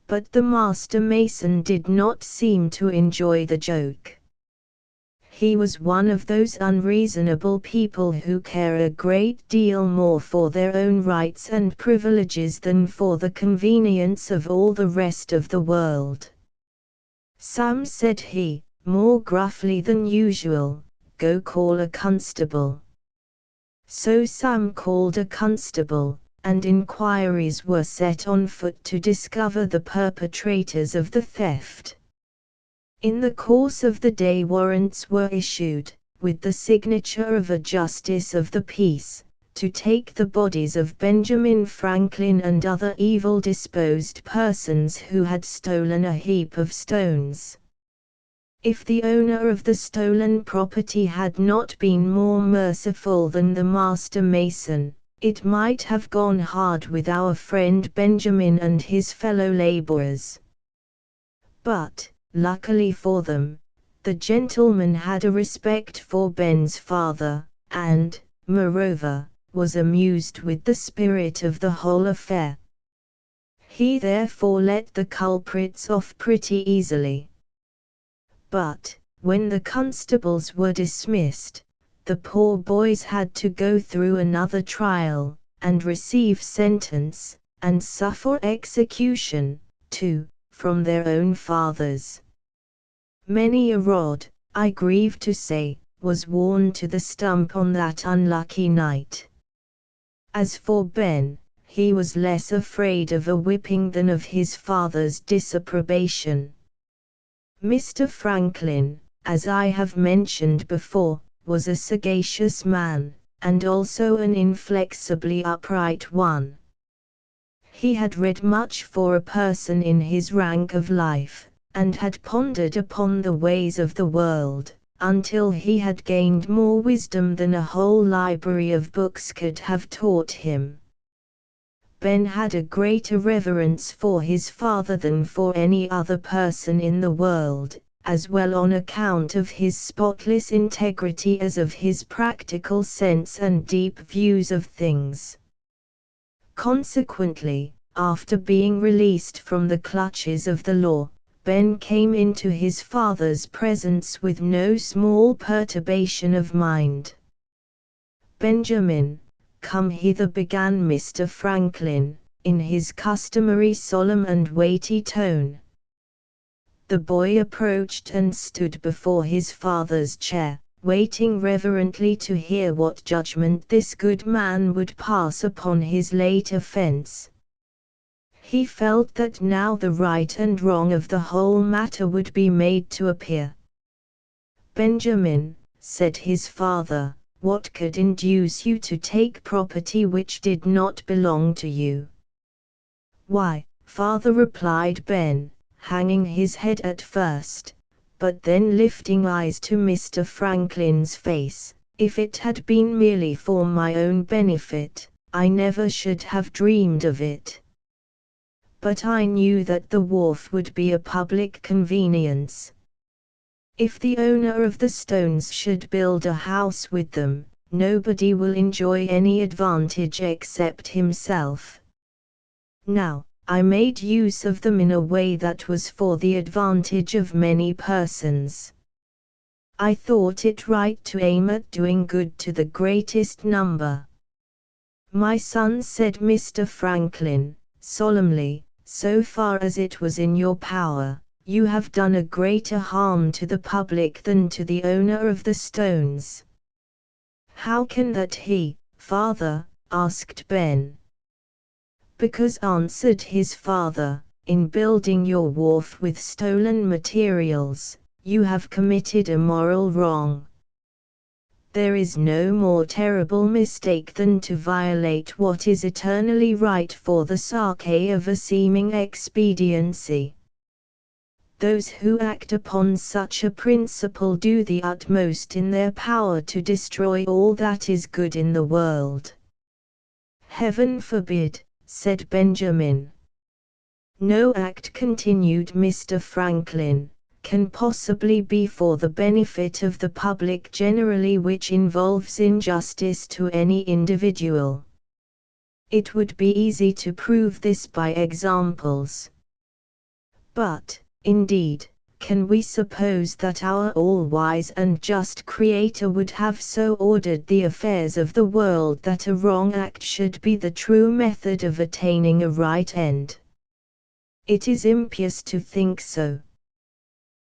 But the master mason did not seem to enjoy the joke. He was one of those unreasonable people who care a great deal more for their own rights and privileges than for the convenience of all the rest of the world. "Sam," said he, more gruffly than usual, "go call a constable." So Sam called a constable, and inquiries were set on foot to discover the perpetrators of the theft. In the course of the day warrants were issued, with the signature of a justice of the peace, to take the bodies of Benjamin Franklin and other evil-disposed persons who had stolen a heap of stones. If the owner of the stolen property had not been more merciful than the master mason, it might have gone hard with our friend Benjamin and his fellow laborers. But, luckily for them, the gentleman had a respect for Ben's father, and, moreover, was amused with the spirit of the whole affair. He therefore let the culprits off pretty easily. But, when the constables were dismissed, the poor boys had to go through another trial, and receive sentence, and suffer execution, too, from their own fathers. Many a rod, I grieve to say, was worn to the stump on that unlucky night. As for Ben, he was less afraid of a whipping than of his father's disapprobation. Mr. Franklin, as I have mentioned before, was a sagacious man, and also an inflexibly upright one. He had read much for a person in his rank of life, and had pondered upon the ways of the world, until he had gained more wisdom than a whole library of books could have taught him. Ben had a greater reverence for his father than for any other person in the world, as well on account of his spotless integrity as of his practical sense and deep views of things. Consequently, after being released from the clutches of the law, Ben came into his father's presence with no small perturbation of mind. "Benjamin, come hither," began Mr. Franklin, in his customary solemn and weighty tone. The boy approached and stood before his father's chair, waiting reverently to hear what judgment this good man would pass upon his late offense. He felt that now the right and wrong of the whole matter would be made to appear. "Benjamin," said his father, "what could induce you to take property which did not belong to you?" "Why, father," replied Ben, hanging his head at first, but then lifting eyes to Mr. Franklin's face, "if it had been merely for my own benefit, I never should have dreamed of it." but I knew that the wharf would be a public convenience. If the owner of the stones should build a house with them, nobody will enjoy any advantage except himself. Now, I made use of them in a way that was for the advantage of many persons. I thought it right to aim at doing good to the greatest number. My son, said Mr. Franklin, solemnly, so far as it was in your power, you have done a greater harm to the public than to the owner of the stones. How can that be, father? Asked Ben. Because, answered his father, in building your wharf with stolen materials, you have committed a moral wrong. There is no more terrible mistake than to violate what is eternally right for the sake of a seeming expediency. Those who act upon such a principle do the utmost in their power to destroy all that is good in the world. Heaven forbid, said Benjamin. No act, continued Mr. Franklin, can possibly be for the benefit of the public generally which involves injustice to any individual. It would be easy to prove this by examples. But, indeed, can we suppose that our all-wise and just Creator would have so ordered the affairs of the world that a wrong act should be the true method of attaining a right end? It is impious to think so.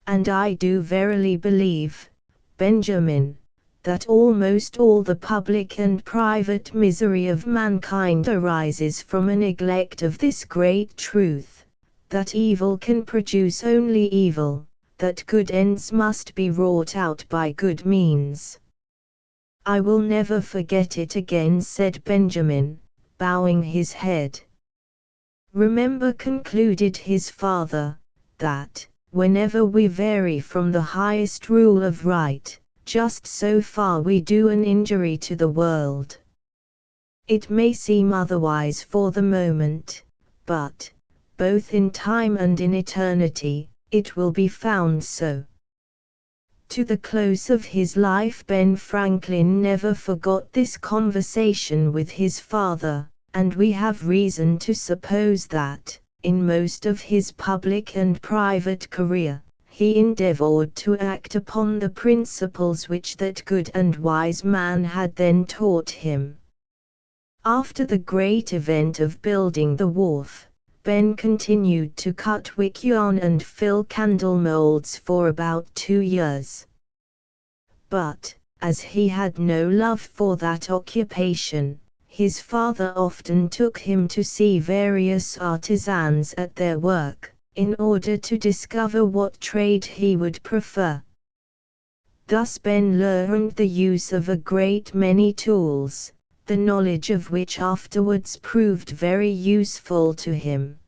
And I do verily believe, Benjamin, that almost all the public and private misery of mankind arises from a neglect of this great truth, that evil can produce only evil, that good ends must be wrought out by good means. I will never forget it again, said Benjamin, bowing his head. Remember, concluded his father, that, whenever we vary from the highest rule of right, just so far we do an injury to the world. It may seem otherwise for the moment, but, both in time and in eternity, it will be found so. To the close of his life, Ben Franklin never forgot this conversation with his father, and we have reason to suppose that, in most of his public and private career, he endeavored to act upon the principles which that good and wise man had then taught him. After the great event of building the wharf, Ben continued to cut wick yarn and fill candle molds for about 2 years. But, as he had no love for that occupation, his father often took him to see various artisans at their work, in order to discover what trade he would prefer. Thus Ben learned the use of a great many tools, the knowledge of which afterwards proved very useful to him.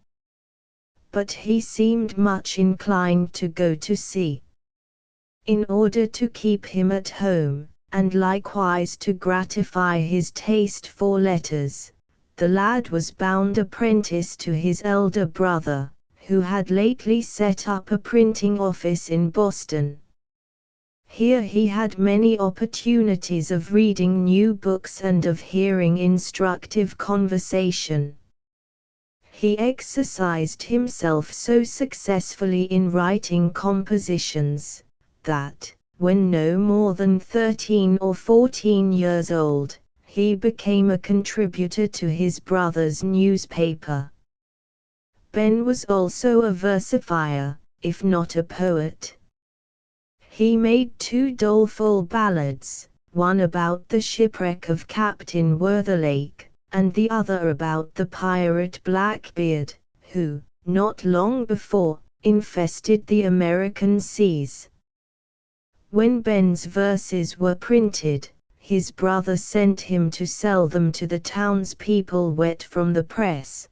But he seemed much inclined to go to sea. In order to keep him at home, and likewise to gratify his taste for letters, the lad was bound apprentice to his elder brother, who had lately set up a printing office in Boston. Here he had many opportunities of reading new books and of hearing instructive conversation. He exercised himself so successfully in writing compositions, that, when no more than 13 or 14 years old, he became a contributor to his brother's newspaper. Ben was also a versifier, if not a poet. He made 2 doleful ballads, one about the shipwreck of Captain Worthilake, and the other about the pirate Blackbeard, who, not long before, infested the American seas. When Ben's verses were printed, his brother sent him to sell them to the townspeople wet from the press.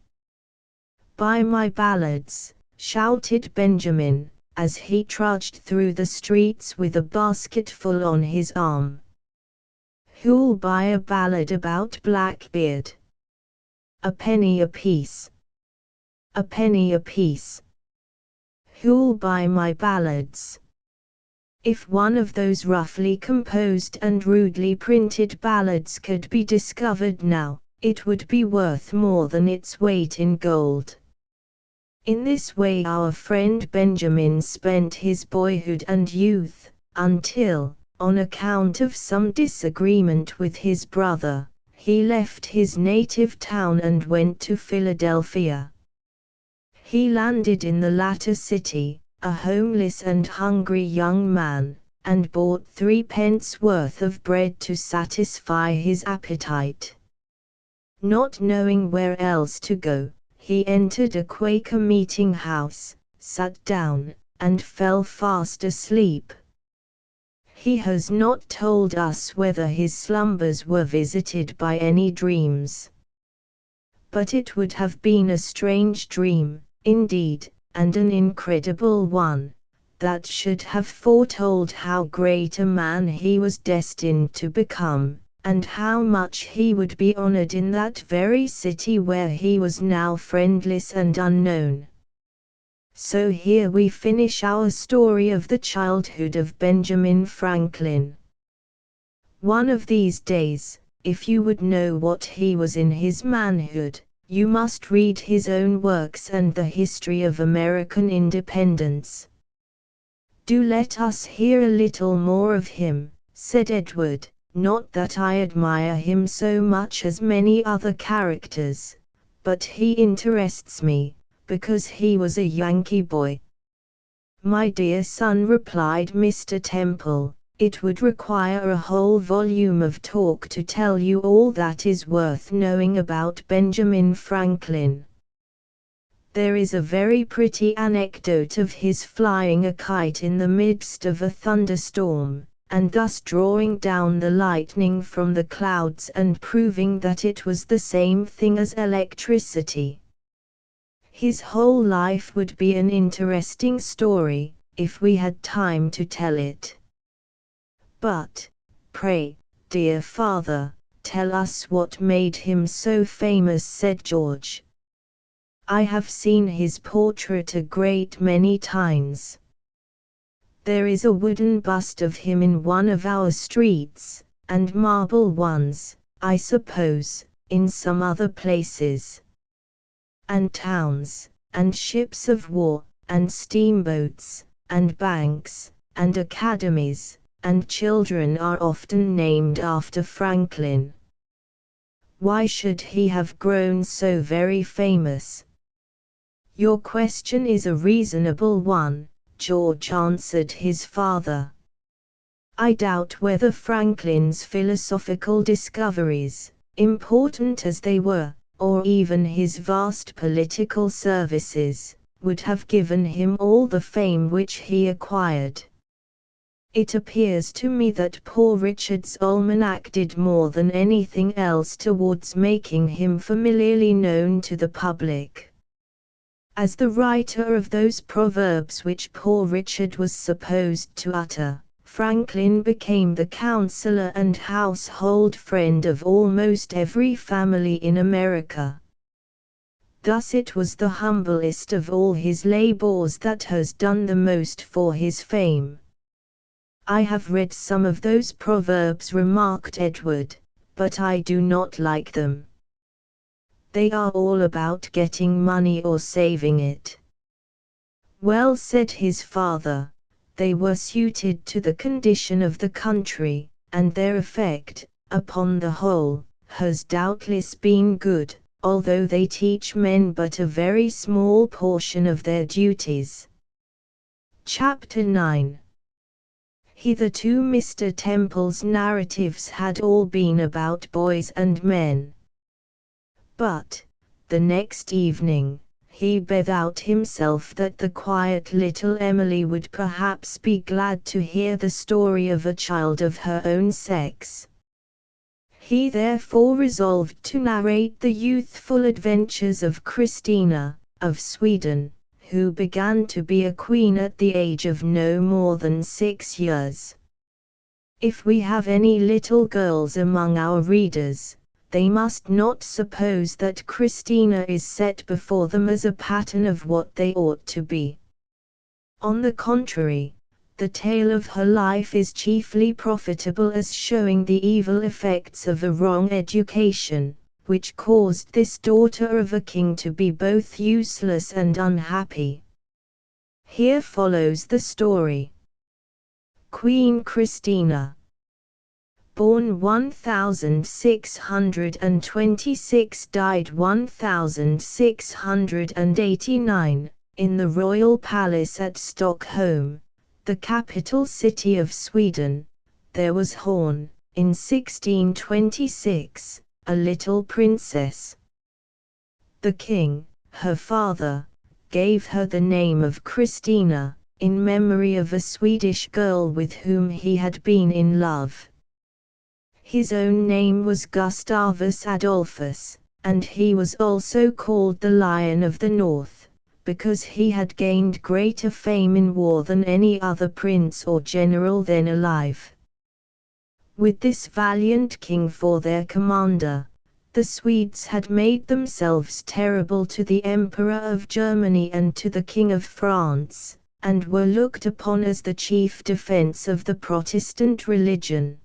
"Buy my ballads," shouted Benjamin, as he trudged through the streets with a basketful on his arm. "Who'll buy a ballad about Blackbeard? A penny apiece." a penny apiece. Who'll buy my ballads? If one of those roughly composed and rudely printed ballads could be discovered now, it would be worth more than its weight in gold. In this way our friend Benjamin spent his boyhood and youth, until, on account of some disagreement with his brother, he left his native town and went to Philadelphia. He landed in the latter city, a homeless and hungry young man, and bought 3 pence worth of bread to satisfy his appetite. Not knowing where else to go, he entered a Quaker meeting house, sat down, and fell fast asleep. He has not told us whether his slumbers were visited by any dreams. But it would have been a strange dream, indeed, and an incredible one, that should have foretold how great a man he was destined to become, and how much he would be honored in that very city where he was now friendless and unknown. So here we finish our story of the childhood of Benjamin Franklin. One of these days, if you would know what he was in his manhood, you must read his own works and the history of American independence. Do let us hear a little more of him, said Edward. Not that I admire him so much as many other characters, but he interests me, because he was a Yankee boy. My dear son, replied Mr. Temple, it would require a whole volume of talk to tell you all that is worth knowing about Benjamin Franklin. There is a very pretty anecdote of his flying a kite in the midst of a thunderstorm, and thus drawing down the lightning from the clouds and proving that it was the same thing as electricity. His whole life would be an interesting story, if we had time to tell it. But, pray, dear father, tell us what made him so famous, said George. I have seen his portrait a great many times. There is a wooden bust of him in one of our streets, and marble ones, I suppose, in some other places. And towns, and ships of war, and steamboats, and banks, and academies, and children are often named after Franklin. Why should he have grown so very famous? Your question is a reasonable one, George, answered his father. I doubt whether Franklin's philosophical discoveries, important as they were, or even his vast political services, would have given him all the fame which he acquired. It appears to me that Poor Richard's Almanac did more than anything else towards making him familiarly known to the public. As the writer of those proverbs which Poor Richard was supposed to utter, Franklin became the counselor and household friend of almost every family in America. Thus it was the humblest of all his labors that has done the most for his fame. I have read some of those proverbs, remarked Edward, but I do not like them. They are all about getting money or saving it. Well, said his father, they were suited to the condition of the country, and their effect, upon the whole, has doubtless been good, although they teach men but a very small portion of their duties. Chapter 9. Hitherto Mr. Temple's narratives had all been about boys and men. But, the next evening, he bethought himself that the quiet little Emily would perhaps be glad to hear the story of a child of her own sex. He therefore resolved to narrate the youthful adventures of Christina, of Sweden, who began to be a queen at the age of no more than 6 years. If we have any little girls among our readers, they must not suppose that Christina is set before them as a pattern of what they ought to be. On the contrary, the tale of her life is chiefly profitable as showing the evil effects of a wrong education, which caused this daughter of a king to be both useless and unhappy. Here follows the story. Queen Christina, born 1626, died 1689, in the royal palace at Stockholm, the capital city of Sweden. There was born, in 1626, a little princess. The king, her father, gave her the name of Christina, in memory of a Swedish girl with whom he had been in love. His own name was Gustavus Adolphus, and he was also called the Lion of the North, because he had gained greater fame in war than any other prince or general then alive. With this valiant king for their commander, the Swedes had made themselves terrible to the Emperor of Germany and to the King of France, and were looked upon as the chief defense of the Protestant religion.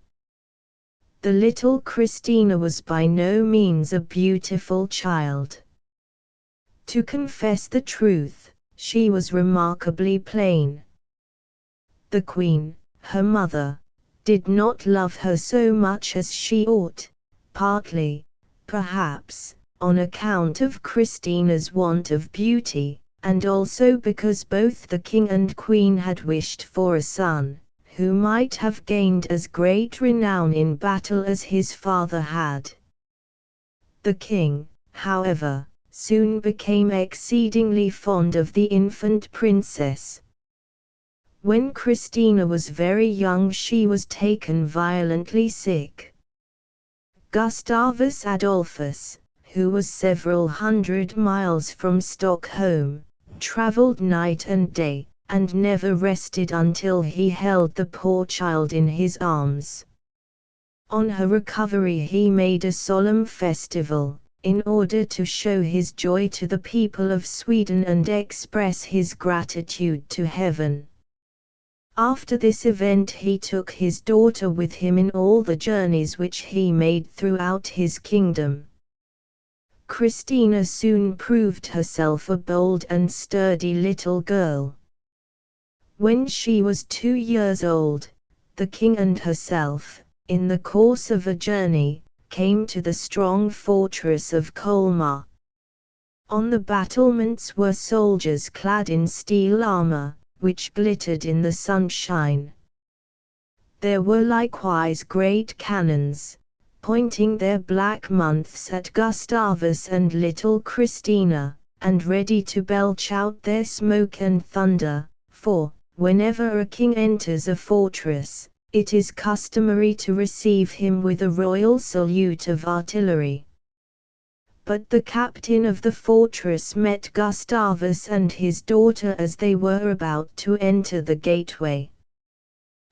The little Christina was by no means a beautiful child. To confess the truth, she was remarkably plain. The queen, her mother, did not love her so much as she ought, partly, perhaps, on account of Christina's want of beauty, and also because both the king and queen had wished for a son, who might have gained as great renown in battle as his father had. The king, however, soon became exceedingly fond of the infant princess. When Christina was very young she was taken violently sick. Gustavus Adolphus, who was several hundred miles from Stockholm, travelled night and day, and never rested until he held the poor child in his arms. On her recovery he made a solemn festival, in order to show his joy to the people of Sweden and express his gratitude to heaven. After this event he took his daughter with him in all the journeys which he made throughout his kingdom. Christina soon proved herself a bold and sturdy little girl. When she was 2 years old, the king and herself, in the course of a journey, came to the strong fortress of Colmar. On the battlements were soldiers clad in steel armor, which glittered in the sunshine. There were likewise great cannons, pointing their black months at Gustavus and little Christina, and ready to belch out their smoke and thunder, for, whenever a king enters a fortress, it is customary to receive him with a royal salute of artillery. But the captain of the fortress met Gustavus and his daughter as they were about to enter the gateway.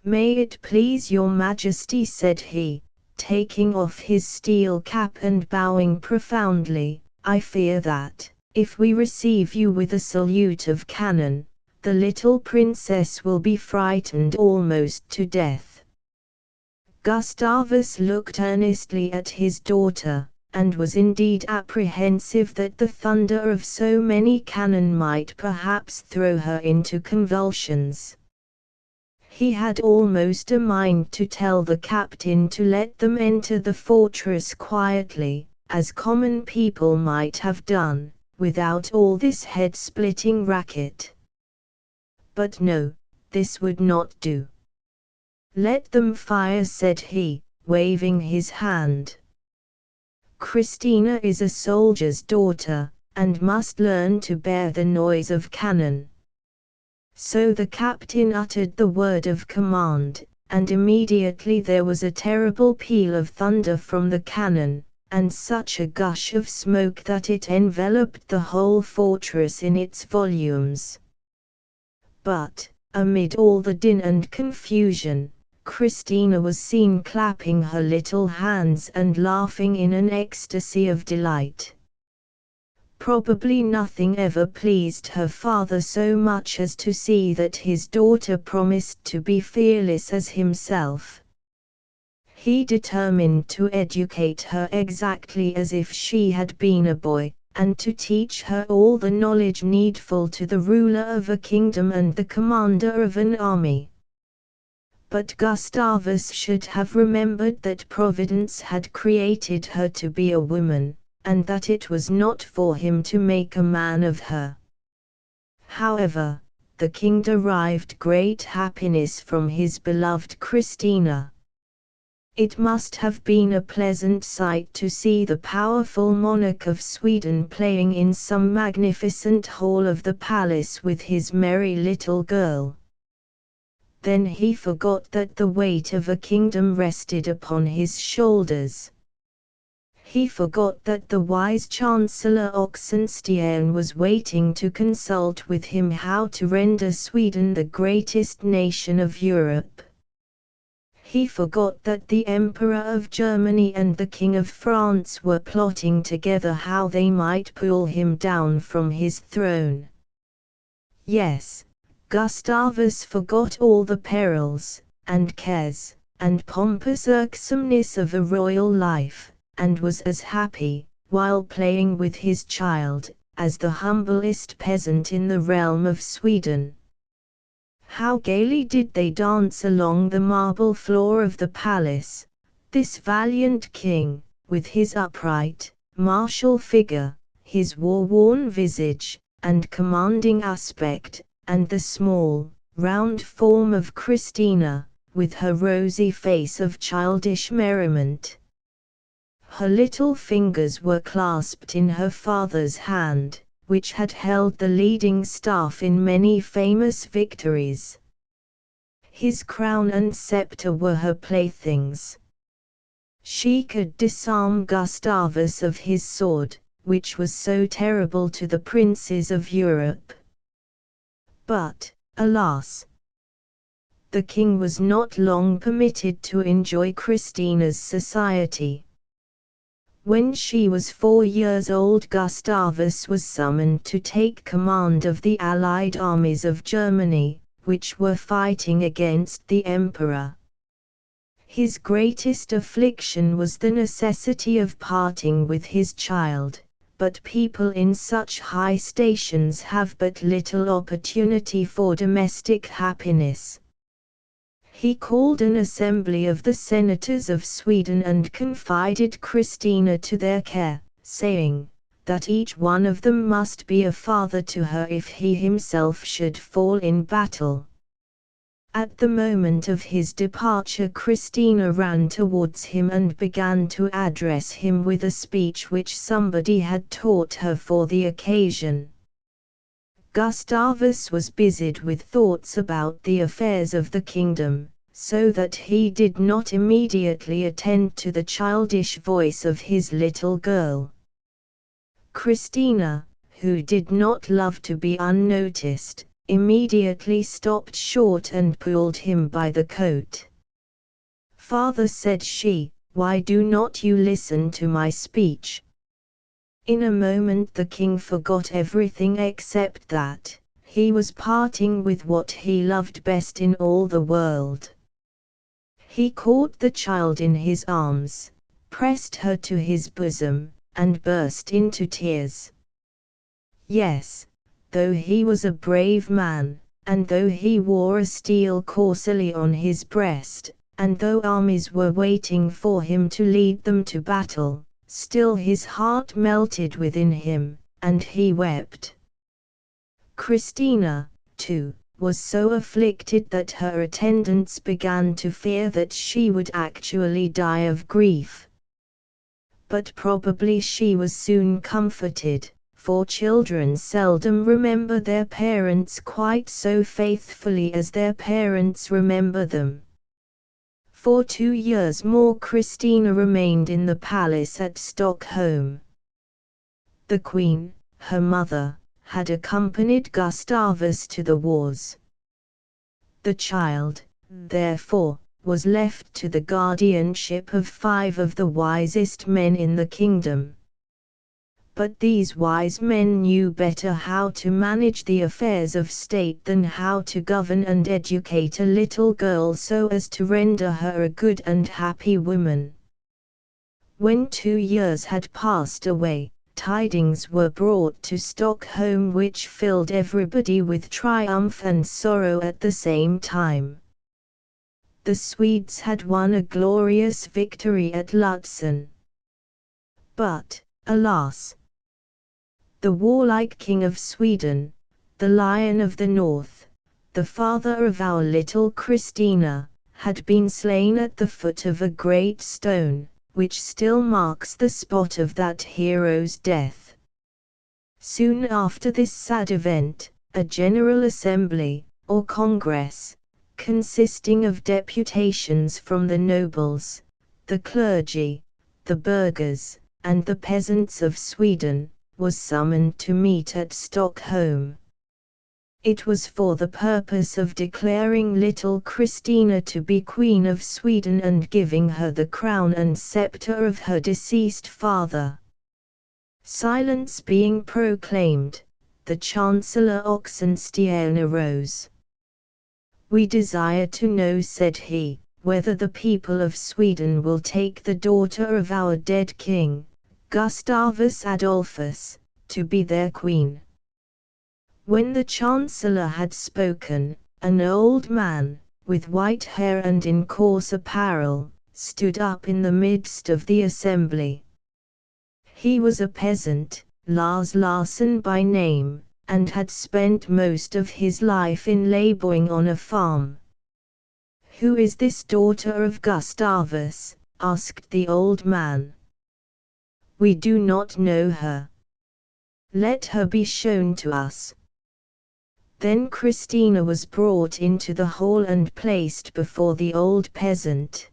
"May it please your majesty," said he, taking off his steel cap and bowing profoundly, "I fear that, if we receive you with a salute of cannon, the little princess will be frightened almost to death." Gustavus looked earnestly at his daughter, and was indeed apprehensive that the thunder of so many cannon might perhaps throw her into convulsions. He had almost a mind to tell the captain to let them enter the fortress quietly, as common people might have done, without all this head-splitting racket. But no, this would not do. "Let them fire," said he, waving his hand. "Christina is a soldier's daughter, and must learn to bear the noise of cannon." So the captain uttered the word of command, and immediately there was a terrible peal of thunder from the cannon, and such a gush of smoke that it enveloped the whole fortress in its volumes. But, amid all the din and confusion, Christina was seen clapping her little hands and laughing in an ecstasy of delight. Probably nothing ever pleased her father so much as to see that his daughter promised to be fearless as himself. He determined to educate her exactly as if she had been a boy, and to teach her all the knowledge needful to the ruler of a kingdom and the commander of an army. But Gustavus should have remembered that Providence had created her to be a woman, and that it was not for him to make a man of her. However, the king derived great happiness from his beloved Christina. It must have been a pleasant sight to see the powerful monarch of Sweden playing in some magnificent hall of the palace with his merry little girl. Then he forgot that the weight of a kingdom rested upon his shoulders. He forgot that the wise Chancellor Oxenstiern was waiting to consult with him how to render Sweden the greatest nation of Europe. He forgot that the Emperor of Germany and the King of France were plotting together how they might pull him down from his throne. Yes, Gustavus forgot all the perils, and cares, and pompous irksomeness of a royal life, and was as happy, while playing with his child, as the humblest peasant in the realm of Sweden. How gaily did they dance along the marble floor of the palace, this valiant king, with his upright, martial figure, his war-worn visage, and commanding aspect, and the small, round form of Christina, with her rosy face of childish merriment. Her little fingers were clasped in her father's hand, which had held the leading staff in many famous victories. His crown and scepter were her playthings. She could disarm Gustavus of his sword, which was so terrible to the princes of Europe. But, alas! The king was not long permitted to enjoy Christina's society. When she was 4 years old, Gustavus was summoned to take command of the allied armies of Germany, which were fighting against the emperor. His greatest affliction was the necessity of parting with his child, but people in such high stations have but little opportunity for domestic happiness. He called an assembly of the senators of Sweden and confided Christina to their care, saying that each one of them must be a father to her if he himself should fall in battle. At the moment of his departure, Christina ran towards him and began to address him with a speech which somebody had taught her for the occasion. Gustavus was busied with thoughts about the affairs of the kingdom, so that he did not immediately attend to the childish voice of his little girl. Christina, who did not love to be unnoticed, immediately stopped short and pulled him by the coat. "Father," said she, "why do not you listen to my speech?" In a moment the king forgot everything except that he was parting with what he loved best in all the world. He caught the child in his arms, pressed her to his bosom, and burst into tears. Yes, though he was a brave man, and though he wore a steel corselet on his breast, and though armies were waiting for him to lead them to battle, still his heart melted within him, and he wept. Christina, too, was so afflicted that her attendants began to fear that she would actually die of grief. But probably she was soon comforted, for children seldom remember their parents quite so faithfully as their parents remember them. For 2 years more Christina remained in the palace at Stockholm. The queen, her mother, had accompanied Gustavus to the wars. The child, therefore, was left to the guardianship of 5 of the wisest men in the kingdom. But these wise men knew better how to manage the affairs of state than how to govern and educate a little girl so as to render her a good and happy woman. When 2 years had passed away, tidings were brought to Stockholm which filled everybody with triumph and sorrow at the same time. The Swedes had won a glorious victory at Lutzen. But, alas! The warlike King of Sweden, the Lion of the North, the father of our little Christina, had been slain at the foot of a great stone, which still marks the spot of that hero's death. Soon after this sad event, a General Assembly, or Congress, consisting of deputations from the nobles, the clergy, the burghers, and the peasants of Sweden, was summoned to meet at Stockholm. It was for the purpose of declaring little Christina to be Queen of Sweden and giving her the crown and scepter of her deceased father. Silence being proclaimed, the Chancellor Oxenstierna arose. "We desire to know," said he, "whether the people of Sweden will take the daughter of our dead king, Gustavus Adolphus, to be their queen." When the Chancellor had spoken, an old man, with white hair and in coarse apparel, stood up in the midst of the assembly. He was a peasant, Lars Larsson by name, and had spent most of his life in laboring on a farm. "Who is this daughter of Gustavus?" asked the old man. "We do not know her." "Let her be shown to us." Then Christina was brought into the hall and placed before the old peasant.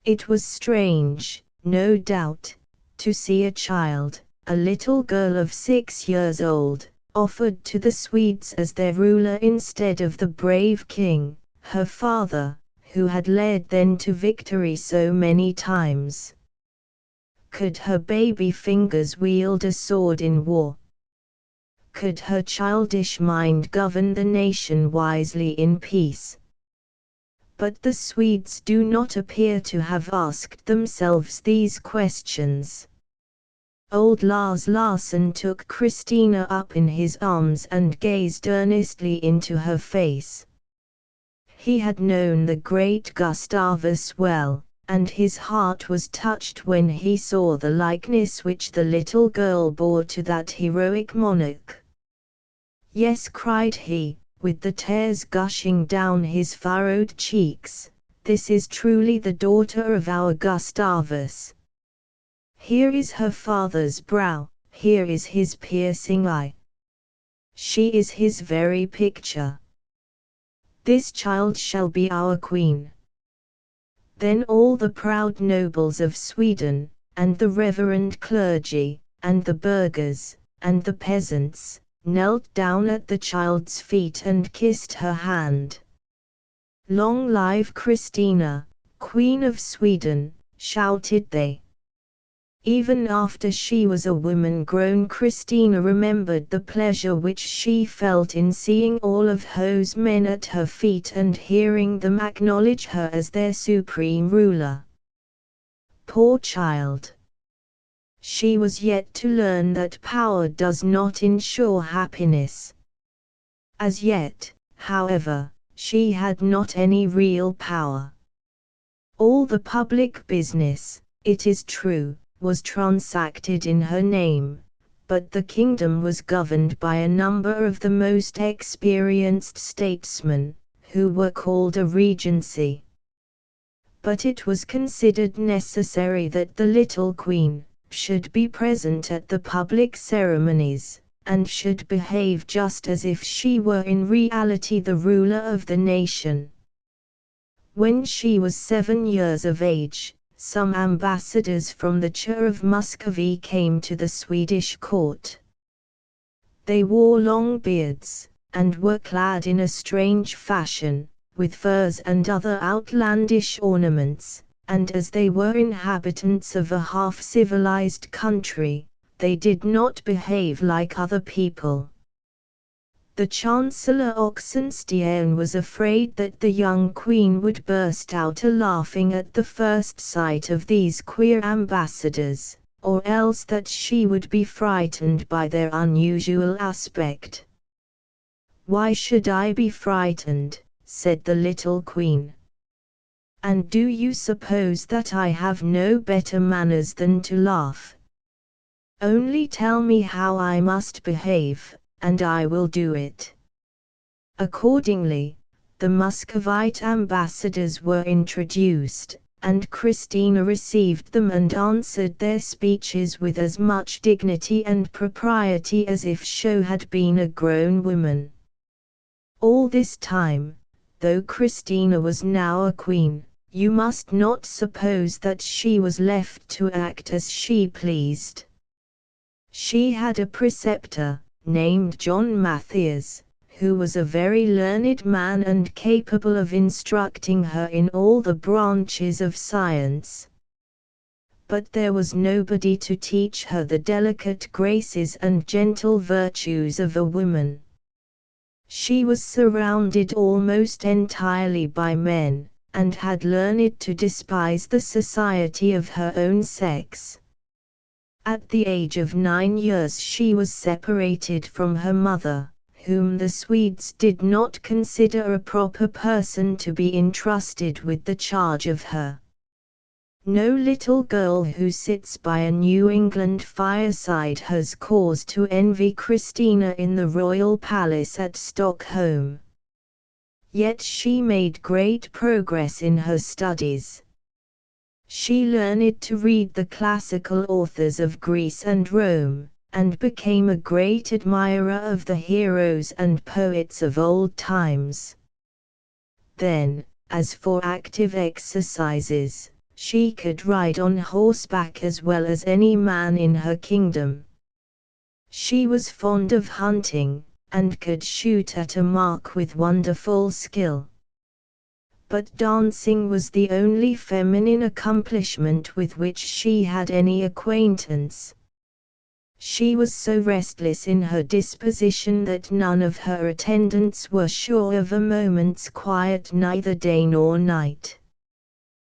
It was strange, no doubt, to see a child, a little girl of 6 years old, offered to the Swedes as their ruler instead of the brave king, her father, who had led them to victory so many times. Could her baby fingers wield a sword in war? Could her childish mind govern the nation wisely in peace? But the Swedes do not appear to have asked themselves these questions. Old Lars Larsson took Christina up in his arms and gazed earnestly into her face. He had known the great Gustavus well, and his heart was touched when he saw the likeness which the little girl bore to that heroic monarch. "Yes," cried he, with the tears gushing down his furrowed cheeks, "this is truly the daughter of our Gustavus. Here is her father's brow, here is his piercing eye. She is his very picture. This child shall be our queen." Then all the proud nobles of Sweden, and the reverend clergy, and the burghers, and the peasants, knelt down at the child's feet and kissed her hand. "Long live Christina, Queen of Sweden," shouted they. Even after she was a woman-grown, Christina remembered the pleasure which she felt in seeing all of those men at her feet and hearing them acknowledge her as their supreme ruler. Poor child! She was yet to learn that power does not ensure happiness. As yet, however, she had not any real power. All the public business, it is true, was transacted in her name, but the kingdom was governed by a number of the most experienced statesmen, who were called a regency. But it was considered necessary that the little queen should be present at the public ceremonies, and should behave just as if she were in reality the ruler of the nation. When she was 7 years of age, some ambassadors from the Tsar of Muscovy came to the Swedish court. They wore long beards, and were clad in a strange fashion, with furs and other outlandish ornaments, and as they were inhabitants of a half-civilized country, they did not behave like other people. The Chancellor Oxenstiern was afraid that the young queen would burst out a-laughing at the first sight of these queer ambassadors, or else that she would be frightened by their unusual aspect. "Why should I be frightened?" said the little queen. "And do you suppose that I have no better manners than to laugh? Only tell me how I must behave, and I will do it." Accordingly, the Muscovite ambassadors were introduced, and Christina received them and answered their speeches with as much dignity and propriety as if she had been a grown woman. All this time, though Christina was now a queen, you must not suppose that she was left to act as she pleased. She had a preceptor, named John Matthias, who was a very learned man and capable of instructing her in all the branches of science. But there was nobody to teach her the delicate graces and gentle virtues of a woman. She was surrounded almost entirely by men, and had learned to despise the society of her own sex. At the age of 9 years she was separated from her mother, whom the Swedes did not consider a proper person to be entrusted with the charge of her. No little girl who sits by a New England fireside has cause to envy Christina in the royal palace at Stockholm. Yet she made great progress in her studies. She learned to read the classical authors of Greece and Rome, and became a great admirer of the heroes and poets of old times. Then, as for active exercises, she could ride on horseback as well as any man in her kingdom. She was fond of hunting, and could shoot at a mark with wonderful skill. But dancing was the only feminine accomplishment with which she had any acquaintance. She was so restless in her disposition that none of her attendants were sure of a moment's quiet neither day nor night.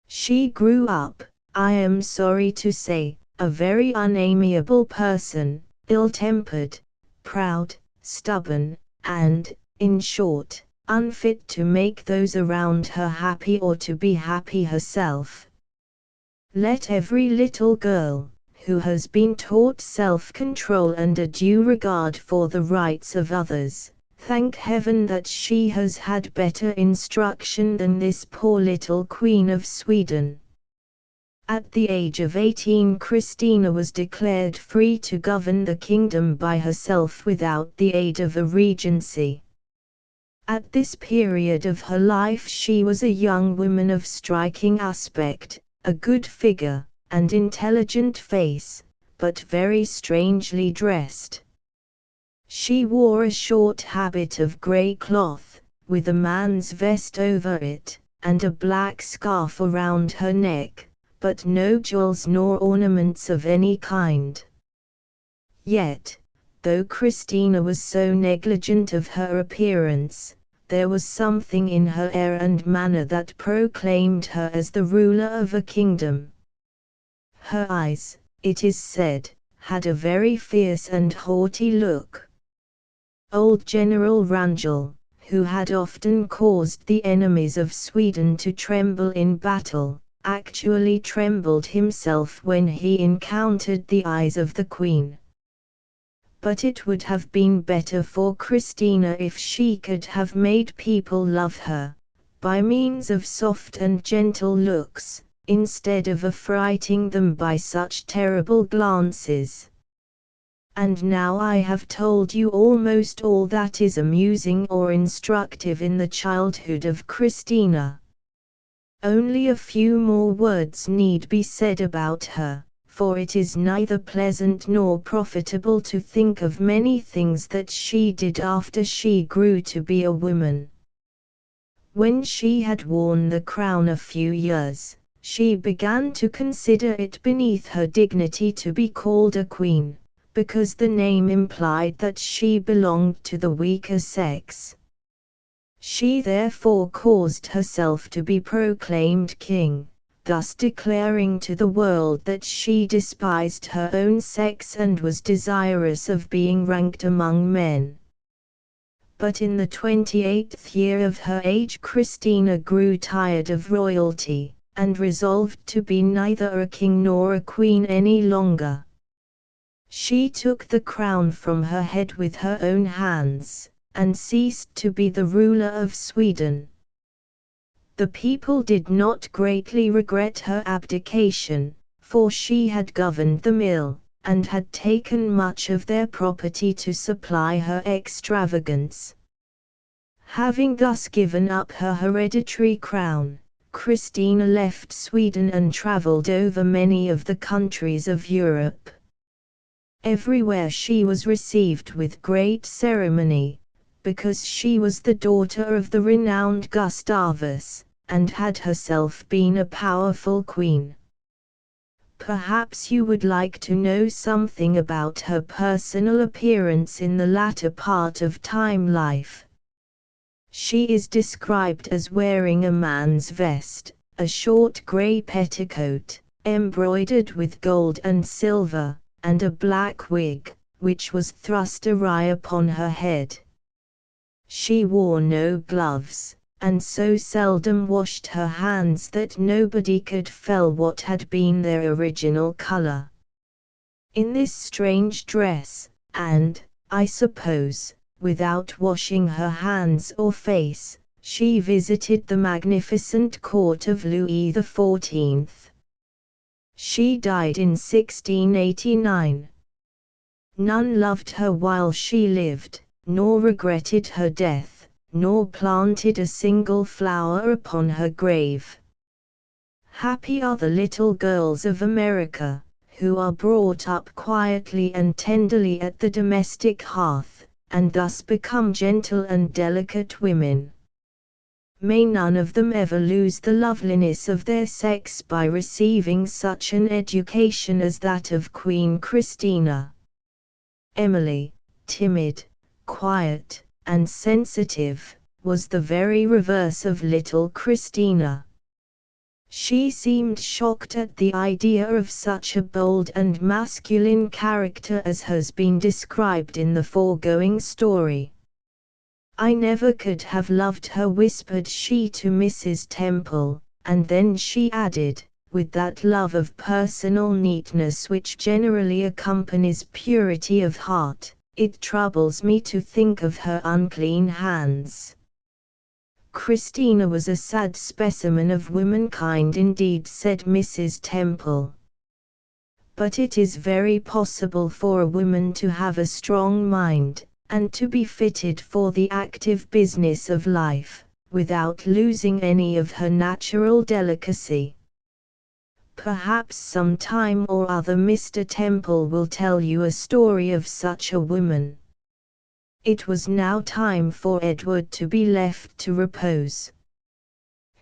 She grew up, I am sorry to say, a very unamiable person, ill-tempered, proud, stubborn, and, in short, unfit to make those around her happy or to be happy herself. Let every little girl, who has been taught self-control and a due regard for the rights of others, thank heaven that she has had better instruction than this poor little Queen of Sweden. At the age of 18 Christina was declared free to govern the kingdom by herself without the aid of a regency. At this period of her life she was a young woman of striking aspect, a good figure, and intelligent face, but very strangely dressed. She wore a short habit of grey cloth, with a man's vest over it, and a black scarf around her neck, but no jewels nor ornaments of any kind. Yet, though Christina was so negligent of her appearance, there was something in her air and manner that proclaimed her as the ruler of a kingdom. Her eyes, it is said, had a very fierce and haughty look. Old General Wrangel, who had often caused the enemies of Sweden to tremble in battle, actually trembled himself when he encountered the eyes of the Queen. But it would have been better for Christina if she could have made people love her, by means of soft and gentle looks, instead of affrighting them by such terrible glances. And now I have told you almost all that is amusing or instructive in the childhood of Christina. Only a few more words need be said about her, for it is neither pleasant nor profitable to think of many things that she did after she grew to be a woman. When she had worn the crown a few years, she began to consider it beneath her dignity to be called a queen, because the name implied that she belonged to the weaker sex. She therefore caused herself to be proclaimed king, thus declaring to the world that she despised her own sex and was desirous of being ranked among men. But in the 28th year of her age Christina grew tired of royalty, and resolved to be neither a king nor a queen any longer. She took the crown from her head with her own hands, and ceased to be the ruler of Sweden. The people did not greatly regret her abdication, for she had governed them ill, and had taken much of their property to supply her extravagance. Having thus given up her hereditary crown, Christina left Sweden and travelled over many of the countries of Europe. Everywhere she was received with great ceremony, because she was the daughter of the renowned Gustavus, and had herself been a powerful queen. Perhaps you would like to know something about her personal appearance in the latter part of time life. She is described as wearing a man's vest, a short grey petticoat, embroidered with gold and silver, and a black wig, which was thrust awry upon her head. She wore no gloves, and so seldom washed her hands that nobody could tell what had been their original color. In this strange dress, and, I suppose, without washing her hands or face, she visited the magnificent court of Louis XIV. She died in 1689. None loved her while she lived, nor regretted her death, nor planted a single flower upon her grave. Happy are the little girls of America, who are brought up quietly and tenderly at the domestic hearth, and thus become gentle and delicate women. May none of them ever lose the loveliness of their sex by receiving such an education as that of Queen Christina. Emily, timid, quiet, and sensitive, was the very reverse of little Christina. She seemed shocked at the idea of such a bold and masculine character as has been described in the foregoing story. "I never could have loved her," whispered she to Mrs. Temple, and then she added, with that love of personal neatness which generally accompanies purity of heart, "It troubles me to think of her unclean hands." "Christina was a sad specimen of womankind indeed," said Mrs. Temple. "But it is very possible for a woman to have a strong mind, and to be fitted for the active business of life, without losing any of her natural delicacy. Perhaps some time or other Mr. Temple will tell you a story of such a woman." It was now time for Edward to be left to repose.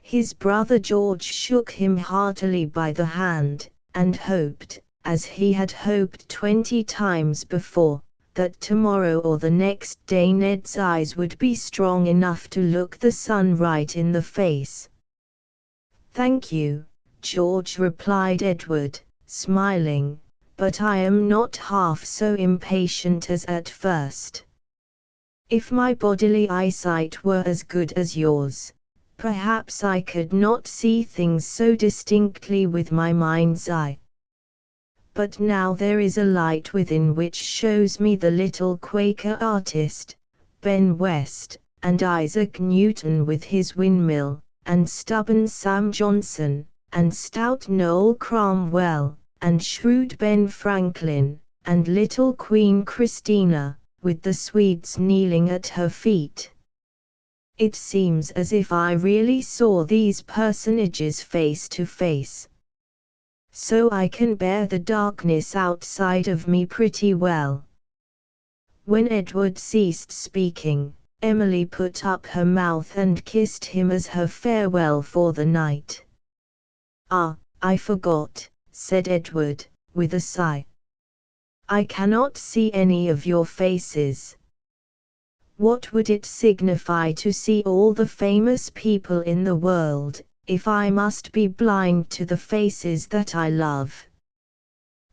His brother George shook him heartily by the hand, and hoped, as he had hoped 20 times before, that tomorrow or the next day Ned's eyes would be strong enough to look the sun right in the face. "Thank you, George," replied Edward, smiling, "but I am not half so impatient as at first. If my bodily eyesight were as good as yours, perhaps I could not see things so distinctly with my mind's eye. But now there is a light within which shows me the little Quaker artist, Ben West, and Isaac Newton with his windmill, and stubborn Sam Johnson, and stout Noel Cromwell, and shrewd Ben Franklin, and little Queen Christina, with the Swedes kneeling at her feet. It seems as if I really saw these personages face to face. So I can bear the darkness outside of me pretty well." When Edward ceased speaking, Emily put up her mouth and kissed him as her farewell for the night. "Ah, I forgot," said Edward, with a sigh. "I cannot see any of your faces." "What would it signify to see all the famous people in the world, if I must be blind to the faces that I love?"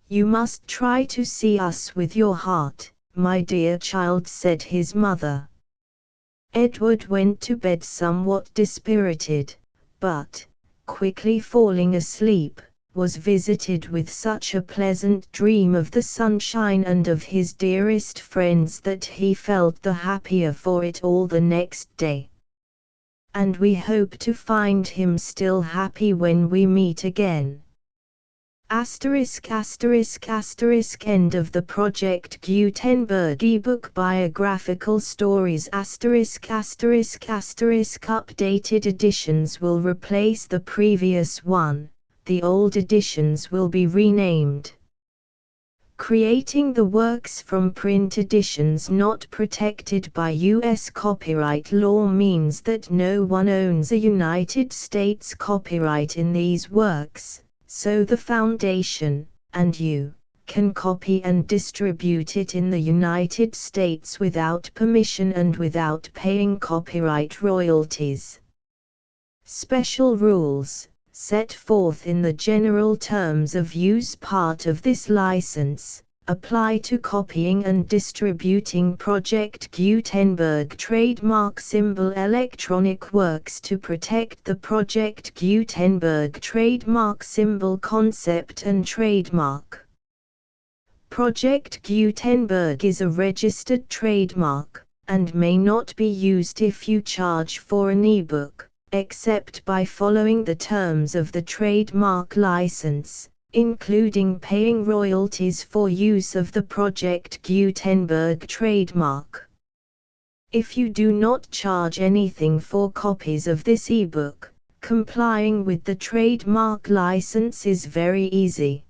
"You must try to see us with your heart, my dear child," said his mother. Edward went to bed somewhat dispirited, but, quickly falling asleep, was visited with such a pleasant dream of the sunshine and of his dearest friends that he felt the happier for it all the next day. And we hope to find him still happy when we meet again. End of the Project Gutenberg ebook Biographical Stories ******* Updated editions will replace the previous one, the old editions will be renamed. Creating the works from print editions not protected by U.S. copyright law means that no one owns a United States copyright in these works, so the Foundation, and you, can copy and distribute it in the United States without permission and without paying copyright royalties. Special rules, set forth in the general terms of use part of this license, apply to copying and distributing Project Gutenberg trademark symbol electronic works to protect the Project Gutenberg trademark symbol concept and trademark. Project Gutenberg is a registered trademark, and may not be used if you charge for an ebook, except by following the terms of the trademark license, including paying royalties for use of the Project Gutenberg trademark. If you do not charge anything for copies of this ebook, complying with the trademark license is very easy.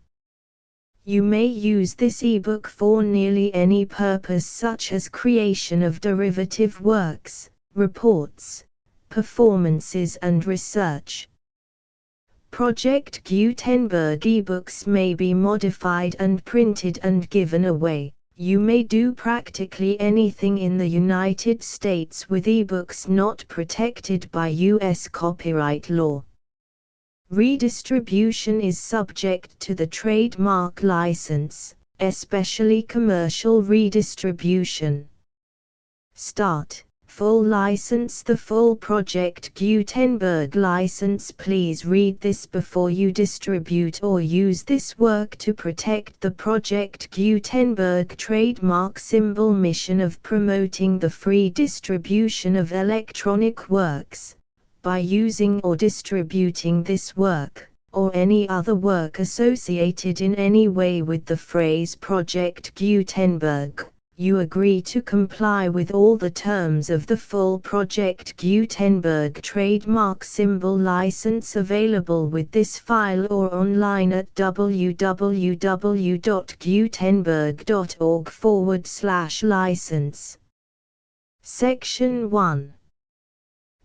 You may use this ebook for nearly any purpose such as creation of derivative works, reports, performances and research. Project Gutenberg ebooks may be modified and printed and given away. You may do practically anything in the United States with ebooks not protected by U.S. copyright law. Redistribution is subject to the trademark license, especially commercial redistribution. Start. Full license. The full Project Gutenberg license. Please read this before you distribute or use this work to protect the Project Gutenberg trademark symbol mission of promoting the free distribution of electronic works, by using or distributing this work, or any other work associated in any way with the phrase Project Gutenberg. You agree to comply with all the terms of the full Project Gutenberg trademark symbol license available with this file or online at www.gutenberg.org/license. Section 1.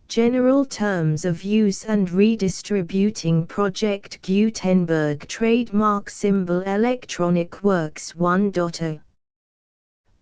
General Terms of Use and Redistributing Project Gutenberg Trademark Symbol Electronic Works 1.0.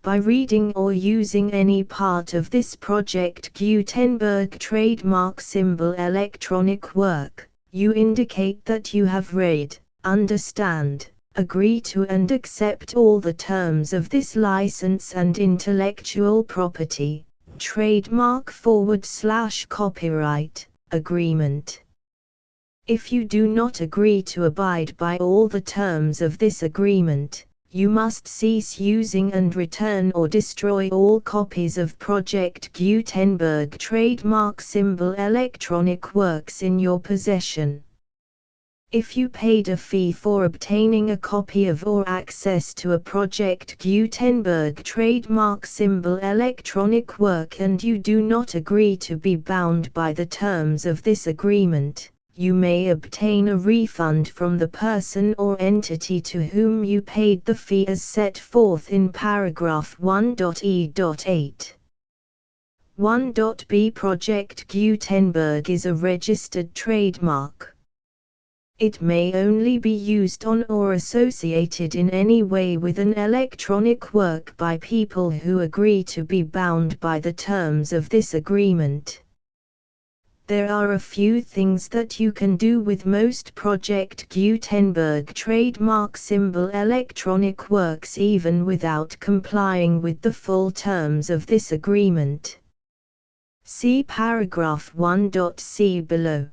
By reading or using any part of this Project Gutenberg trademark symbol electronic work, you indicate that you have read, understand, agree to and accept all the terms of this license and intellectual property, trademark/copyright, agreement. If you do not agree to abide by all the terms of this agreement, you must cease using and return or destroy all copies of Project Gutenberg trademark symbol electronic works in your possession. If you paid a fee for obtaining a copy of or access to a Project Gutenberg trademark symbol electronic work and you do not agree to be bound by the terms of this agreement, you may obtain a refund from the person or entity to whom you paid the fee as set forth in paragraph 1.e.8. 1.b Project Gutenberg is a registered trademark. It may only be used on or associated in any way with an electronic work by people who agree to be bound by the terms of this agreement. There are a few things that you can do with most Project Gutenberg trademark symbol electronic works even without complying with the full terms of this agreement. See paragraph 1.c below.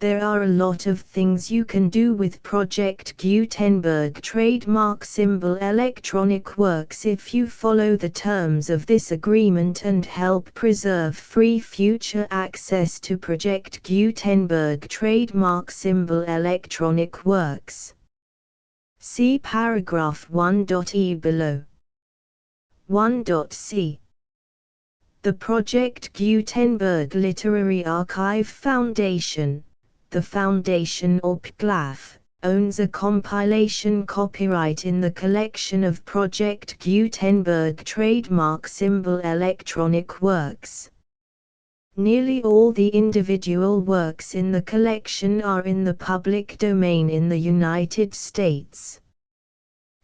There are a lot of things you can do with Project Gutenberg trademark symbol electronic works if you follow the terms of this agreement and help preserve free future access to Project Gutenberg trademark symbol electronic works. See paragraph 1.e below. 1.c The Project Gutenberg Literary Archive Foundation, the Foundation or PGLAF, owns a compilation copyright in the collection of Project Gutenberg trademark symbol electronic works. Nearly all the individual works in the collection are in the public domain in the United States.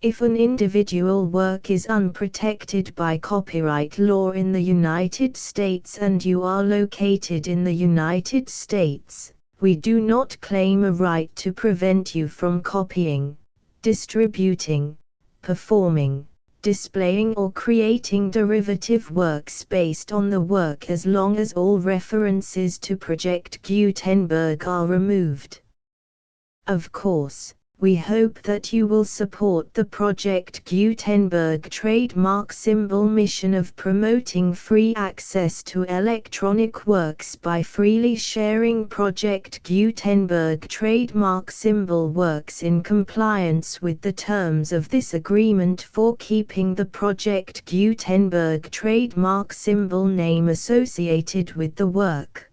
If an individual work is unprotected by copyright law in the United States and you are located in the United States, we do not claim a right to prevent you from copying, distributing, performing, displaying or creating derivative works based on the work as long as all references to Project Gutenberg are removed. Of course, we hope that you will support the Project Gutenberg trademark symbol mission of promoting free access to electronic works by freely sharing Project Gutenberg trademark symbol works in compliance with the terms of this agreement for keeping the Project Gutenberg trademark symbol name associated with the work.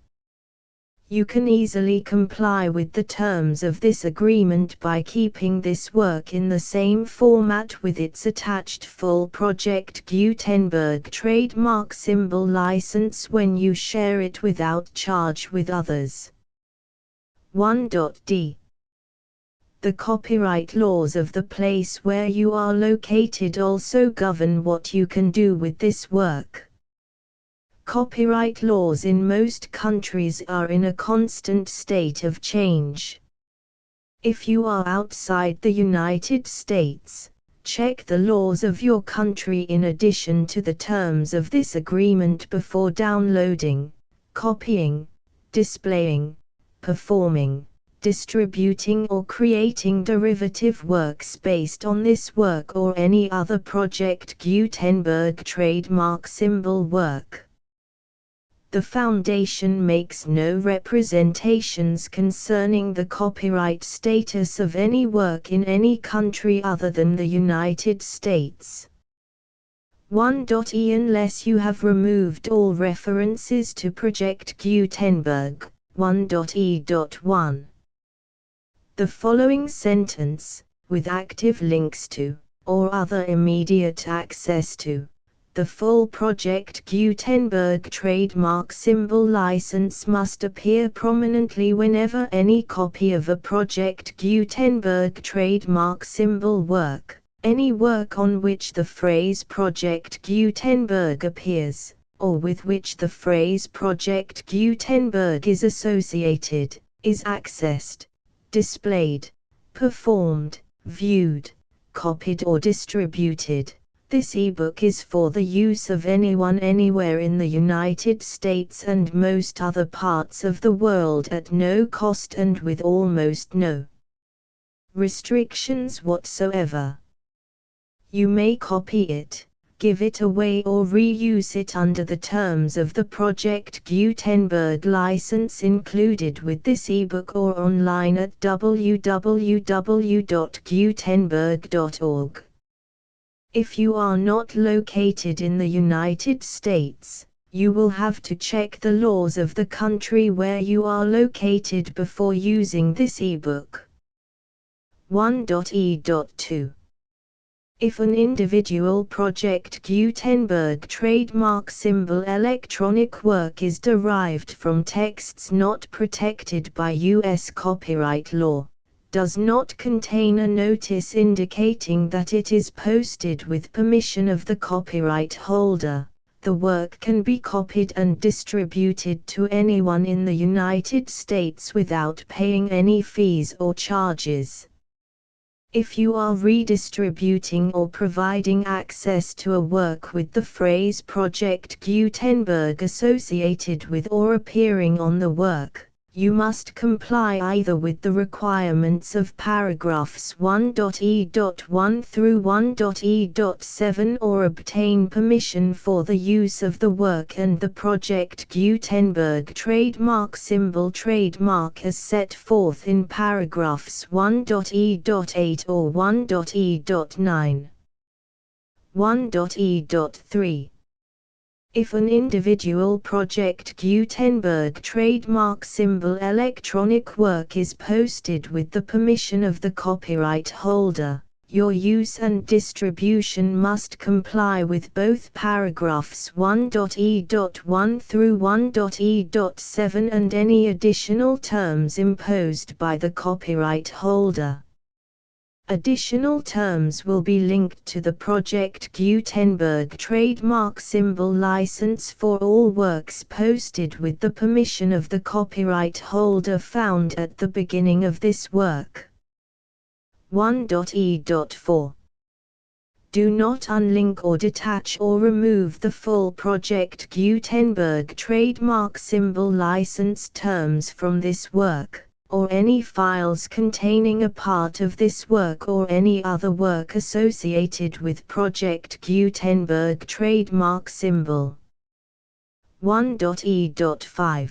You can easily comply with the terms of this agreement by keeping this work in the same format with its attached full Project Gutenberg trademark symbol license when you share it without charge with others. 1.d The copyright laws of the place where you are located also govern what you can do with this work. Copyright laws in most countries are in a constant state of change. If you are outside the United States, check the laws of your country in addition to the terms of this agreement before downloading, copying, displaying, performing, distributing or creating derivative works based on this work or any other Project Gutenberg trademark symbol work. The Foundation makes no representations concerning the copyright status of any work in any country other than the United States. 1.e Unless you have removed all references to Project Gutenberg. 1.e.1 The following sentence, with active links to, or other immediate access to, the full Project Gutenberg trademark symbol license must appear prominently whenever any copy of a Project Gutenberg trademark symbol work, any work on which the phrase Project Gutenberg appears, or with which the phrase Project Gutenberg is associated, is accessed, displayed, performed, viewed, copied or distributed. This ebook is for the use of anyone anywhere in the United States and most other parts of the world at no cost and with almost no restrictions whatsoever. You may copy it, give it away or reuse it under the terms of the Project Gutenberg license included with this ebook or online at www.gutenberg.org. If you are not located in the United States, you will have to check the laws of the country where you are located before using this ebook. 1.e.2 If an individual Project Gutenberg trademark symbol electronic work is derived from texts not protected by U.S. copyright law, does not contain a notice indicating that it is posted with permission of the copyright holder, the work can be copied and distributed to anyone in the United States without paying any fees or charges. If you are redistributing or providing access to a work with the phrase Project Gutenberg associated with or appearing on the work, you must comply either with the requirements of paragraphs 1.e.1 through 1.e.7 or obtain permission for the use of the work and the Project Gutenberg trademark symbol trademark as set forth in paragraphs 1.e.8 or 1.e.9. 1.e.3. If an individual Project Gutenberg trademark symbol electronic work is posted with the permission of the copyright holder, your use and distribution must comply with both paragraphs 1.e.1 through 1.e.7 and any additional terms imposed by the copyright holder. Additional terms will be linked to the Project Gutenberg trademark symbol license for all works posted with the permission of the copyright holder found at the beginning of this work. 1.e.4. Do not unlink or detach or remove the full Project Gutenberg trademark symbol license terms from this work, or any files containing a part of this work or any other work associated with Project Gutenberg trademark symbol. 1.e.5.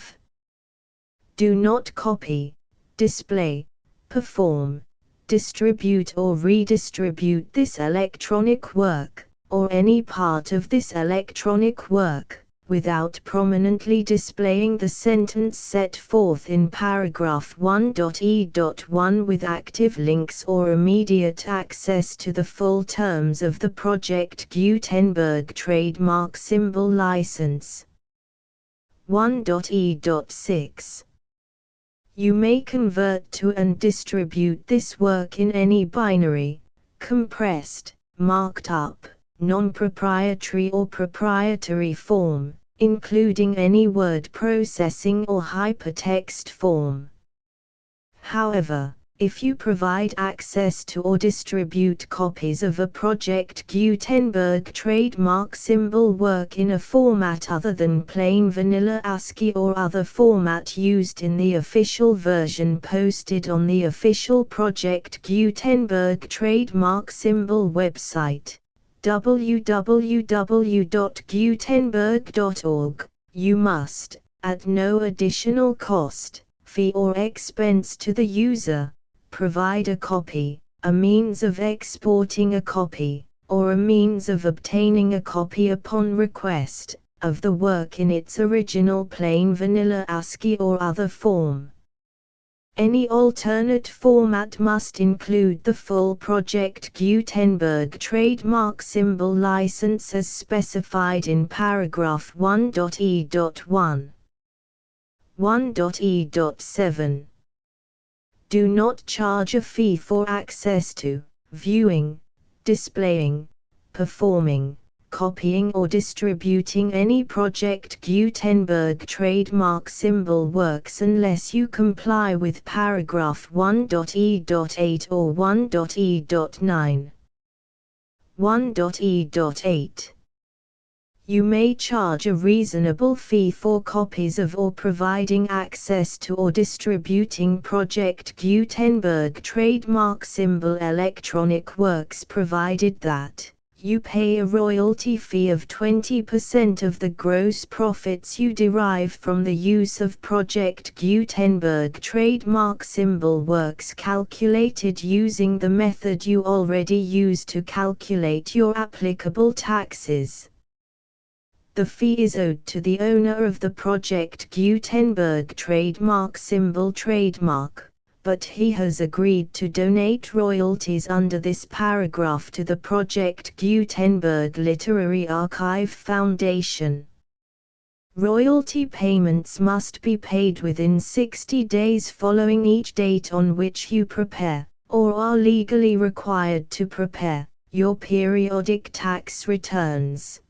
Do not copy, display, perform, distribute or redistribute this electronic work, or any part of this electronic work, without prominently displaying the sentence set forth in paragraph 1.e.1 with active links or immediate access to the full terms of the Project Gutenberg trademark symbol license. 1.e.6. You may convert to and distribute this work in any binary, compressed, marked up, non-proprietary or proprietary form, including any word processing or hypertext form. However, if you provide access to or distribute copies of a Project Gutenberg trademark symbol work in a format other than plain vanilla ASCII or other format used in the official version posted on the official Project Gutenberg trademark symbol website, www.gutenberg.org, you must, at no additional cost, fee or expense to the user, provide a copy, a means of exporting a copy, or a means of obtaining a copy upon request, of the work in its original plain vanilla ASCII or other form. Any alternate format must include the full Project Gutenberg trademark symbol license as specified in paragraph 1.e.1. 1.e.7. Do not charge a fee for access to, viewing, displaying, performing, copying or distributing any Project Gutenberg trademark symbol works unless you comply with paragraph 1.e.8 or 1.e.9. 1.e.8. You may charge a reasonable fee for copies of or providing access to or distributing Project Gutenberg trademark symbol electronic works provided that you pay a royalty fee of 20% of the gross profits you derive from the use of Project Gutenberg trademark symbol works calculated using the method you already use to calculate your applicable taxes. The fee is owed to the owner of the Project Gutenberg trademark symbol trademark, but he has agreed to donate royalties under this paragraph to the Project Gutenberg Literary Archive Foundation. Royalty payments must be paid within 60 days following each date on which you prepare, or are legally required to prepare, your periodic tax returns.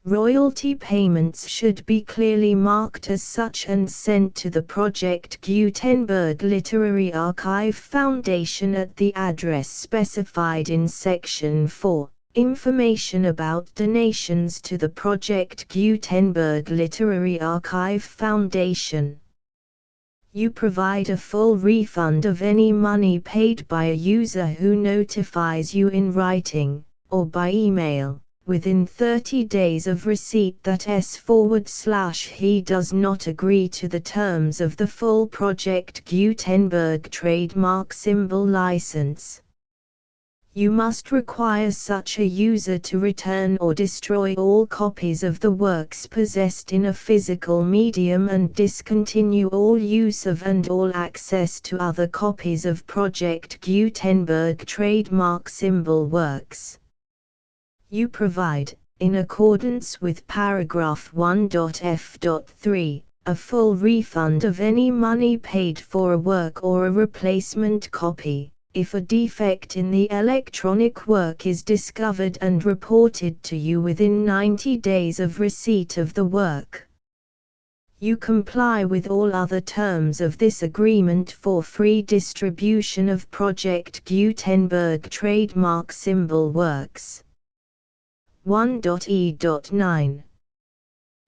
Royalty payments should be clearly marked as such and sent to the Project Gutenberg Literary Archive Foundation at the address specified in Section 4. Information about donations to the Project Gutenberg Literary Archive Foundation. You provide a full refund of any money paid by a user who notifies you in writing, or by email, within 30 days of receipt that he does not agree to the terms of the full Project Gutenberg trademark symbol license. You must require such a user to return or destroy all copies of the works possessed in a physical medium and discontinue all use of and all access to other copies of Project Gutenberg trademark symbol works. You provide, in accordance with paragraph 1.f.3, a full refund of any money paid for a work or a replacement copy, if a defect in the electronic work is discovered and reported to you within 90 days of receipt of the work. You comply with all other terms of this agreement for free distribution of Project Gutenberg trademark symbol works. 1.e.9.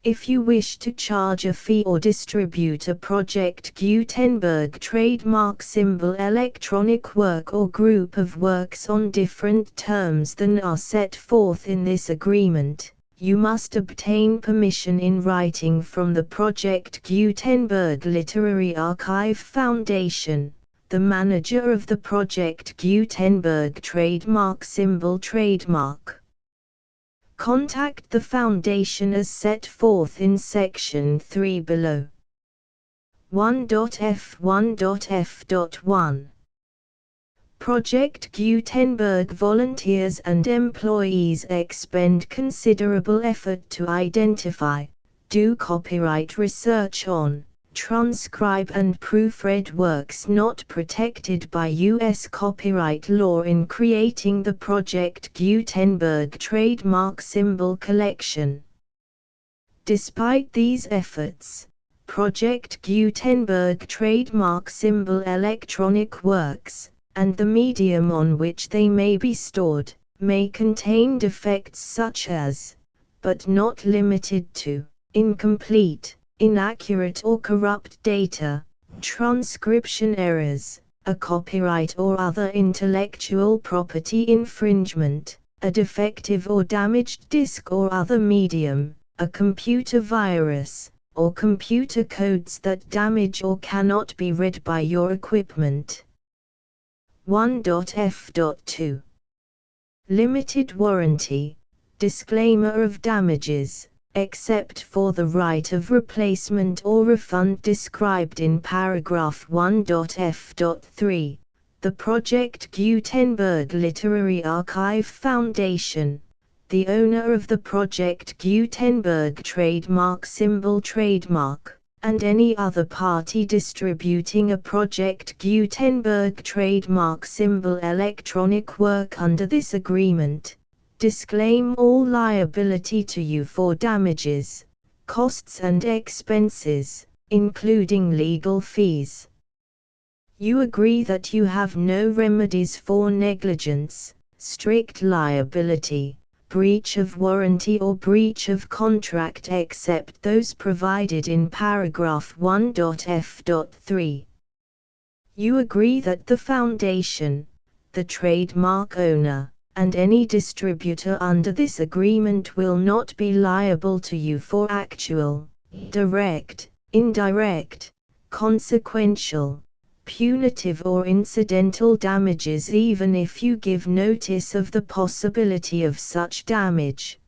If you wish to charge a fee or distribute a Project Gutenberg trademark symbol electronic work or group of works on different terms than are set forth in this agreement, you must obtain permission in writing from the Project Gutenberg Literary Archive Foundation, the manager of the Project Gutenberg trademark symbol trademark. Contact the Foundation as set forth in Section 3 below. 1.f1.f.1. Project Gutenberg volunteers and employees expend considerable effort to identify, do copyright research on, transcribe and proofread works not protected by U.S. copyright law in creating the Project Gutenberg trademark symbol collection. Despite these efforts, Project Gutenberg trademark symbol electronic works, and the medium on which they may be stored, may contain defects such as, but not limited to, incomplete, inaccurate or corrupt data, transcription errors, a copyright or other intellectual property infringement, a defective or damaged disk or other medium, a computer virus, or computer codes that damage or cannot be read by your equipment. 1.f.2. Limited warranty, disclaimer of damages, except for the right of replacement or refund described in paragraph 1.f.3, the Project Gutenberg Literary Archive Foundation, the owner of the Project Gutenberg trademark symbol trademark, and any other party distributing a Project Gutenberg trademark symbol electronic work under this agreement, disclaim all liability to you for damages, costs and expenses, including legal fees. You agree that you have no remedies for negligence, strict liability, breach of warranty or breach of contract except those provided in paragraph 1.f.3. You agree that the Foundation, the trademark owner, and any distributor under this agreement will not be liable to you for actual, direct, indirect, consequential, punitive or incidental damages even if you give notice of the possibility of such damage.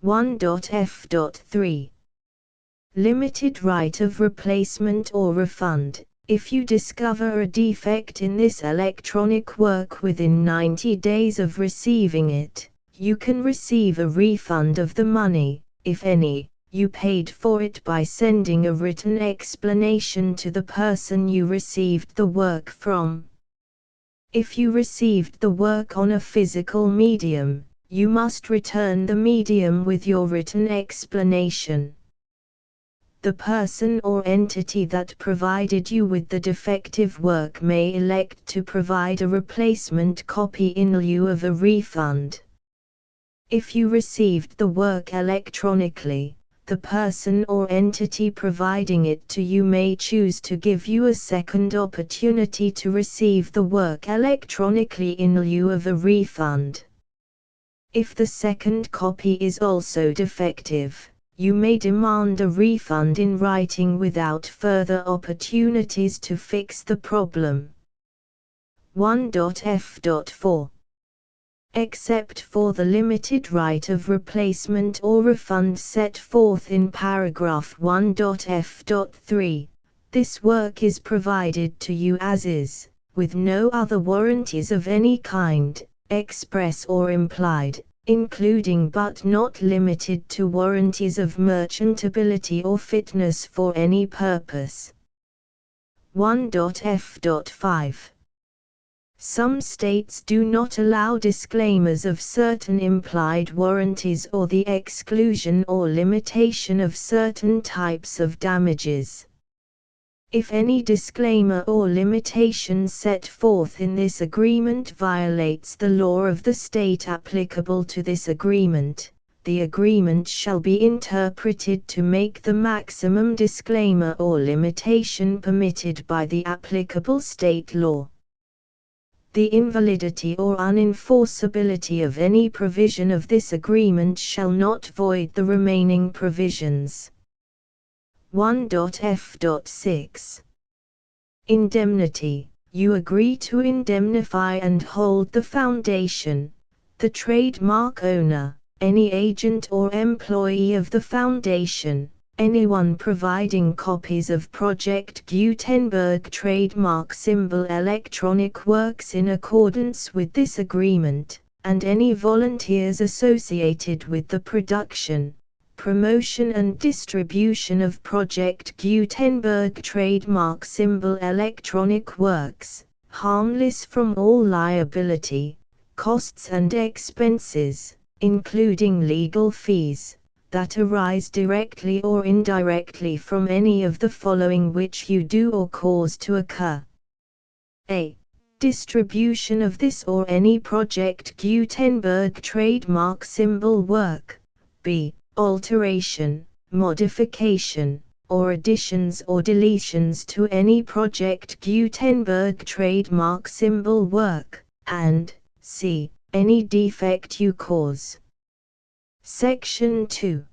1.f.3. Limited right of replacement or refund, If you discover a defect in this electronic work within 90 days of receiving it, you can receive a refund of the money, if any, you paid for it by sending a written explanation to the person you received the work from. If you received the work on a physical medium, you must return the medium with your written explanation. The person or entity that provided you with the defective work may elect to provide a replacement copy in lieu of a refund. If you received the work electronically, the person or entity providing it to you may choose to give you a second opportunity to receive the work electronically in lieu of a refund. If the second copy is also defective, you may demand a refund in writing without further opportunities to fix the problem. 1.f.4 Except for the limited right of replacement or refund set forth in paragraph 1.f.3, this work is provided to you as is, with no other warranties of any kind, express or implied, including but not limited to warranties of merchantability or fitness for any purpose. 1.f.5 Some states do not allow disclaimers of certain implied warranties or the exclusion or limitation of certain types of damages. If any disclaimer or limitation set forth in this agreement violates the law of the state applicable to this agreement, the agreement shall be interpreted to make the maximum disclaimer or limitation permitted by the applicable state law. The invalidity or unenforceability of any provision of this agreement shall not void the remaining provisions. 1.f.6 Indemnity. You agree to indemnify and hold the foundation, the trademark owner, any agent or employee of the foundation, anyone providing copies of Project Gutenberg trademark symbol electronic works in accordance with this agreement, and any volunteers associated with the production, promotion and distribution of Project Gutenberg trademark symbol electronic works, harmless from all liability, costs and expenses, including legal fees, that arise directly or indirectly from any of the following which you do or cause to occur. A. Distribution of this or any Project Gutenberg trademark symbol work. B. Alteration, modification, or additions or deletions to any Project Gutenberg trademark symbol work, and C. Any defect you cause. Section 2.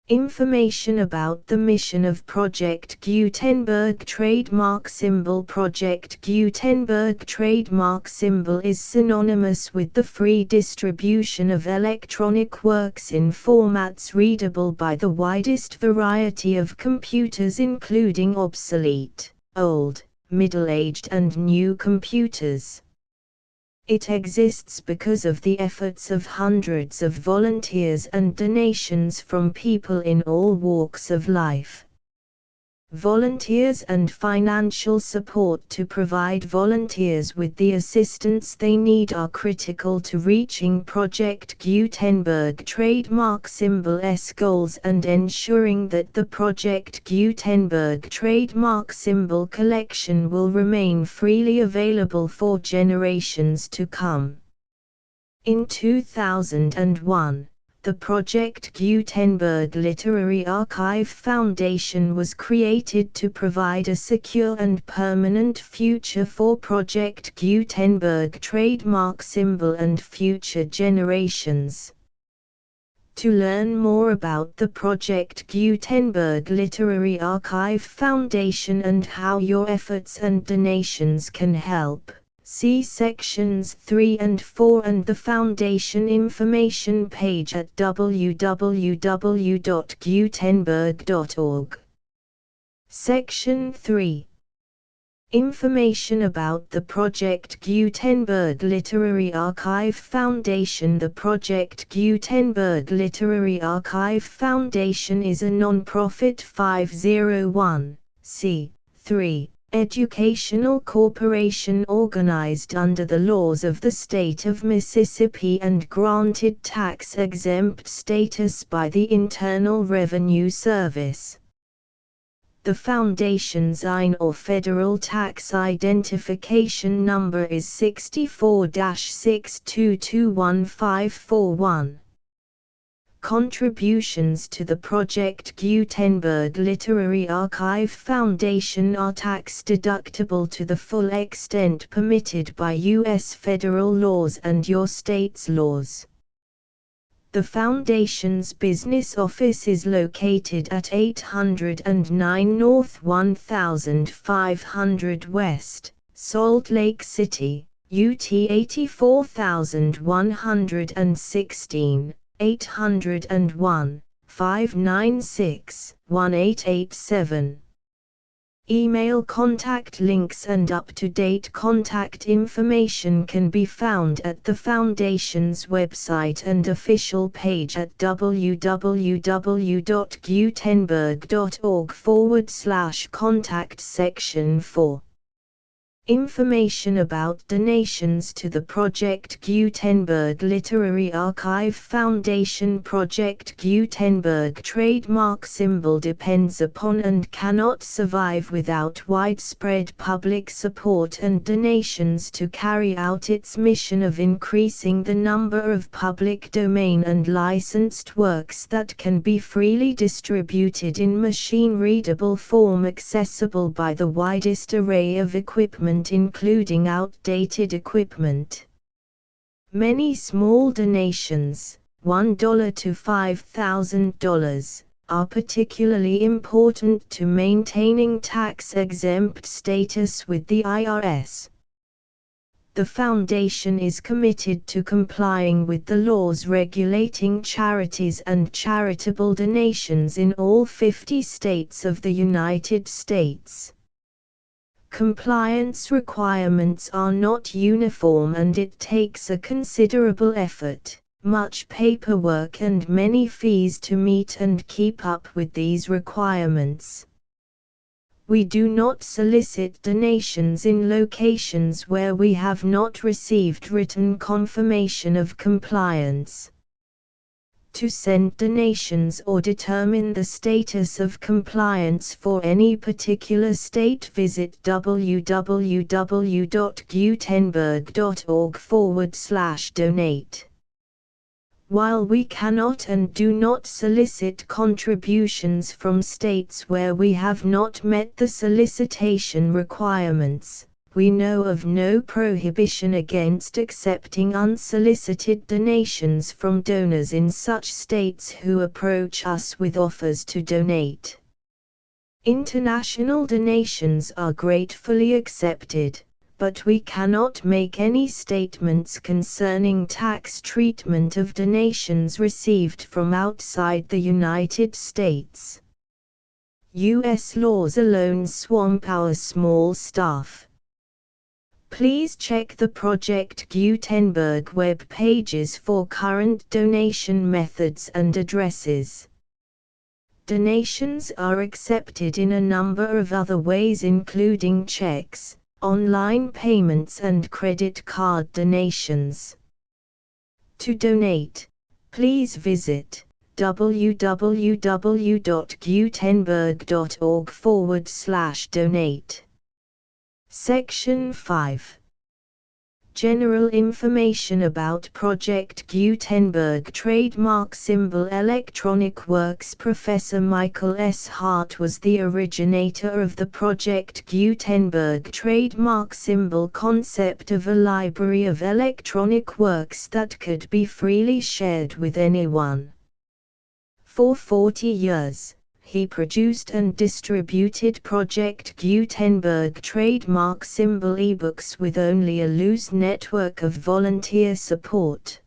Information about the mission of Project Gutenberg trademark symbol. Project Gutenberg trademark symbol is synonymous with the free distribution of electronic works in formats readable by the widest variety of computers, including obsolete, old, middle-aged and new computers. It exists because of the efforts of hundreds of volunteers and donations from people in all walks of life. Volunteers and financial support to provide volunteers with the assistance they need are critical to reaching Project Gutenberg trademark symbol's goals and ensuring that the Project Gutenberg trademark symbol collection will remain freely available for generations to come. In 2001, the Project Gutenberg Literary Archive Foundation was created to provide a secure and permanent future for Project Gutenberg trademark symbol and future generations. To learn more about the Project Gutenberg Literary Archive Foundation and how your efforts and donations can help, see sections 3 and 4 and the Foundation information page at www.gutenberg.org. Section 3. Information about the Project Gutenberg Literary Archive Foundation. The Project Gutenberg Literary Archive Foundation is a non-profit 501(c)(3) educational corporation organized under the laws of the state of Mississippi and granted tax-exempt status by the Internal Revenue Service. The Foundation's IN or Federal Tax Identification Number is 64-6221541. Contributions to the Project Gutenberg Literary Archive Foundation are tax-deductible to the full extent permitted by U.S. federal laws and your state's laws. The Foundation's business office is located at 809 North 1500 West, Salt Lake City, UT 84116, 801-596-1887. Email contact links and up-to-date contact information can be found at the Foundation's website and official page at www.gutenberg.org/contact section 4. Information about donations to the Project Gutenberg Literary Archive Foundation. Project Gutenberg trademark symbol depends upon and cannot survive without widespread public support and donations to carry out its mission of increasing the number of public domain and licensed works that can be freely distributed in machine-readable form accessible by the widest array of equipment including outdated equipment. Many small donations, $1 to $5,000, are particularly important to maintaining tax-exempt status with the IRS. The Foundation is committed to complying with the laws regulating charities and charitable donations in all 50 states of the United States. Compliance requirements are not uniform and it takes a considerable effort, much paperwork and many fees to meet and keep up with these requirements. We do not solicit donations in locations where we have not received written confirmation of compliance. To send donations or determine the status of compliance for any particular state, visit www.gutenberg.org/donate. While we cannot and do not solicit contributions from states where we have not met the solicitation requirements, we know of no prohibition against accepting unsolicited donations from donors in such states who approach us with offers to donate. International donations are gratefully accepted, but we cannot make any statements concerning tax treatment of donations received from outside the United States. U.S. laws alone swamp our small staff. Please check the Project Gutenberg web pages for current donation methods and addresses. Donations are accepted in a number of other ways including checks, online payments and credit card donations. To donate, please visit www.gutenberg.org/donate. Section 5. General information about Project Gutenberg trademark symbol electronic works. Professor Michael S. Hart was the originator of the Project Gutenberg trademark symbol concept of a library of electronic works that could be freely shared with anyone. For 40 years, he produced and distributed Project Gutenberg trademark symbol ebooks with only a loose network of volunteer support.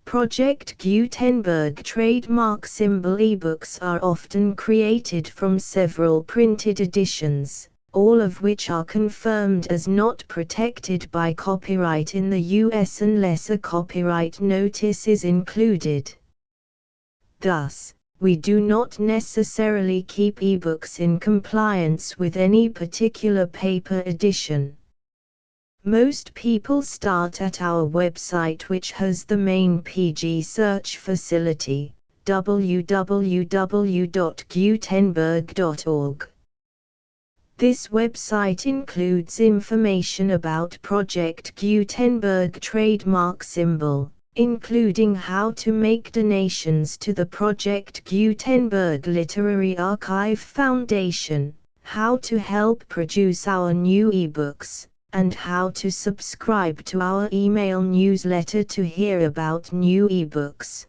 Project Gutenberg trademark symbol ebooks are often created from several printed editions, all of which are confirmed as not protected by copyright in the US unless a copyright notice is included. Thus, we do not necessarily keep ebooks in compliance with any particular paper edition. Most people start at our website, which has the main PG search facility, www.gutenberg.org. This website includes information about Project Gutenberg trademark symbol, including how to make donations to the Project Gutenberg Literary Archive Foundation, how to help produce our new ebooks, and how to subscribe to our email newsletter to hear about new ebooks.